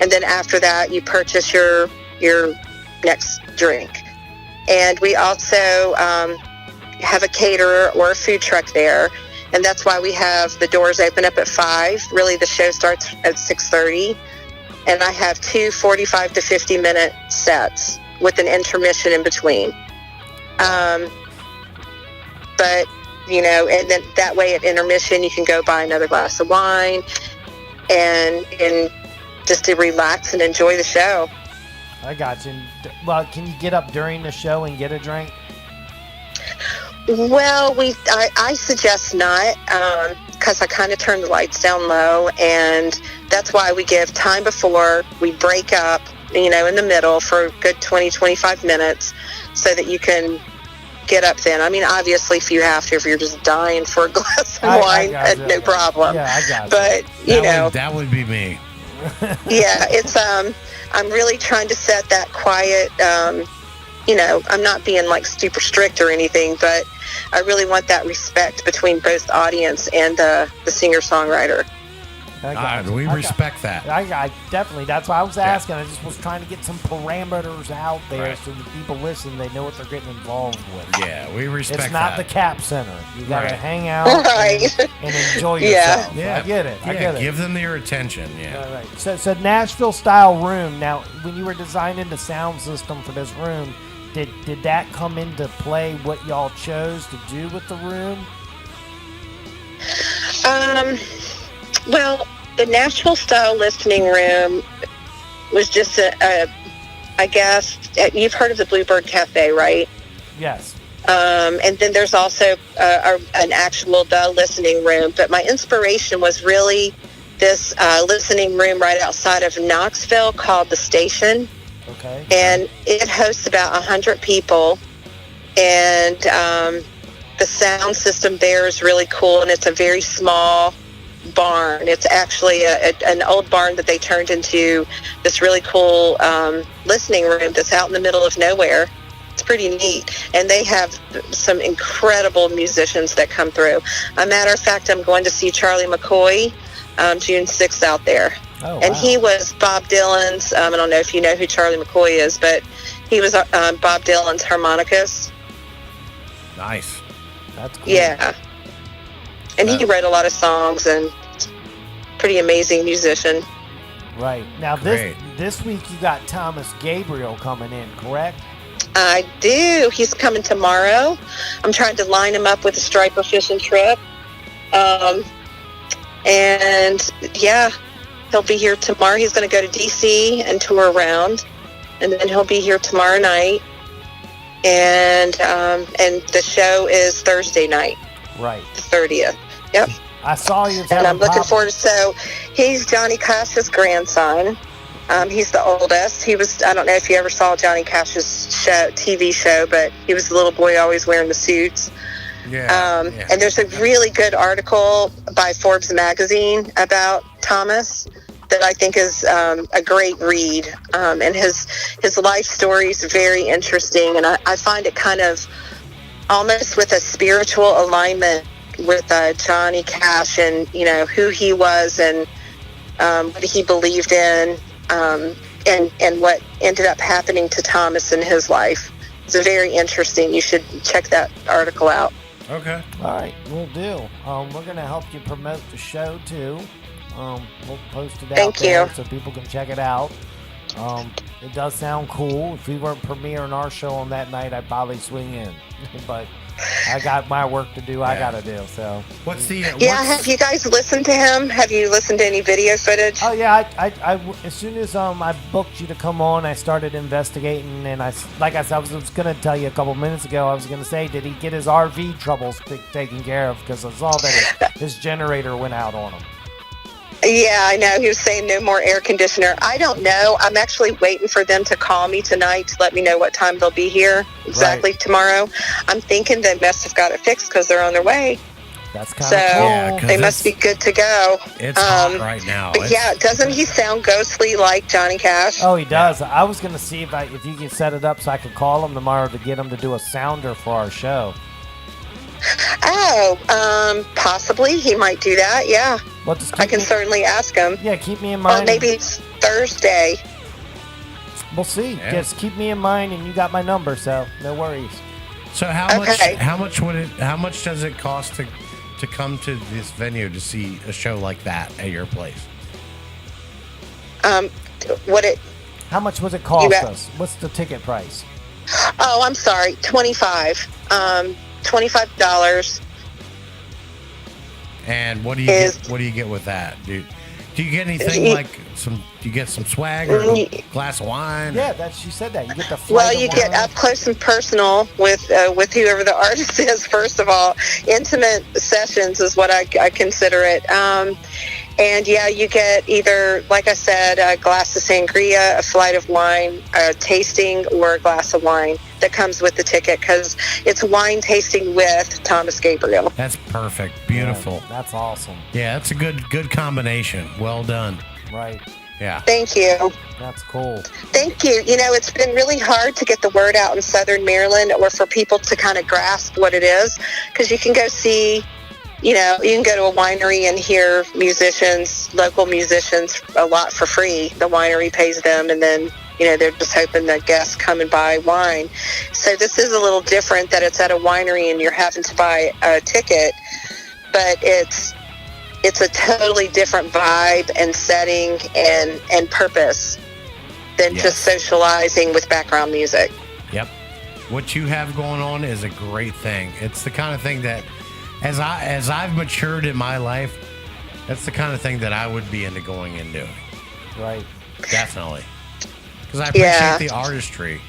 Speaker 9: And then after that, you purchase your next drink. And we also have a caterer or a food truck there. And that's why we have the doors open up at 5. Really, the show starts at 6:30. And I have 2 45 to 50-minute sets with an intermission in between. But and then that way at intermission, you can go buy another glass of wine and just to relax and enjoy the show.
Speaker 3: I got you. Well, can you get up during the show and get a drink?
Speaker 9: Well, I suggest not, because I kind of turn the lights down low, and that's why we give time before we break up, in the middle for a good 20, 25 minutes so that you can get up then. I mean, obviously, if you're just dying for a glass of wine, no problem.
Speaker 3: Yeah, I got you.
Speaker 9: But,
Speaker 4: that would be me.
Speaker 9: Yeah, it's, I'm really trying to set that quiet, I'm not being like super strict or anything, but I really want that respect between both the audience and the singer-songwriter.
Speaker 4: We respect that.
Speaker 3: I definitely. That's why I was asking. I just was trying to get some parameters out there so that people listen. They know what they're getting involved with.
Speaker 4: Yeah, we respect that.
Speaker 3: It's not the Cap Center. You got to hang out and enjoy
Speaker 9: yourself.
Speaker 3: Yeah, I get it. I get it.
Speaker 4: Give them your attention. Yeah.
Speaker 3: All right. So Nashville style room. Now, when you were designing the sound system for this room, did that come into play? What y'all chose to do with the room?
Speaker 9: Well, the Nashville style listening room was just I guess you've heard of the Bluebird Cafe, right?
Speaker 3: Yes.
Speaker 9: And then there's also an actual listening room. But my inspiration was really this listening room right outside of Knoxville called The Station.
Speaker 3: Okay.
Speaker 9: And it hosts about 100 people. and the sound system there is really cool, and it's a very small barn. It's actually an old barn that they turned into this really cool listening room that's out in the middle of nowhere. It's pretty neat, and they have some incredible musicians that come through. A matter of fact, I'm going to see Charlie McCoy June 6th out there.
Speaker 3: Oh,
Speaker 9: and
Speaker 3: wow.
Speaker 9: he was Bob Dylan's, I don't know if you know who Charlie McCoy is, but he was Bob Dylan's harmonicist.
Speaker 4: Nice.
Speaker 3: That's cool.
Speaker 9: Yeah. And he wrote a lot of songs, and pretty amazing musician.
Speaker 3: Right. Now,
Speaker 4: Great.
Speaker 3: this week you got Thomas Gabriel coming in, correct?
Speaker 9: I do. He's coming tomorrow. I'm trying to line him up with a striper fishing trip. And yeah, he'll be here tomorrow. He's going to go to DC and tour around, and then he'll be here tomorrow night. And the show is Thursday night,
Speaker 3: Right.
Speaker 9: the 30th. Yep.
Speaker 3: I saw you.
Speaker 9: And I'm looking forward to. So he's Johnny Cash's grandson. He's the oldest. He was. I don't know if you ever saw Johnny Cash's TV show, but he was the little boy always wearing the suits.
Speaker 4: Yeah.
Speaker 9: And there's a really good article by Forbes magazine about Thomas that I think is a great read. And his life story is very interesting, and I find it kind of almost with a spiritual alignment with Johnny Cash, and who he was, and what he believed in, and what ended up happening to Thomas in his life. It's very interesting. You should check that article out.
Speaker 4: Okay.
Speaker 3: All right, we'll do. We're going to help you promote the show, too. We'll post it out
Speaker 9: Thank
Speaker 3: there
Speaker 9: you.
Speaker 3: so people can check it out. It does sound cool. If we weren't premiering our show on that night, I'd probably swing in. But I got my work to do. I got to do. So
Speaker 4: What's the?
Speaker 9: Yeah, have you guys listened to him? Have you listened to any video footage?
Speaker 3: Oh yeah, I as soon as I booked you to come on, I started investigating, and I was gonna tell you a couple minutes ago. I was gonna say, did he get his RV troubles taken care of? Because I saw that his generator went out on him.
Speaker 9: Yeah, I know. He was saying no more air conditioner. I don't know. I'm actually waiting for them to call me tonight to let me know what time they'll be here exactly tomorrow. I'm thinking they must have got it fixed because they're on their way.
Speaker 3: That's kind
Speaker 9: So
Speaker 3: of cool.
Speaker 4: Yeah, 'cause
Speaker 9: they must be good to go.
Speaker 4: It's hot right now.
Speaker 9: But yeah, doesn't he sound ghostly like Johnny Cash?
Speaker 3: Oh, he does. I was gonna see if you could set it up so I could call him tomorrow to get him to do a sounder for our show.
Speaker 9: Oh, possibly he might do that. Yeah,
Speaker 3: Well, just
Speaker 9: I can certainly ask him.
Speaker 3: Yeah, keep me in
Speaker 9: Well,
Speaker 3: mind.
Speaker 9: maybe it's Thursday.
Speaker 3: We'll see.
Speaker 4: Yeah.
Speaker 3: Just keep me in mind, and you got my number, so no worries.
Speaker 4: So how
Speaker 9: Okay.
Speaker 4: much does it cost to come to this venue to see a show like that at your place?
Speaker 3: How much was it cost
Speaker 9: bet.
Speaker 3: us? What's the ticket price?
Speaker 9: Oh, I'm sorry, $25. $25.
Speaker 4: And what do you
Speaker 9: Is-
Speaker 4: get? What do you get with that, dude? Do you get anything like some? Do you get some swag or a glass of wine?
Speaker 3: Yeah, she said that. You get the
Speaker 9: Well,
Speaker 3: flight
Speaker 9: you
Speaker 3: of
Speaker 9: get
Speaker 3: wine.
Speaker 9: up close and personal with whoever the artist is. First of all, intimate sessions is what I consider it. And yeah, you get either, like I said, a glass of sangria, a flight of wine, a tasting, or a glass of wine that comes with the ticket, because it's wine tasting with Thomas Gabriel.
Speaker 4: That's perfect. Beautiful.
Speaker 3: Yeah, that's awesome.
Speaker 4: Yeah, that's a good combination. Well done.
Speaker 3: Right.
Speaker 4: Yeah.
Speaker 9: Thank you.
Speaker 3: That's cool.
Speaker 9: Thank you. It's been really hard to get the word out in Southern Maryland, or for people to kind of grasp what it is, because you can go see, you can go to a winery and hear local musicians, a lot for free. The winery pays them, and then, they're just hoping that guests come and buy wine. So this is a little different, that it's at a winery and you're having to buy a ticket, but it's a totally different vibe and setting and purpose than just socializing with background music.
Speaker 4: Yep. What you have going on is a great thing. It's the kind of thing that, as I've matured in my life, that's the kind of thing that I would be into going and doing.
Speaker 3: Right.
Speaker 4: Definitely. Because I appreciate the artistry.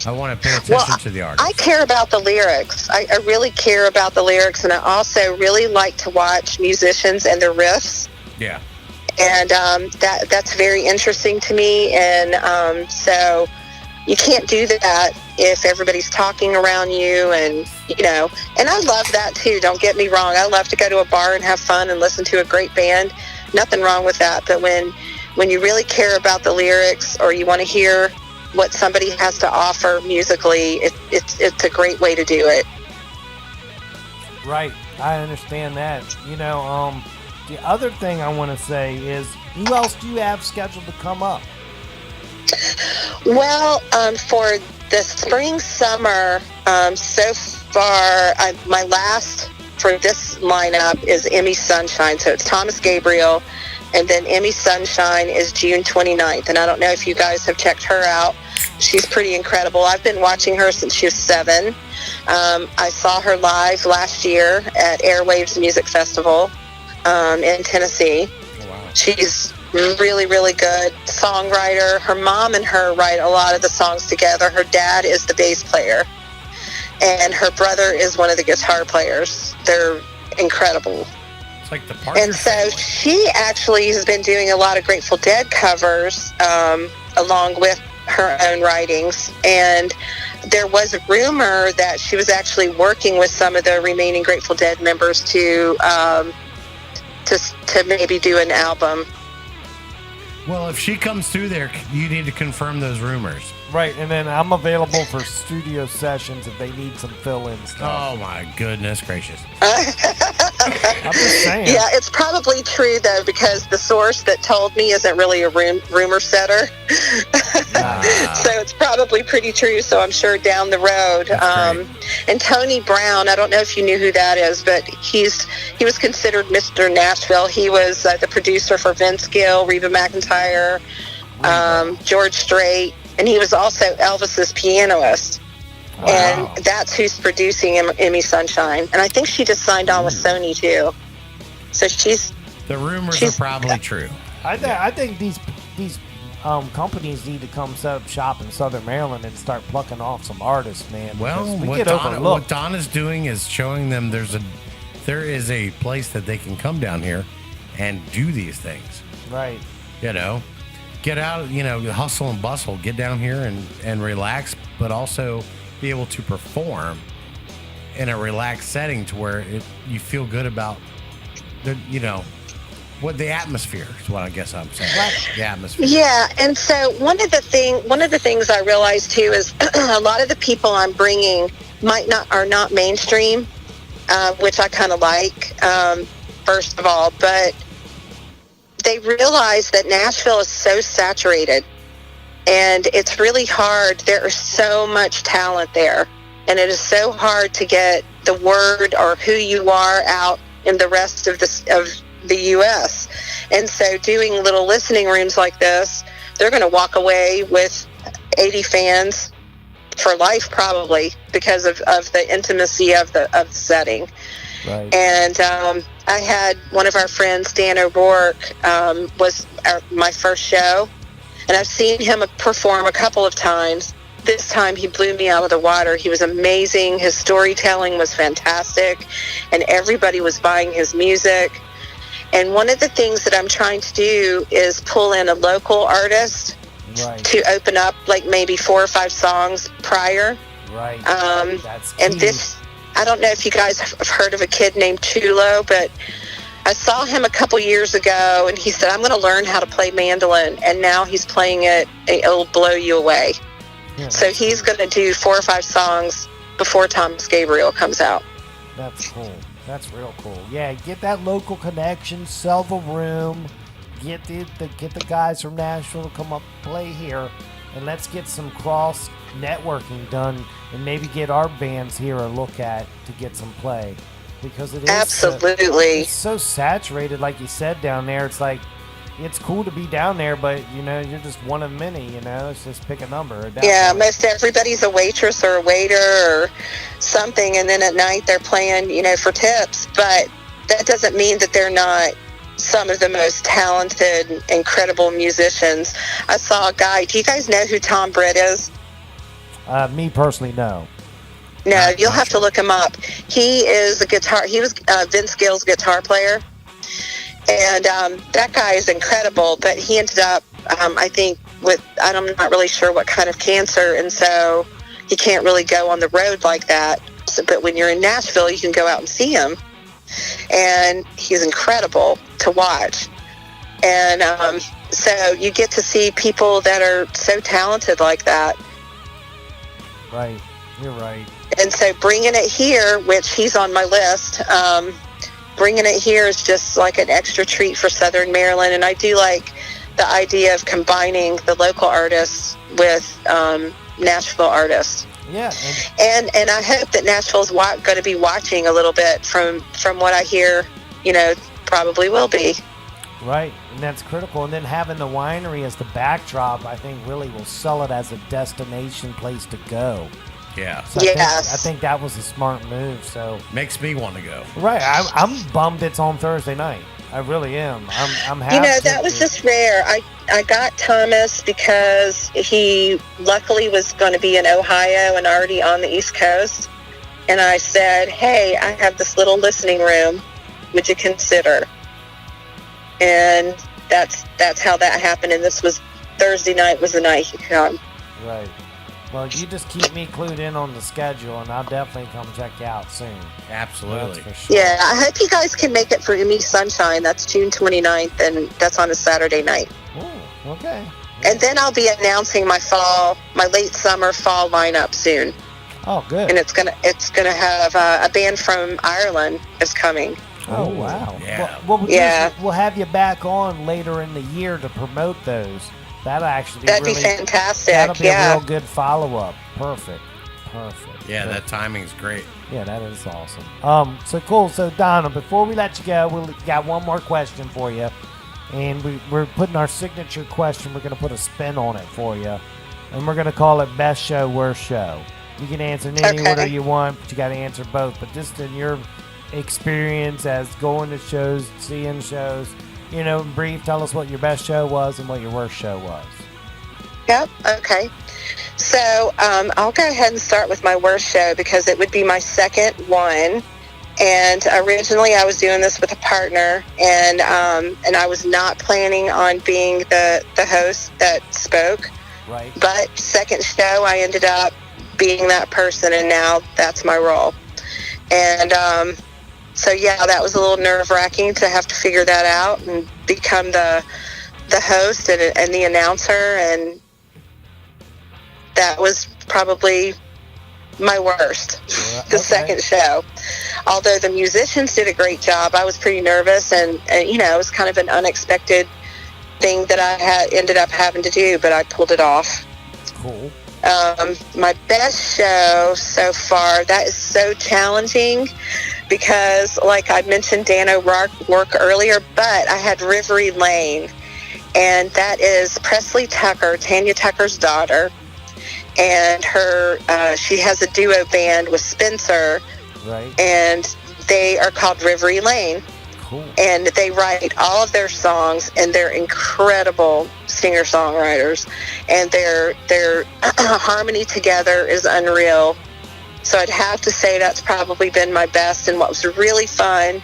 Speaker 4: I want to pay attention to the artist.
Speaker 9: I care about the lyrics. I really care about the lyrics, and I also really like to watch musicians and their riffs.
Speaker 4: Yeah.
Speaker 9: And that's very interesting to me. And so you can't do that if everybody's talking around you, and and I love that too. Don't get me wrong. I love to go to a bar and have fun and listen to a great band. Nothing wrong with that. But when you really care about the lyrics, or you want to hear what somebody has to offer musically, it's a great way to do it.
Speaker 3: Right, I understand that. The other thing I want to say is, who else do you have scheduled to come up?
Speaker 9: Well, for the spring, summer, so far, my last for this lineup is Emmy Sunshine. So it's Thomas Gabriel, and then Emmy Sunshine is June 29th. And I don't know if you guys have checked her out. She's pretty incredible. I've been watching her since she was 7. I saw her live last year at Airwaves Music Festival in Tennessee.
Speaker 3: Oh, wow.
Speaker 9: She's really, really good songwriter. Her mom and her write a lot of the songs together. Her dad is the bass player, and her brother is one of the guitar players. They're incredible.
Speaker 4: It's like the Parker
Speaker 9: And so
Speaker 4: family.
Speaker 9: she actually has been doing a lot of Grateful Dead covers along with her own writings. And there was a rumor that she was actually working with some of the remaining Grateful Dead members to maybe do an album.
Speaker 4: Well, if she comes through there, you need to confirm those rumors.
Speaker 3: Right, and then I'm available for studio sessions if they need some fill-in stuff.
Speaker 4: Oh my goodness gracious!
Speaker 3: I'm just saying.
Speaker 9: Yeah, it's probably true though, because the source that told me isn't really a rumor setter. So it's probably pretty true. So I'm sure down the road. And Tony Brown, I don't know if you knew who that is, but he was considered Mr. Nashville. He was the producer for Vince Gill, Reba McEntire, George Strait, and he was also Elvis's pianist.
Speaker 3: Wow.
Speaker 9: And that's who's producing Emmy Sunshine. And I think she just signed on with Sony too. So
Speaker 4: The rumors are probably true.
Speaker 3: I think these companies need to come set up shop in Southern Maryland and start plucking off some artists, man.
Speaker 4: Well,
Speaker 3: We
Speaker 4: what
Speaker 3: get
Speaker 4: what
Speaker 3: overlooked.
Speaker 4: Donna's doing is showing them there is a place that they can come down here and do these things.
Speaker 3: Right.
Speaker 4: Get out, hustle and bustle, get down here and relax, but also be able to perform in a relaxed setting to where you feel good about what the atmosphere is, what I guess I'm saying. The atmosphere.
Speaker 9: Yeah, and so one of the things I realized too is a lot of the people I'm bringing are not mainstream, which I kind of like, first of all, but they realize that Nashville is so saturated, and it's really hard. There is so much talent there, and it is so hard to get the word or who you are out in the rest of the U.S. And so doing little listening rooms like this, they're going to walk away with 80 fans for life, probably, because of the intimacy of the setting.
Speaker 3: Right.
Speaker 9: And I had one of our friends, Dan O'Rourke, was my first show, and I've seen him perform a couple of times. This time he blew me out of the water. He was amazing. His storytelling was fantastic, and everybody was buying his music. And one of the things that I'm trying to do is pull in a local artist to open up like maybe 4 or 5 songs prior.
Speaker 3: Right. That's key.
Speaker 9: And this, I don't know if you guys have heard of a kid named Chulo, but I saw him a couple years ago, and he said, I'm going to learn how to play mandolin, and now he's playing it. It'll blow you away.
Speaker 3: Yeah,
Speaker 9: so he's going to do 4 or 5 songs before Thomas Gabriel comes out.
Speaker 3: That's cool. That's real cool. Yeah, get that local connection, sell the room, get the guys from Nashville to come up and play here, and let's get some cross networking done, and maybe get our bands here a look at to get some play, because it is
Speaker 9: absolutely
Speaker 3: it's so saturated, like you said down there. It's like it's cool to be down there, but you're just one of many. It's just pick a number.
Speaker 9: Yeah, most everybody's a waitress or a waiter or something, and then at night they're playing, for tips. But that doesn't mean that they're not some of the most talented, incredible musicians. I saw a guy. Do you guys know who Tom Britt is?
Speaker 3: Me personally, no.
Speaker 9: No, you'll have to look him up. He is a guitar. He was Vince Gill's guitar player. And that guy is incredible, but he ended up, I think, I'm not really sure what kind of cancer, and so you can't really go on the road like that. So, but when you're in Nashville, you can go out and see him, and he's incredible to watch. And so you get to see people that are so talented like that.
Speaker 3: Right, you're right.
Speaker 9: And so bringing it here, which he's on my list, bringing it here is just like an extra treat for Southern Maryland. And I do like the idea of combining the local artists with Nashville artists.
Speaker 3: Yeah.
Speaker 9: And I hope that Nashville's going to be watching a little bit from what I hear, probably will be.
Speaker 3: Right, and that's critical. And then having the winery as the backdrop, I think really will sell it as a destination place to go.
Speaker 4: Yeah.
Speaker 3: So
Speaker 9: Yes.
Speaker 3: I think that was a smart move. So
Speaker 4: Makes me want to go.
Speaker 3: right, I'm bummed it's on Thursday night. I really am. I'm happy.
Speaker 9: That was just rare. I got Thomas because he luckily was going to be in Ohio and already on the East Coast. And I said, hey, I have this little listening room. Would you consider? And that's how that happened. And this was Thursday night was the night he come.
Speaker 3: Right. Well, you just keep me clued in on the schedule, and I'll definitely come check you out soon.
Speaker 4: Absolutely.
Speaker 3: That's for sure.
Speaker 9: Yeah, I hope you guys can make it for Me Sunshine. That's June 29th, and that's on a Saturday night.
Speaker 3: Ooh, okay.
Speaker 9: And then I'll be announcing my late summer fall lineup soon.
Speaker 3: Oh, good.
Speaker 9: And it's gonna have a band from Ireland is coming.
Speaker 3: Oh, wow.
Speaker 4: Yeah.
Speaker 3: Well,
Speaker 9: Yeah.
Speaker 3: we'll have you back on later in the year to promote those. That'd
Speaker 9: be fantastic.
Speaker 3: That'll be
Speaker 9: Yeah.
Speaker 3: a real good follow-up. Perfect.
Speaker 4: Yeah, that timing's great.
Speaker 3: Yeah, that is awesome. So cool. So Donna, before we let you go, we got one more question for you, and we're putting our signature question. We're going to put a spin on it for you, and we're going to call it Best Show, Worst Show. You can answer in any order you want, but you got to answer both. But just in your experience as going to shows, seeing shows, in brief, tell us what your best show was and what your worst show was.
Speaker 9: Yep. Okay. So I'll go ahead and start with my worst show because it would be my second one. And originally I was doing this with a partner, and I was not planning on being the host that spoke.
Speaker 3: Right.
Speaker 9: But second show, I ended up being that person, and now that's my role. And so yeah, that was a little nerve-wracking to have to figure that out and become the host and the announcer, and that was probably my worst, the second show. Although the musicians did a great job, I was pretty nervous, and it was kind of an unexpected thing that I ended up having to do, but I pulled it off.
Speaker 3: Cool.
Speaker 9: My best show so far, that is so challenging because, like I mentioned, Dan O'Rourke earlier, but I had Rivery Lane, and that is Presley Tucker, Tanya Tucker's daughter, and she has a duo band with Spencer,
Speaker 3: right?
Speaker 9: And they are called Rivery Lane.
Speaker 3: Cool.
Speaker 9: And they write all of their songs, and they're incredible singer-songwriters, and their harmony together is unreal. So I'd have to say that's probably been my best. And what was really fun,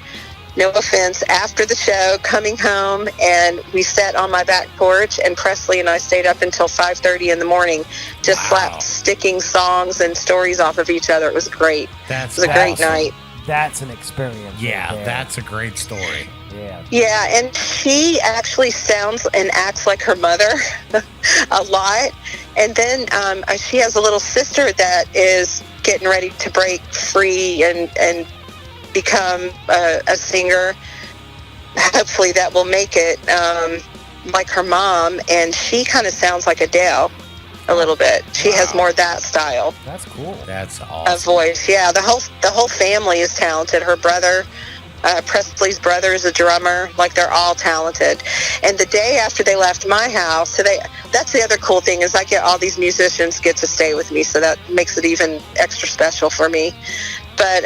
Speaker 9: no offense, after the show, coming home, and we sat on my back porch, and Presley and I stayed up until 5:30 in the morning, just sticking songs and stories off of each other. It was great. It was a great night.
Speaker 3: That's an experience.
Speaker 4: Yeah,
Speaker 3: right,
Speaker 4: that's a great story.
Speaker 3: Yeah.
Speaker 9: Yeah, and she actually sounds and acts like her mother a lot. And then she has a little sister that is getting ready to break free and become a singer. Hopefully that will make it like her mom, and she kind of sounds like Adele a little bit. She has more that style.
Speaker 3: That's cool.
Speaker 4: That's awesome.
Speaker 9: Of voice. Yeah, the whole family is talented. Her brother, Presley's brother, is a drummer. Like, they're all talented. And the day after they left my house, that's the other cool thing, is I get all these musicians get to stay with me, so that makes it even extra special for me. But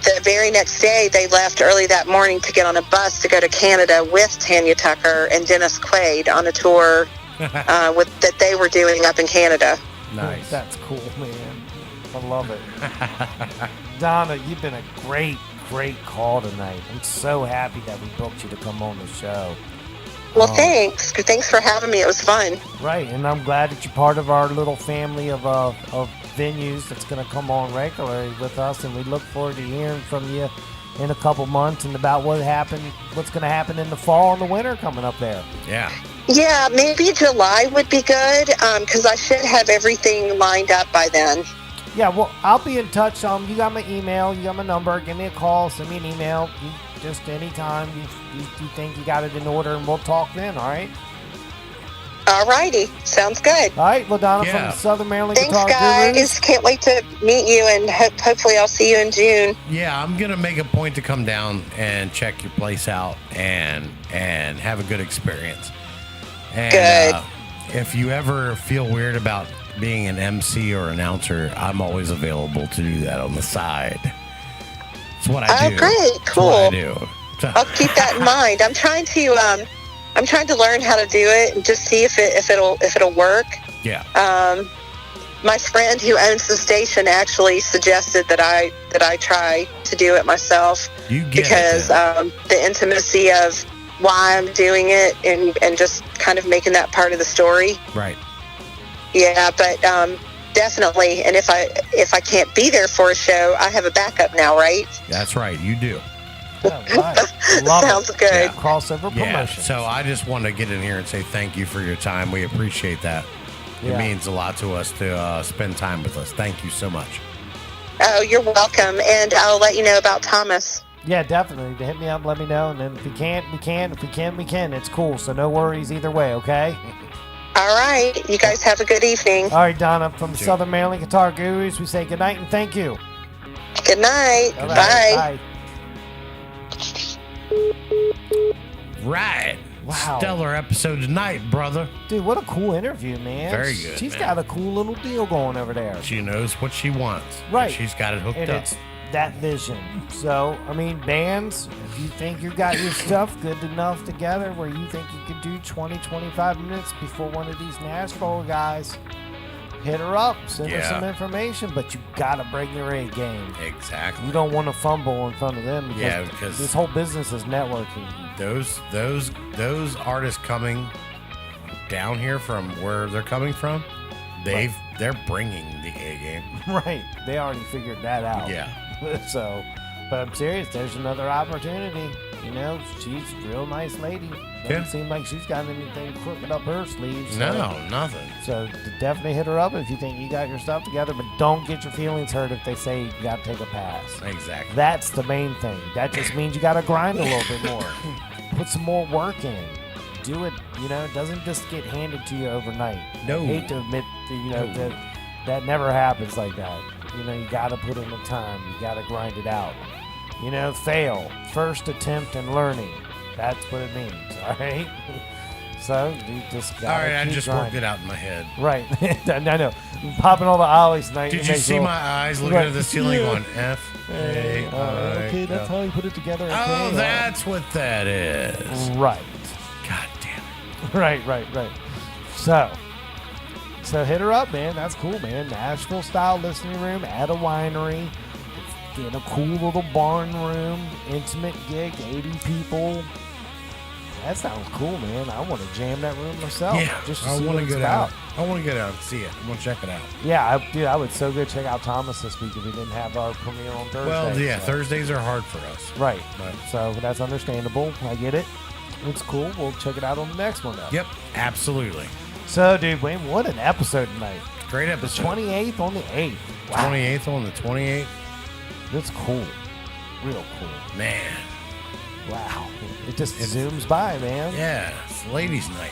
Speaker 9: the very next day, they left early that morning to get on a bus to go to Canada with Tanya Tucker and Dennis Quaid on a tour that they were doing up in Canada.
Speaker 4: Nice.
Speaker 3: That's cool, man. I love it. Donna, you've been a great call tonight. I'm so happy that we booked you to come on the show.
Speaker 9: Well, thanks. Thanks for having me. It was fun.
Speaker 3: Right, and I'm glad that you're part of our little family of venues that's going to come on regularly with us, and we look forward to hearing from you in a couple months and about what's going to happen in the fall and the winter coming up there.
Speaker 4: Yeah.
Speaker 9: Yeah, maybe July would be good because I should have everything lined up by then.
Speaker 3: Yeah, well, I'll be in touch. You got my email, you got my number. Give me a call, send me an email. Just anytime you think you got it in order, and we'll talk then, all right?
Speaker 9: All righty. Sounds good.
Speaker 3: All right, LaDonna from the Southern Maryland
Speaker 9: Thanks,
Speaker 3: Guitar
Speaker 9: guys.
Speaker 3: Gurus.
Speaker 9: Can't wait to meet you, and hopefully I'll see you in June.
Speaker 4: Yeah, I'm gonna make a point to come down and check your place out and have a good experience. And,
Speaker 9: good.
Speaker 4: If you ever feel weird about being an MC or announcer, I'm always available to do that on the side. It's what I do.
Speaker 9: Oh, great, cool.
Speaker 4: That's what I do. So.
Speaker 9: I'll keep that in mind. I'm trying to learn how to do it and just see if it'll work.
Speaker 4: Yeah.
Speaker 9: My friend who owns the station actually suggested that I try to do it myself.
Speaker 4: You get
Speaker 9: because the intimacy of why I'm doing it and just kind of making that part of the story.
Speaker 4: Right.
Speaker 9: Yeah, but definitely. And if I can't be there for a show, I have a backup now, right?
Speaker 4: That's right. You do.
Speaker 3: Right. Love
Speaker 9: Sounds
Speaker 3: it.
Speaker 9: good.
Speaker 3: Yeah. Crossover promotion.
Speaker 4: Yeah. So I just want to get in here and say thank you for your time. We appreciate that.
Speaker 3: Yeah.
Speaker 4: It means a lot to us to spend time with us. Thank you so much.
Speaker 9: Oh, you're welcome. And I'll let you know about Thomas.
Speaker 3: Yeah, definitely. Hit me up, let me know, and then if we can't, we can. If we can, we can. It's cool, so no worries either way, okay?
Speaker 9: All right. You guys have a good evening.
Speaker 3: All right, Donna, from the Southern Maryland Guitar Gurus, we say good night and thank you.
Speaker 9: Good night.
Speaker 3: All
Speaker 9: Bye.
Speaker 4: Right.
Speaker 3: Wow.
Speaker 4: Stellar episode tonight, brother.
Speaker 3: Dude, what a cool interview, man.
Speaker 4: Very good,
Speaker 3: She's
Speaker 4: man.
Speaker 3: got a cool little deal going over there.
Speaker 4: She knows what she wants.
Speaker 3: Right.
Speaker 4: She's got it hooked
Speaker 3: And
Speaker 4: up.
Speaker 3: it's that vision. So, I mean, bands, if you think you got your stuff good enough together where you think you could do 20, 25 minutes before one of these Nashville guys, hit her up, send her some information, but you gotta bring your A game.
Speaker 4: Exactly.
Speaker 3: You don't want to fumble in front of them because this whole business is networking.
Speaker 4: Those artists coming down here from where they're coming from, they're bringing the A game.
Speaker 3: Right. They already figured that out.
Speaker 4: Yeah.
Speaker 3: So, but I'm serious. There's another opportunity. You know, she's a real nice lady. Doesn't seem like she's got anything crooked up her sleeves.
Speaker 4: No, nothing.
Speaker 3: So definitely hit her up if you think you got your stuff together, but don't get your feelings hurt if they say you got to take a pass.
Speaker 4: Exactly.
Speaker 3: That's the main thing. That just means you got to grind a little bit more. Put some more work in. Do it, it doesn't just get handed to you overnight.
Speaker 4: No.
Speaker 3: I hate to admit, that never happens like that. You got to put in the time. You got to grind it out. Fail. First attempt and learning. That's what it means, all right? So, you just got to
Speaker 4: All right, I just
Speaker 3: grinding.
Speaker 4: worked it out in my head.
Speaker 3: Right. I know. I'm popping all the ollies tonight.
Speaker 4: Did you see my eyes looking at the ceiling going, F-A-I?
Speaker 3: Okay, that's how you put it together. Okay?
Speaker 4: Oh, that's what that is.
Speaker 3: Right.
Speaker 4: God damn it.
Speaker 3: Right. So hit her up, man. That's cool, man. Nashville style listening room at a winery. It's in a cool little barn room. Intimate gig, 80 people. That sounds cool, man. I want to jam that room myself.
Speaker 4: Yeah,
Speaker 3: just to
Speaker 4: I
Speaker 3: see
Speaker 4: want
Speaker 3: what
Speaker 4: to
Speaker 3: it's
Speaker 4: go
Speaker 3: about.
Speaker 4: down. I want to go down and see it. I want to check it out.
Speaker 3: Yeah, I would so go check out Thomas this week if we didn't have our premiere on Thursday.
Speaker 4: Well, yeah,
Speaker 3: so.
Speaker 4: Thursdays are hard for us.
Speaker 3: Right.
Speaker 4: But
Speaker 3: So that's understandable. I get it. It's cool. We'll check it out on the next one, though.
Speaker 4: Yep, absolutely.
Speaker 3: So, dude, Wayne, what an episode tonight.
Speaker 4: Great
Speaker 3: The
Speaker 4: episode.
Speaker 3: 28th on the 8th. Wow.
Speaker 4: 28th on the 28th.
Speaker 3: That's cool. Real cool.
Speaker 4: Man.
Speaker 3: Wow. It just zooms by, man.
Speaker 4: Yeah, it's ladies' night.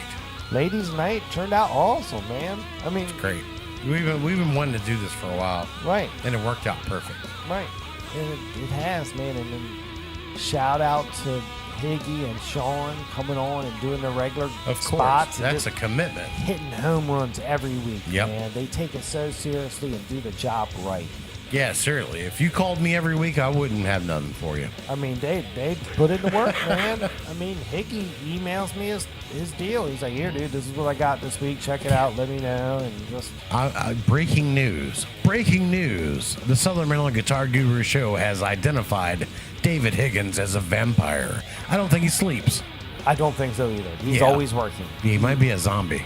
Speaker 3: Ladies' night turned out awesome, man. I mean,
Speaker 4: Great. We've been wanting to do this for a while.
Speaker 3: Right.
Speaker 4: And it worked out perfect.
Speaker 3: Right. And it has, man. And then shout out to Higgy and Sean coming on and doing their regular
Speaker 4: Of
Speaker 3: spots.
Speaker 4: course. That's a commitment.
Speaker 3: Hitting home runs every week,
Speaker 4: Yep.
Speaker 3: man. They take it so seriously and do the job right.
Speaker 4: Yeah, certainly. If you called me every week, I wouldn't have nothing for you.
Speaker 3: I mean, they put in the work, man. I mean, Higgy emails me his deal. He's like, here, dude, this is what I got this week. Check it out. Let me know. And just
Speaker 4: Breaking news. Breaking news. The Southern Maryland Guitar Guru Show has identified David Higgins as a vampire. I don't think he sleeps.
Speaker 3: I don't think so either. He's
Speaker 4: Yeah.
Speaker 3: always working.
Speaker 4: He might be a zombie.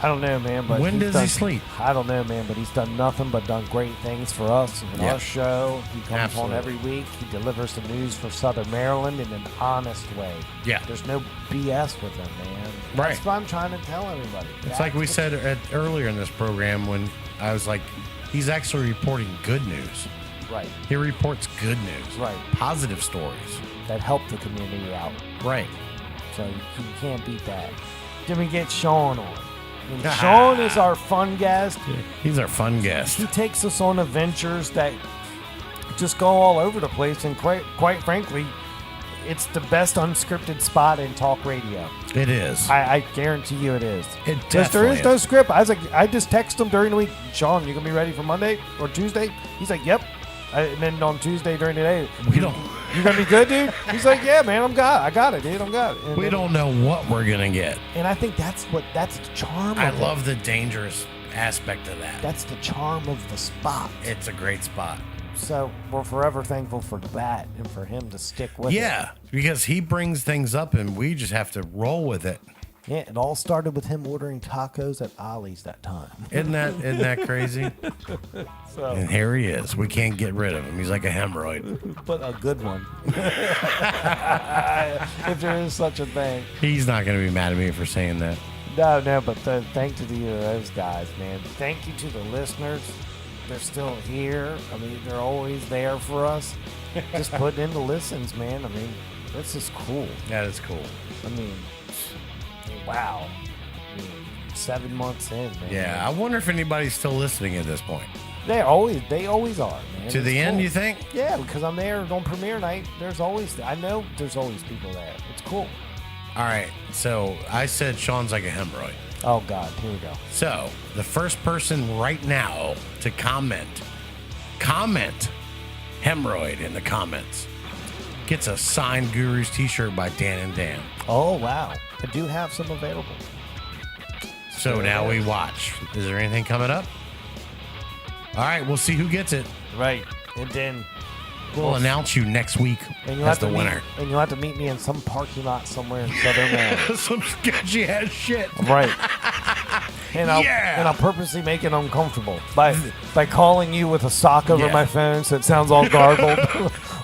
Speaker 3: I don't know, man. But
Speaker 4: When
Speaker 3: he's
Speaker 4: does he sleep?
Speaker 3: I don't know, man. But he's done nothing but done great things for us and
Speaker 4: Yeah.
Speaker 3: our show. He comes
Speaker 4: Absolutely.
Speaker 3: on every week. He delivers the news for Southern Maryland in an honest way.
Speaker 4: Yeah.
Speaker 3: There's no BS with him, man.
Speaker 4: Right.
Speaker 3: That's what I'm trying to tell everybody.
Speaker 4: It's like we said earlier in this program when I was like, he's actually reporting good news.
Speaker 3: Right.
Speaker 4: He reports good news.
Speaker 3: Right.
Speaker 4: Positive stories.
Speaker 3: That help the community out.
Speaker 4: Right.
Speaker 3: So you can't beat that. Then we get Sean on. And Sean is our fun guest.
Speaker 4: He's our fun guest.
Speaker 3: He takes us on adventures that just go all over the place, and quite frankly, it's the best unscripted spot in talk radio.
Speaker 4: It is.
Speaker 3: I guarantee you it is.
Speaker 4: It
Speaker 3: Because there is
Speaker 4: definitely
Speaker 3: no
Speaker 4: is.
Speaker 3: script. I just text him during the week, Sean, you gonna be ready for Monday or Tuesday? He's like, yep. And then on Tuesday during the day,
Speaker 4: We don't.
Speaker 3: you gonna be good, dude? He's like, yeah, man, I got it, dude. I'm got it. And
Speaker 4: We
Speaker 3: then-
Speaker 4: don't know what we're gonna get.
Speaker 3: And I think that's the charm.
Speaker 4: I
Speaker 3: of
Speaker 4: love
Speaker 3: it.
Speaker 4: the dangerous aspect of that.
Speaker 3: That's the charm of the spot.
Speaker 4: It's a great spot.
Speaker 3: So we're forever thankful for that and for him to stick with it.
Speaker 4: Yeah, because he brings things up and we just have to roll with it.
Speaker 3: Yeah, it all started with him ordering tacos at Ollie's that time.
Speaker 4: Isn't that crazy?
Speaker 3: So,
Speaker 4: And here he is. We can't get rid of him. He's like a hemorrhoid.
Speaker 3: but a good one. If there is such a thing.
Speaker 4: He's not going to be mad at me for saying that.
Speaker 3: No, but thank to those guys, man. Thank you to the listeners. They're still here. I mean, they're always there for us. Just putting in the listens, man. I mean, this is cool.
Speaker 4: That is cool.
Speaker 3: I mean, wow. I mean, 7 months in, man.
Speaker 4: Yeah, I wonder if anybody's still listening at this point.
Speaker 3: They always are, man.
Speaker 4: To the
Speaker 3: It's
Speaker 4: end,
Speaker 3: cool.
Speaker 4: you think?
Speaker 3: Yeah, because I'm there on premiere night. I know there's always people there. It's cool.
Speaker 4: All right, so I said Sean's like a hemorrhoid.
Speaker 3: Oh, God, here we go.
Speaker 4: So the first person right now to comment hemorrhoid in the comments, gets a signed Gurus t-shirt by Dan and Dan.
Speaker 3: Oh, wow. I do have some available.
Speaker 4: So now we watch. Is there anything coming up? All right, we'll see who gets it.
Speaker 3: Right. And then
Speaker 4: We'll announce you next week
Speaker 3: and you'll
Speaker 4: as
Speaker 3: have
Speaker 4: the
Speaker 3: to
Speaker 4: winner.
Speaker 3: And you'll have to meet me in some parking lot somewhere in Southern Maryland.
Speaker 4: Some sketchy ass shit.
Speaker 3: Right. And
Speaker 4: Yeah.
Speaker 3: I'll purposely make it uncomfortable by calling you with a sock over
Speaker 4: Yeah.
Speaker 3: my phone so it sounds all garbled.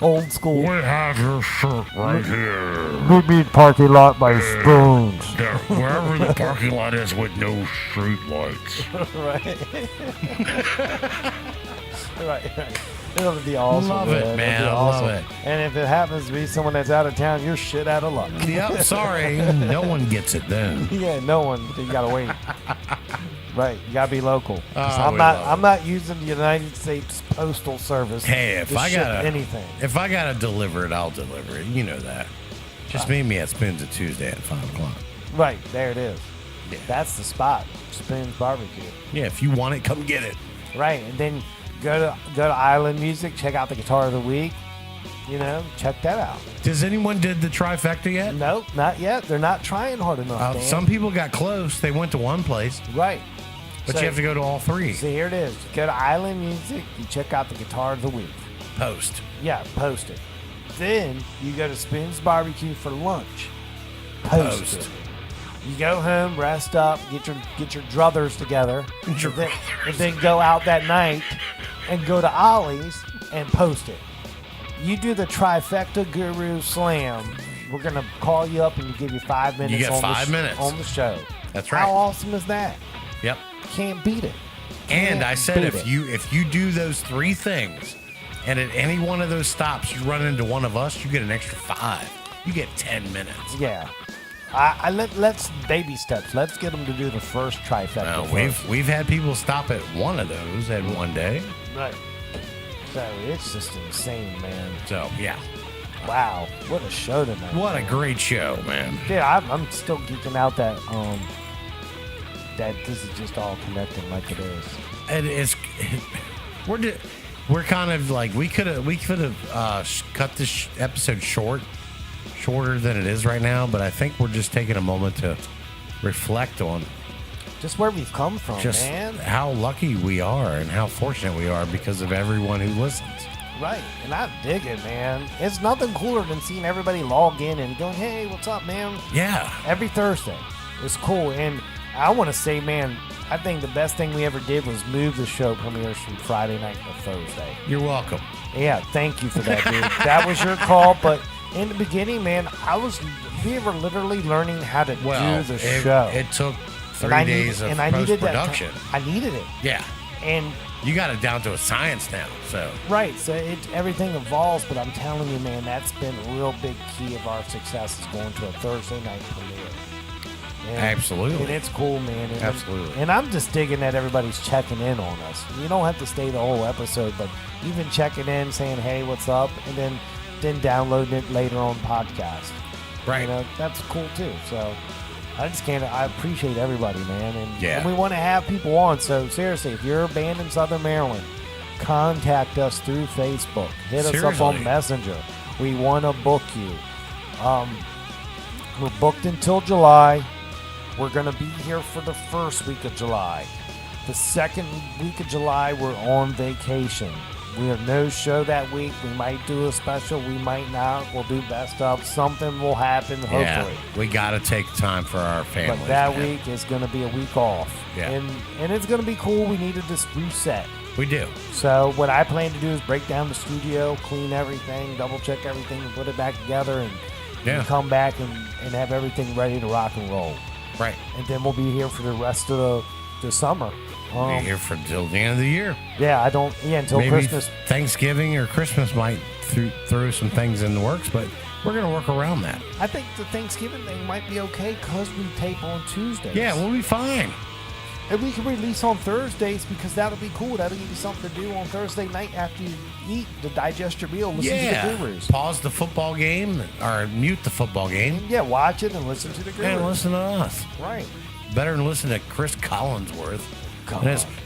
Speaker 3: Old school.
Speaker 1: We have your shirt right here.
Speaker 3: Meet me parking lot by Spoons.
Speaker 1: There, wherever the parking lot is with no street lights.
Speaker 3: Right. It'll be awesome.
Speaker 4: Love it, man.
Speaker 3: It'll be
Speaker 4: I love
Speaker 3: awesome.
Speaker 4: it.
Speaker 3: And if it happens to be someone that's out of town, you're shit out of luck.
Speaker 4: Yep, sorry. No one gets it then.
Speaker 3: Yeah, no one. You gotta wait. Right, you gotta be local. 'Cause
Speaker 4: Oh,
Speaker 3: I'm
Speaker 4: we
Speaker 3: not.
Speaker 4: love
Speaker 3: I'm not using the United States Postal Service.
Speaker 4: Hey, if
Speaker 3: to
Speaker 4: I
Speaker 3: ship
Speaker 4: gotta
Speaker 3: anything.
Speaker 4: if I gotta deliver it, I'll deliver it. You know that. Just meet me at Spoons at Tuesday at 5:00.
Speaker 3: Right there, it is.
Speaker 4: Yeah.
Speaker 3: That's the spot. Spoons Barbecue.
Speaker 4: Yeah, if you want it, come get it.
Speaker 3: Right, and then go to Island Music. Check out the Guitar of the Week. You know, check that out.
Speaker 4: Does anyone did the trifecta yet?
Speaker 3: Nope, not yet. They're not trying hard enough. Dan.
Speaker 4: Some people got close. They went to one place,
Speaker 3: Right.
Speaker 4: but
Speaker 3: So-
Speaker 4: you have to go to all three.
Speaker 3: So here it is. Go to Island Music. You check out the Guitar of the Week.
Speaker 4: Post.
Speaker 3: Yeah, post it. Then you go to Spoons Barbecue for lunch. Post it. You go home, rest up, get your druthers together, and then go out that night and go to Ollie's and post it. You do the trifecta Guru Slam. We're gonna call you up and you give you 5 minutes.
Speaker 4: get
Speaker 3: on
Speaker 4: 5 minutes.
Speaker 3: on the show.
Speaker 4: That's right.
Speaker 3: How awesome is that?
Speaker 4: Yep.
Speaker 3: Can't beat it.
Speaker 4: And I said
Speaker 3: Can't beat
Speaker 4: if you do those three things, and at any one of those stops you run into one of us, you get an extra 5. You get 10 minutes.
Speaker 3: Yeah. Let's baby steps. Let's get them to do the first trifecta. first.
Speaker 4: We've had people stop at one of those at one day.
Speaker 3: Right. So it's just insane, man.
Speaker 4: So yeah,
Speaker 3: Wow, what a show tonight.
Speaker 4: what a
Speaker 3: man.
Speaker 4: great show, man.
Speaker 3: Dude, I'm still geeking out that this is just all connecting like it is.
Speaker 4: And it's we're kind of like we could have cut this episode shorter than it is right now, but I think we're just taking a moment to reflect on
Speaker 3: Just where we've come from,
Speaker 4: just
Speaker 3: man.
Speaker 4: how lucky we are and how fortunate we are because of everyone who listens.
Speaker 3: Right, and I dig it, man. It's nothing cooler than seeing everybody log in and going, hey, what's up, man?
Speaker 4: Yeah.
Speaker 3: Every Thursday. It's cool. And I want to say, man, I think the best thing we ever did was move the show premieres from Friday night to Thursday.
Speaker 4: You're welcome.
Speaker 3: Yeah, thank you for that, dude. That was your call, but in the beginning, man, we were literally learning how to do the show.
Speaker 4: It took 3 days of post-production.
Speaker 3: I needed it.
Speaker 4: Yeah.
Speaker 3: And
Speaker 4: you got it down to a science now, so.
Speaker 3: Right, so everything evolves, but I'm telling you, man, that's been a real big key of our success is going to a Thursday night premiere.
Speaker 4: Absolutely.
Speaker 3: And it's cool, man.
Speaker 4: Absolutely.
Speaker 3: And I'm just digging that everybody's checking in on us. You don't have to stay the whole episode, but even checking in, saying, hey, what's up, and then downloading it later on podcast.
Speaker 4: Right.
Speaker 3: You know, that's cool, too. So I appreciate everybody, man. And we want to have people on. So seriously, if you're a band in Southern Maryland, contact us through Facebook. Hit us up on Messenger. We want to book you. We're booked until July. We're going to be here for the first week of July. The second week of July, we're on vacation. We have no show that week. We might do a special. We might not. We'll do best of. Something will happen, hopefully.
Speaker 4: Yeah, we got to take time for our families.
Speaker 3: But that week is going to be a week off.
Speaker 4: Yeah.
Speaker 3: And it's going to be cool. We needed this reset.
Speaker 4: We do.
Speaker 3: So what I plan to do is break down the studio, clean everything, double-check everything, and put it back together, and come back and have everything ready to rock and roll.
Speaker 4: Right.
Speaker 3: And then we'll be here for the rest of the summer.
Speaker 4: We'll be here for till the end of the year.
Speaker 3: Yeah, until
Speaker 4: maybe
Speaker 3: Christmas.
Speaker 4: Thanksgiving or Christmas might throw some things in the works, but we're going to work around that.
Speaker 3: I think the Thanksgiving thing might be okay because we tape on Tuesdays.
Speaker 4: Yeah, we'll be fine.
Speaker 3: And we can release on Thursdays because that'll be cool. That'll give you something to do on Thursday night after you eat to digest your meal. Listen to the Gurus.
Speaker 4: Pause the football game or mute the football game.
Speaker 3: Yeah, watch it and listen to the Gurus.
Speaker 4: And listen to us.
Speaker 3: Right.
Speaker 4: Better than listen to Chris Collinsworth.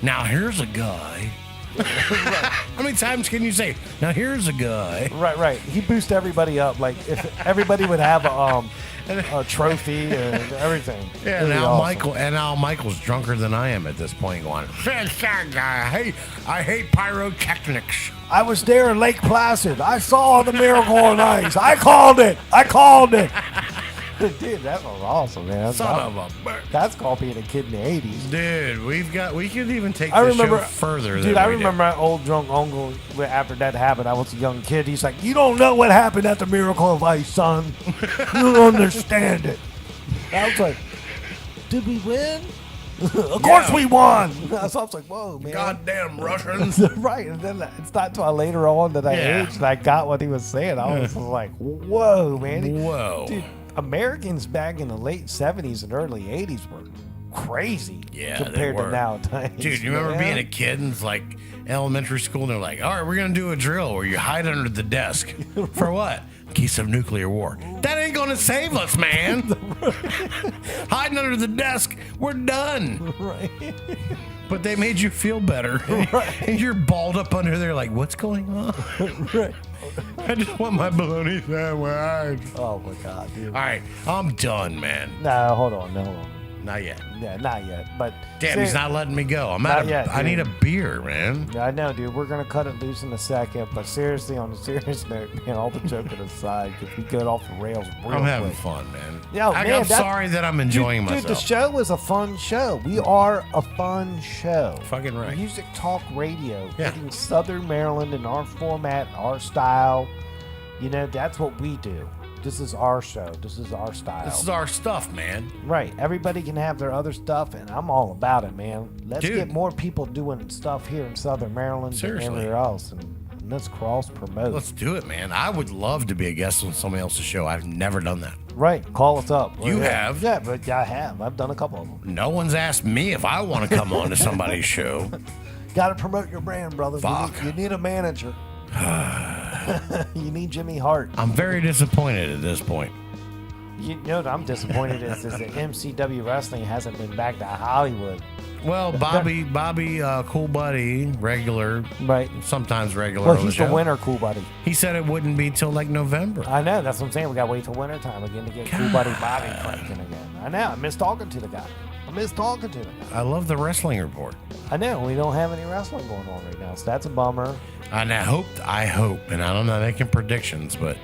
Speaker 4: Now here's a guy. How many times can you say, now here's a guy?
Speaker 3: Right. He boosts everybody up. Like if everybody would have a trophy and everything.
Speaker 4: Yeah, Al Michael's drunker than I am at this point going, I hate pyrotechnics.
Speaker 3: I was there in Lake Placid. I saw the Miracle on Ice. I called it. Dude, that was awesome, man. That's called being a kid in the 80s.
Speaker 4: Dude, we could even take this show further.
Speaker 3: Dude, I remember my old drunk uncle, after that happened, I was a young kid. He's like, you don't know what happened at the Miracle of Ice, son. You don't understand it. I was like, did we win? Of course we won. So I was like, whoa, man.
Speaker 4: Goddamn Russians.
Speaker 3: Right. And then it's not until later on that I aged and I got what he was saying. I was like, whoa, man.
Speaker 4: Whoa.
Speaker 3: Dude, Americans back in the late 70s and early 80s were crazy compared to nowadays.
Speaker 4: Dude, you remember being a kid and it's like elementary school and they're like, all right, we're going to do a drill where you hide under the desk. For what? In case of nuclear war. That ain't going to save us, man. Hiding under the desk, we're done.
Speaker 3: Right.
Speaker 4: But they made you feel better. Right. And you're balled up under there like, what's going on?
Speaker 3: Right.
Speaker 4: I just want my bologna sandwich.
Speaker 3: Oh, my God, dude.
Speaker 4: All right, I'm done, man.
Speaker 3: No, hold on.
Speaker 4: Not yet.
Speaker 3: Yeah, not yet. But
Speaker 4: damn, he's not letting me go. I need a beer, man.
Speaker 3: Yeah, I know, dude. We're gonna cut it loose in a second. But seriously, on a serious note, man, all the joking aside, because we get off the rails real
Speaker 4: I'm having
Speaker 3: quick.
Speaker 4: fun, man.
Speaker 3: Yeah,
Speaker 4: I'm sorry that I'm enjoying myself.
Speaker 3: Dude, the show is a fun show. We are a fun show.
Speaker 4: Fucking right.
Speaker 3: Music talk radio, hitting Southern Maryland in our format, our style. You know, that's what we do. This is our show. This is our style.
Speaker 4: This is our stuff, man.
Speaker 3: Right. Everybody can have their other stuff, and I'm all about it, man. Let's get more people doing stuff here in Southern Maryland and everywhere else, and let's cross-promote.
Speaker 4: Let's do it, man. I would love to be a guest on somebody else's show. I've never done that.
Speaker 3: Right. Call us up.
Speaker 4: You have?
Speaker 3: Yeah, but I have. I've done a couple of them.
Speaker 4: No one's asked me if I want to come on to somebody's show.
Speaker 3: Got to promote your brand, brother.
Speaker 4: Fuck.
Speaker 3: You need a manager. You need Jimmy Hart.
Speaker 4: I'm very disappointed at this point.
Speaker 3: You know what I'm disappointed is that MCW Wrestling hasn't been back to Hollywood.
Speaker 4: Well, Bobby, Cool Buddy, regular,
Speaker 3: right?
Speaker 4: Sometimes regular.
Speaker 3: Well, he's the winner, Cool Buddy.
Speaker 4: He said it wouldn't be till like November.
Speaker 3: I know. That's what I'm saying. We got to wait till winter time again to get Cool Buddy Bobby cranking again. I know. I miss talking to the guy. miss talking to him.
Speaker 4: I love the wrestling report.
Speaker 3: I know we don't have any wrestling going on right now, so that's a bummer.
Speaker 4: And I hope, and I don't know making predictions, but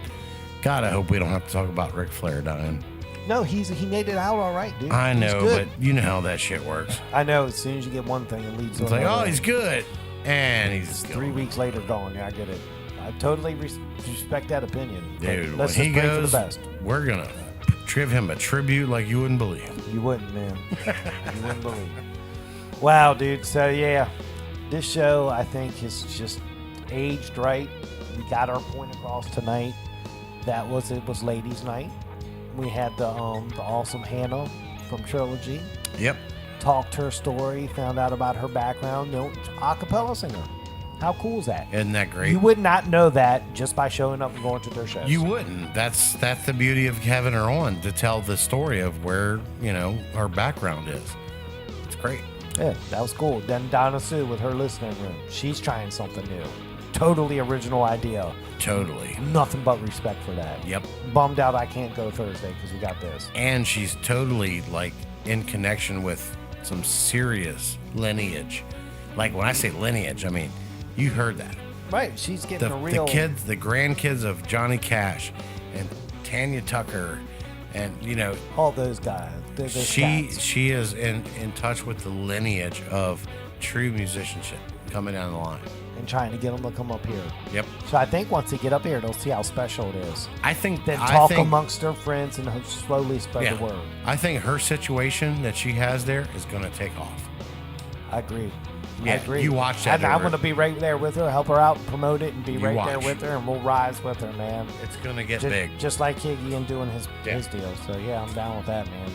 Speaker 4: God, I hope we don't have to talk about Ric Flair dying.
Speaker 3: No, he made it out all right, dude.
Speaker 4: I
Speaker 3: He's
Speaker 4: know,
Speaker 3: good.
Speaker 4: but you know how that shit works.
Speaker 3: I know. As soon as you get one thing, it leads to
Speaker 4: It's like,
Speaker 3: another.
Speaker 4: oh, he's good, and he's
Speaker 3: 3 weeks later gone. Yeah, I get it. I totally respect that opinion.
Speaker 4: Dude,
Speaker 3: let's
Speaker 4: when
Speaker 3: just
Speaker 4: he
Speaker 3: pray for
Speaker 4: goes,
Speaker 3: the best.
Speaker 4: we're gonna give him a tribute like you wouldn't believe.
Speaker 3: You wouldn't, man. You wouldn't believe. Wow, dude. So yeah, this show I think is just aged right. We got our point across tonight. It was ladies' night. We had the awesome Hannah from Trilogy.
Speaker 4: Yep.
Speaker 3: Talked her story, found out about her background. Acapella singer. How cool is that?
Speaker 4: Isn't that great?
Speaker 3: You would not know that just by showing up and going to their shows.
Speaker 4: You wouldn't. That's the beauty of having her on, to tell the story of where, her background is. It's great.
Speaker 3: Yeah, that was cool. Then Donna Sue with her listening room. She's trying something new. Totally original idea.
Speaker 4: Totally.
Speaker 3: Nothing but respect for that.
Speaker 4: Yep.
Speaker 3: Bummed out I can't go Thursday because we got this.
Speaker 4: And she's totally in connection with some serious lineage. Like when I say lineage, I mean, you heard that.
Speaker 3: Right. She's getting a real...
Speaker 4: The kids, the grandkids of Johnny Cash and Tanya Tucker and,
Speaker 3: all those guys.
Speaker 4: She is in touch with the lineage of true musicianship coming down the line.
Speaker 3: And trying to get them to come up here.
Speaker 4: Yep.
Speaker 3: So I think once they get up here, they'll see how special it is.
Speaker 4: I think
Speaker 3: then talk amongst their friends and slowly spread the word.
Speaker 4: I think her situation that she has there is going to take off.
Speaker 3: I agree.
Speaker 4: Yeah,
Speaker 3: I agree.
Speaker 4: you watch that.
Speaker 3: I'm going to be right there with her, help her out, promote it, and be right there
Speaker 4: watch.
Speaker 3: with her, and we'll rise with her, man.
Speaker 4: It's going to get
Speaker 3: just,
Speaker 4: big.
Speaker 3: Just like Higgy and doing his deal. So, yeah, I'm down with that, man.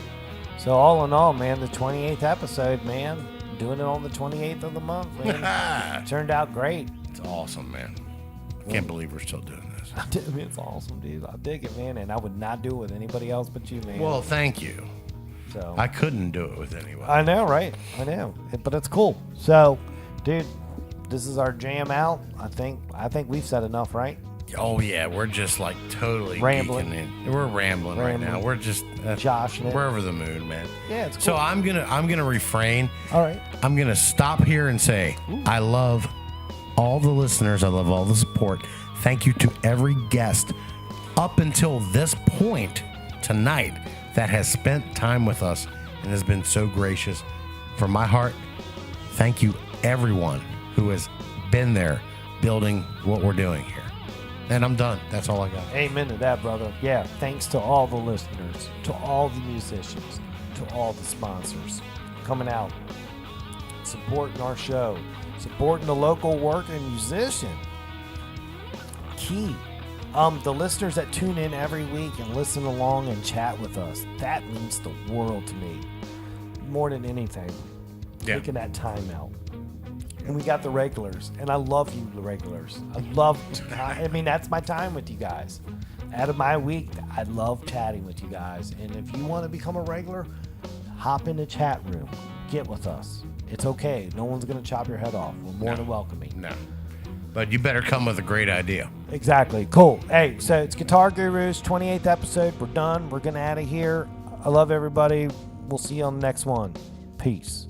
Speaker 3: So, all in all, man, the 28th episode, man, doing it on the 28th of the month, man. Turned out great.
Speaker 4: It's awesome, man. I can't believe we're still doing this.
Speaker 3: It's awesome, dude. I dig it, man, and I would not do it with anybody else but you, man.
Speaker 4: Well, thank you.
Speaker 3: So
Speaker 4: I couldn't do it with anybody.
Speaker 3: I know, right? I know, but it's cool. So, dude, this is our jam out. I think we've said enough, right?
Speaker 4: Oh yeah, we're just totally
Speaker 3: rambling.
Speaker 4: We're rambling right now. We're just
Speaker 3: joshing it.
Speaker 4: We're over the moon, man.
Speaker 3: Yeah, it's cool.
Speaker 4: So I'm gonna refrain.
Speaker 3: All right.
Speaker 4: I'm gonna stop here and say I love all the listeners. I love all the support. Thank you to every guest up until this point tonight that has spent time with us and has been so gracious. From my heart, thank you everyone who has been there building what we're doing here. And I'm done. That's all I got.
Speaker 3: Amen to that, brother. Yeah, thanks to all the listeners, to all the musicians, to all the sponsors coming out, supporting our show, supporting the local working musician. Key. The listeners that tune in every week and listen along and chat with us, that means the world to me. More than anything.
Speaker 4: Yeah.
Speaker 3: Taking that time out. And we got the regulars, and I love you, the regulars. I mean, that's my time with you guys. Out of my week, I love chatting with you guys. And if you want to become a regular, hop in the chat room. Get with us. It's okay. No one's going to chop your head off. We're more than welcoming.
Speaker 4: No. But you better come with a great idea.
Speaker 3: Exactly. Cool. Hey, so it's Guitar Gurus, 28th episode. We're done. We're getting out of here. I love everybody. We'll see you on the next one. Peace.